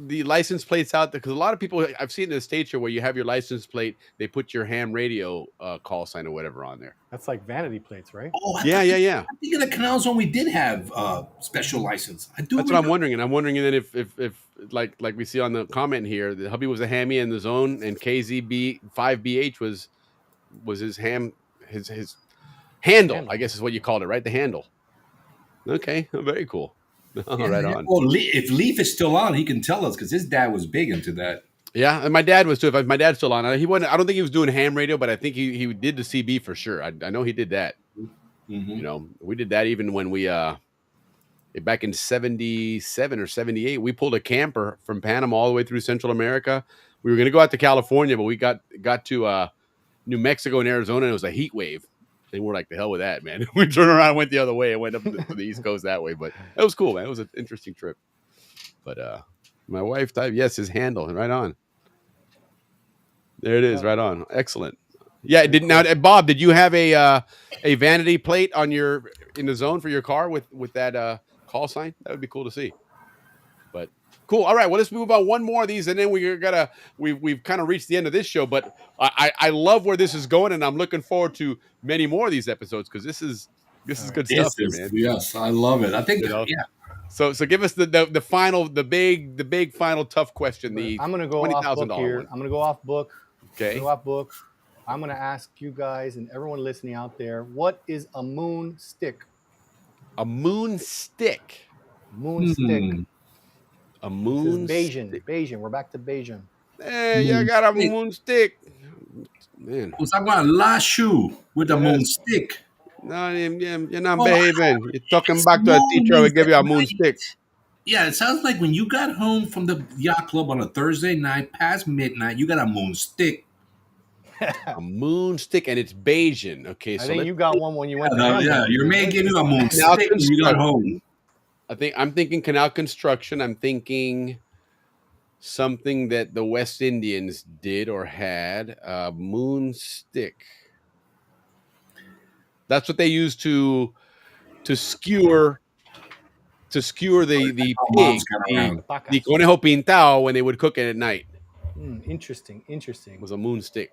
the license plates out? Because a lot of people I've seen in the States here where you have your license plate, they put your ham radio call sign or whatever on there. That's like vanity plates, right? Oh, yeah. I think in the Canal Zone we did have special license. That's what I'm wondering, and I'm wondering then if like we see on the comment here, the hubby was a hammy in the zone, and KZB 5BH was his ham his handle, I guess is what you called it, right? The handle. Okay, very cool. Right on. Well, if Leaf is still on, he can tell us because his dad was big into that. Yeah, and my dad was too. If my dad's still on, he wasn't. I don't think he was doing ham radio, but I think he did the CB for sure. I know he did that. Mm-hmm. We did that even when we back in 77 or 78, we pulled a camper from Panama all the way through Central America. We were going to go out to California, but we got to New Mexico and Arizona, and it was a heat wave. And we're like, the hell with that, man. We turned around and went the other way and went up to the East Coast that way. But it was cool, man. It was an interesting trip. But my wife typed, yes, his handle. Right on. There it is. Right on. Excellent. Yeah. Bob, did you have a vanity plate on in the zone for your car with that call sign? That would be cool to see. But cool. All right. Well, let's move on one more of these, and then we've kind of reached the end of this show. But I love where this is going, and I'm looking forward to many more of these episodes because this is good stuff, man. Yes, I love it. I think So give us the final, the big final tough question. The I'm gonna go off book $20,000 here. one. I'm gonna go off book. Okay. Go off book. I'm gonna ask you guys and everyone listening out there, what is a moon stick? A moon stick. Moon stick. A This is moon Bayesian. stick. Bayesian. We're back to Bayesian. Hey, you got a moon stick. Man. Was talking about last shoe with a moon stick. No, you're not Oh, behaving. You're talking it's back to a teacher who moments give you at a moon night. stick. Yeah, it sounds like when you got home from the yacht club on a Thursday night past midnight, you got a moon stick. A moon stick, and it's Bayesian. Okay, I so think you got one when you went to Yeah, your man gave you a moon Canal stick when you got home. I'm thinking canal construction. I'm thinking something that the West Indians did or had. Moon stick. That's what they used to skewer the pig, the conejo pintao, when they would cook it at night. Interesting. Interesting. Was a moon stick.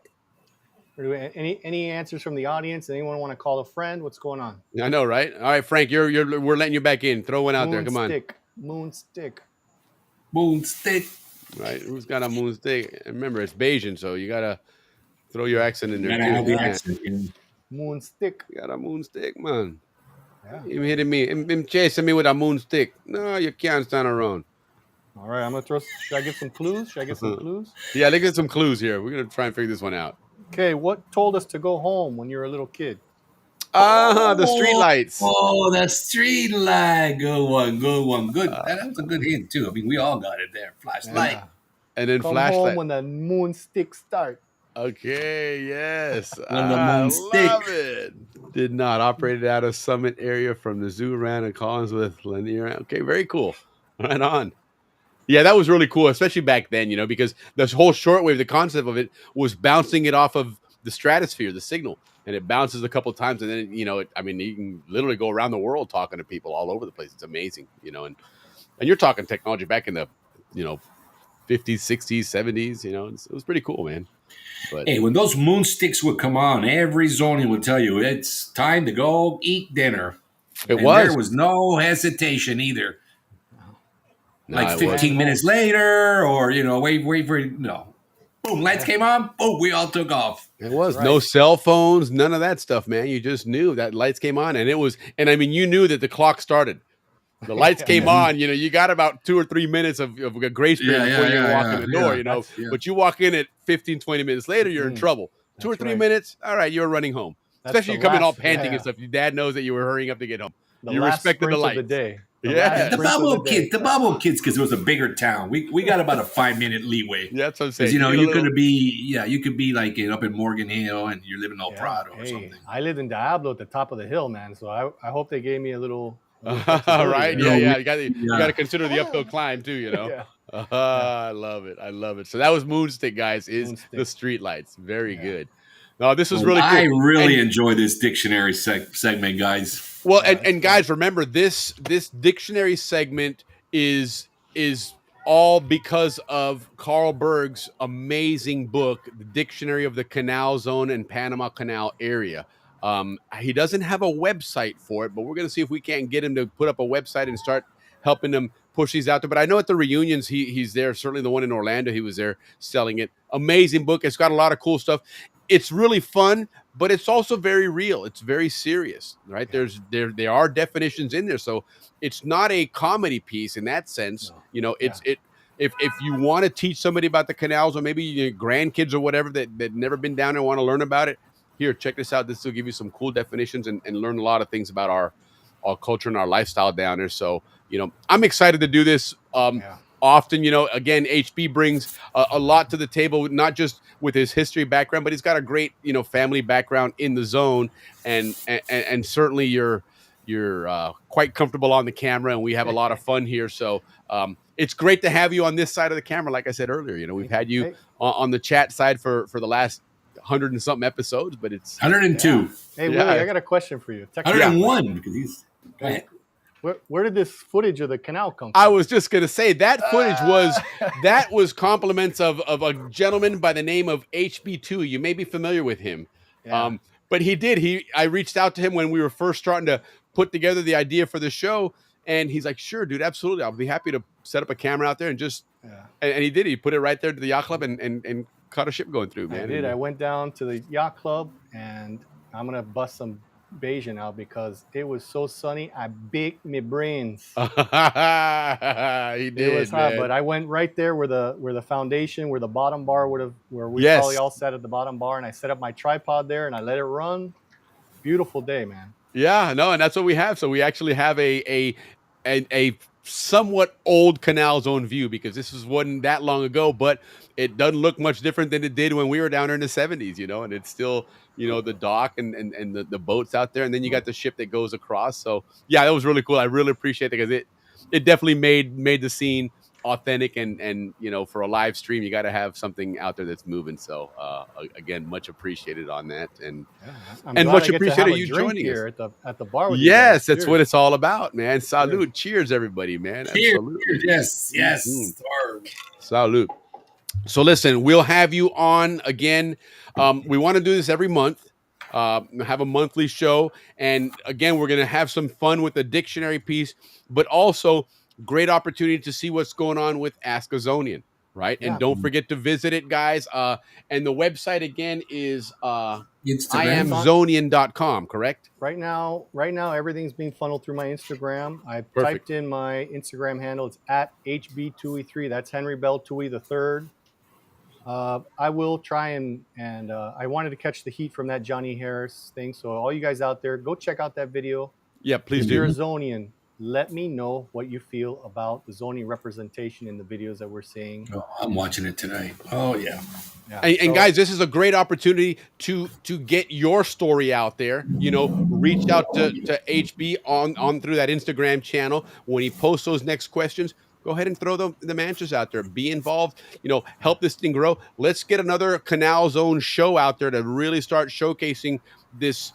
Any answers from the audience? Anyone want to call a friend? What's going on? I know, right? All right, Frank, we're letting you back in. Throw one out there. Come on. Moon stick. Moon stick. Right? Who's got a moon stick? Remember, it's Bayesian, so you gotta throw your accent in there. You gotta have the accent. Moon stick. You got a moon stick, man. Yeah. Him hitting me, him chasing me with a moon stick. No, you can't stand around. All right, I'm gonna throw. Should I give some clues? Should I get some clues? Yeah, let's get some clues here. We're gonna try and figure this one out. Okay, what told us to go home when you were a little kid? The street lights. Oh, the street light. Good one. Good. That was a good hint too. I mean, we all got it there. Flashlight. Yeah. And then Come flashlight. home when the moon stick start. Okay, yes. When the moon stick. Love it. Did not. Operated out of Summit area from the zoo around in Collinsworth, Lanier. Okay, very cool. Right on. Yeah, that was really cool, especially back then, because this whole shortwave, the concept of it was bouncing it off of the stratosphere, the signal, and it bounces a couple of times, and then you can literally go around the world talking to people all over the place. It's amazing, and you're talking technology back in the 50s, 60s, 70s. It was pretty cool, man. But hey, when those moon sticks would come on, every Zonian would tell you it's time to go eat dinner. There was no hesitation either. No, like 15 minutes later, or wait for no. Boom, lights came on. Boom, we all took off. It was no cell phones, none of that stuff, man. You just knew that lights came on, and you knew that the clock started. The lights came on. You got about 2 or 3 minutes of a grace period before you walk in the door. But you walk in at 15, 20 minutes later, you're in trouble. 2 or 3 minutes, all right, you're running home. Especially you coming all panting and stuff. Your dad knows that you were hurrying up to get home. You respected the lights. Of the day. The Balboa kids, because it was a bigger town. We got about a 5-minute leeway. Yeah, that's what I'm saying. You could be like up in Morgan Hill, and you're living in El Prado or something. I lived in Diablo at the top of the hill, man. So I hope they gave me a little. Right? Yeah. You got to consider the uphill climb too. I love it. So that was Moonstick, guys. The street lights. Very good. No, this was really cool. I really enjoy this dictionary segment, guys. Well, and guys, remember this dictionary segment is all because of Carl Berg's amazing book, The Dictionary of the Canal Zone and Panama Canal Area. He doesn't have a website for it, but we're going to see if we can't get him to put up a website and start helping him push these out there. But I know at the reunions he's there. Certainly the one in Orlando, he was there selling it. Amazing book. It's got a lot of cool stuff. It's really fun, but it's also very real. It's very serious, right? Yeah. There are definitions in there, so it's not a comedy piece in that sense. No. If you want to teach somebody about the canals, or maybe your grandkids or whatever that never been down there and want to learn about it, here, check this out. This will give you some cool definitions and learn a lot of things about our culture and our lifestyle down there. So, I'm excited to do this. Often, again, HB brings a lot to the table, not just with his history background, but he's got a great, family background in the zone, and certainly you're quite comfortable on the camera, and we have a lot of fun here. So it's great to have you on this side of the camera. Like I said earlier, we've had you on the chat side for the last 100 and something episodes, but it's 102. Yeah. Hey, Willie, I got a question for you. 101 because he's. Go ahead. Where did this footage of the canal come from? I was just going to say that footage was compliments of a gentleman by the name of HB2. You may be familiar with him. Yeah. But I reached out to him when we were first starting to put together the idea for the show, And he's like, sure, dude, absolutely. I'll be happy to set up a camera out there and just, Yeah. and he did. He put it right there to the yacht club and caught a ship going through, man. I did. And, I went down to the yacht club, and I'm gonna bust some Bayesian out because it was so sunny. I baked my brains. he did, It was hot, man. but I went right there where the foundation, where the bottom bar would have, where we Yes. probably all sat at the bottom bar, and I set up my tripod there and I let it run. Beautiful day, man. Yeah, no, and that's what we have. So we actually have a somewhat old Canal Zone view because this wasn't that long ago, but it doesn't look much different than it did when we were down there in the 70s, you know, and it's still, you know, the dock and the boats out there, and then you got the ship that goes across. So yeah, that was really cool. I really appreciate it because it definitely made the scene authentic, and you know, for a live stream you got to have something out there that's moving. So again, much appreciated on that, and I'm much glad I get to appreciated have a you drink joining here us. at the bar with you Yes, guys. that's Cheers. what it's all about, man. Salute. Cheers, everybody, man. Cheers. Absolutely. Yes. Yes. Mhm. Salute. So listen, we'll have you on again. We want to do this every month. Have a monthly show, and again, we're going to have some fun with the dictionary piece, but also great opportunity to see what's going on with Ask a Zonian, right? Yeah. And don't forget to visit it, guys. And the website again is iamzonian.com, correct? Right now, everything's being funneled through my Instagram. I typed in my Instagram handle. It's at HB2E3. That's Henry Bell Tui the third. I will try and I wanted to catch the heat from that Johnny Harris thing. So all you guys out there, go check out that video. Yeah, please if do. you're a Zonian, let me know what you feel about the Zonian representation in the videos that we're seeing. Oh, I'm watching it tonight. Oh yeah. And guys, this is a great opportunity to get your story out there. You know, reach out to HB on through that Instagram channel. When he posts those next questions, go ahead and throw the answers out there. Be involved. You know, help this thing grow. Let's get another Canal Zone show out there to really start showcasing this.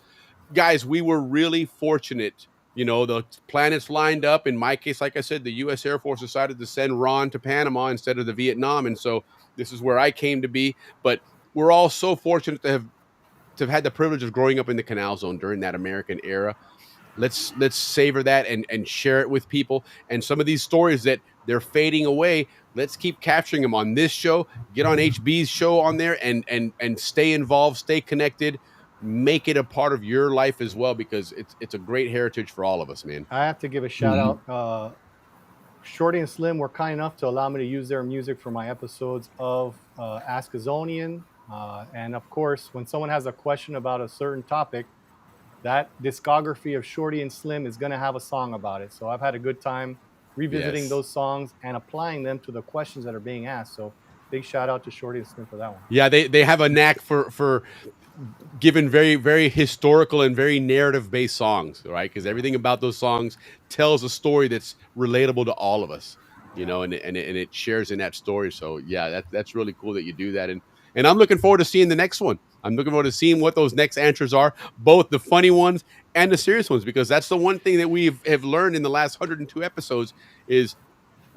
Guys, we were really fortunate. You know, the planets lined up. In my case, like I said, the U.S. Air Force decided to send Ron to Panama instead of the Vietnam, and so this is where I came to be. But we're all so fortunate to have had the privilege of growing up in the Canal Zone during that American era. Let's savor that and share it with people. And some of these stories that they're fading away, let's keep capturing them on this show. Get on HB's show on there and stay involved, stay connected. Make it a part of your life as well, because it's a great heritage for all of us, man. I have to give a shout out. Shorty and Slim were kind enough to allow me to use their music for my episodes of Ask a Zonian. And of course, when someone has a question about a certain topic, that discography of Shorty and Slim is going to have a song about it. So I've had a good time revisiting those songs and applying them to the questions that are being asked. So big shout out to Shorty and Slim for that one. Yeah, they have a knack for giving very, very historical and very narrative based songs, right? Because everything about those songs tells a story that's relatable to all of us, you know, and it shares in that story. So yeah, that's really cool that you do that. And I'm looking forward to seeing the next one. I'm looking forward to seeing what those next answers are, both the funny ones and the serious ones, because that's the one thing that we have learned in the last 102 episodes is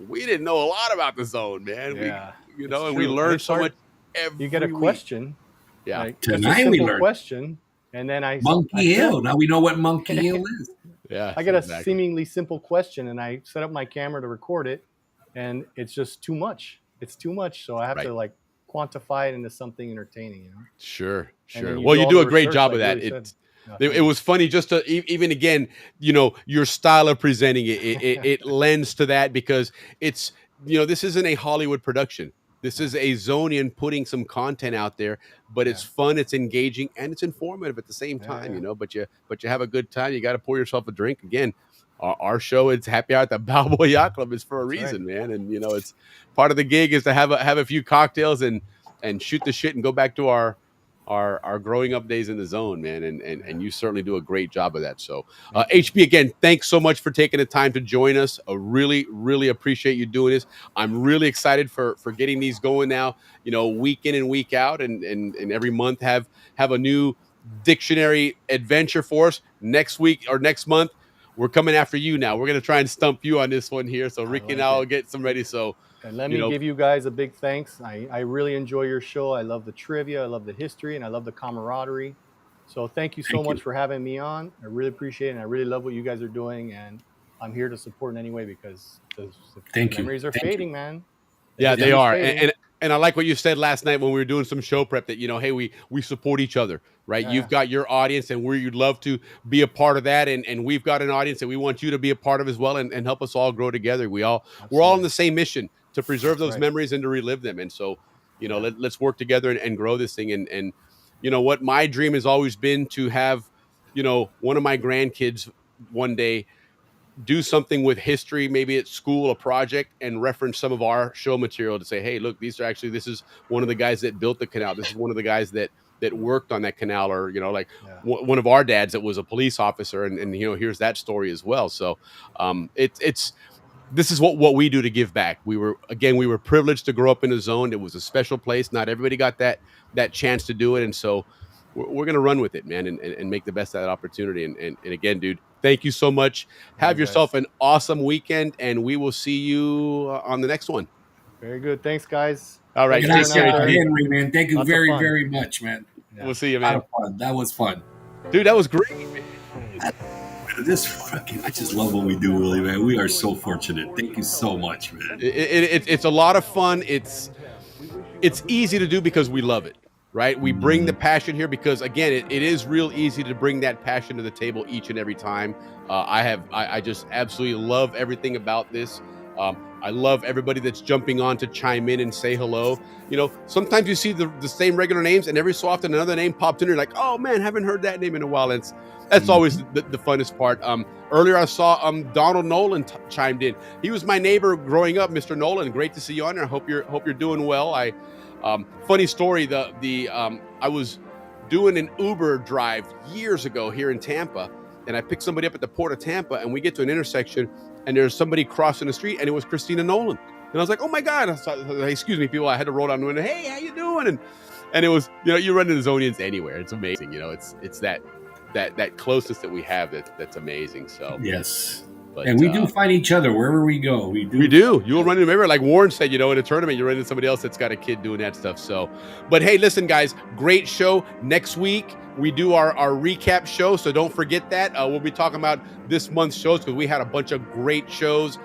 we didn't know a lot about the zone, man. Yeah, we learned so much. You get a question. Yeah. Like, Tonight we learned. Question, and then Monkey Hill. Now we know what Monkey Hill is. Yeah. I get a seemingly simple question, and I set up my camera to record it, and it's just too much. It's too much, so I have to like quantify it into something entertaining, you know? Sure. Well, you do a great job of that. It was funny just to even again, you know, your style of presenting it lends to that, because it's, you know, this isn't a Hollywood production. This is a Zonian putting some content out there, but it's fun, it's engaging, and it's informative at the same time, you know, but you have a good time. You got to pour yourself a drink. Again, our show, it's Happy Hour at the Balboa Yacht Club, is for a reason, man. And, you know, it's part of the gig is to have a few cocktails and shoot the shit and go back to our growing up days in the zone, man. And you certainly do a great job of that. So HB, again, thanks so much for taking the time to join us. I really, really appreciate you doing this. I'm really excited for getting these going now, you know, week in and week out, and every month have a new dictionary adventure for us. Next week or next month, we're coming after you now. We're going to try and stump you on this one here. So Ricky and I will get some ready. So, and let me give you guys a big thanks. I really enjoy your show. I love the trivia. I love the history, and I love the camaraderie. So thank you so much for having me on. I really appreciate it. And I really love what you guys are doing. And I'm here to support in any way because the Thank you. memories are Thank you. fading, man. Yeah, they keep are. fading. And I like what you said last night when we were doing some show prep that, hey, we support each other, right? Yeah, You've yeah. got your audience and you'd love to be a part of that. And we've got an audience that we want you to be a part of as well and help us all grow together. We're all on the same mission to preserve those Right. memories and to relive them. And so, Yeah. let's work together and grow this thing. And you know what? My dream has always been to have, one of my grandkids one day do something with history, maybe at school, a project, and reference some of our show material to say, hey, look, this is one of the guys that built the canal. This is one of the guys that worked on that canal, or one of our dads that was a police officer, and here's that story as well. So it's this is what we do to give back. We were privileged to grow up in a zone. It was a special place. Not everybody got that chance to do it, and so we're going to run with it, man, and make the best of that opportunity. And again, dude, thank you so much. Have yourself an awesome weekend, and we will see you on the next one. Very good. Thanks, guys. All right. Thanks, Henry, man. Thank you Lots of very, fun. very much, man. Yeah. We'll see you, A lot man. of fun. That was fun. Dude, that was great. I just love what we do, Willie, man. We are so fortunate. Thank you so much, man. It's a lot of fun. It's easy to do because we love it, right? We bring the passion here because, again, it is real easy to bring that passion to the table each and every time. I just absolutely love everything about this. I love everybody that's jumping on to chime in and say hello. Sometimes you see the same regular names, and every so often another name pops in. You're like, oh man, haven't heard that name in a while. And that's always the funnest part. Earlier I saw Donald Nolan chimed in. He was my neighbor growing up, Mr. Nolan. Great to see you on there. I hope you're doing well. Funny story. I was doing an Uber drive years ago here in Tampa, and I picked somebody up at the port of Tampa, and we get to an intersection, and there's somebody crossing the street, and it was Christina Nolan. And I was like, oh my God. I thought, excuse me, people. I had to roll down the window. Hey, how you doing? And it was, you run into Zonians anywhere. It's amazing. It's that closeness that we have that's amazing. So yes. But, and we do find each other wherever we go. We do. You'll run into, remember, like Warren said, in a tournament, you run into somebody else that's got a kid doing that stuff. So, but hey, listen, guys, great show. Next week, we do our recap show. So don't forget that. We'll be talking about this month's shows because we had a bunch of great shows.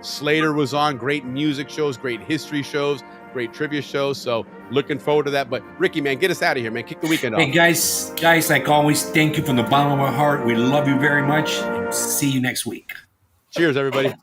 Slater was on, great music shows, great history shows, great trivia shows. So looking forward to that. But Ricky, man, get us out of here, man. Kick the weekend off. Hey, guys, like always, thank you from the bottom of my heart. We love you very much. See you next week. Cheers, everybody.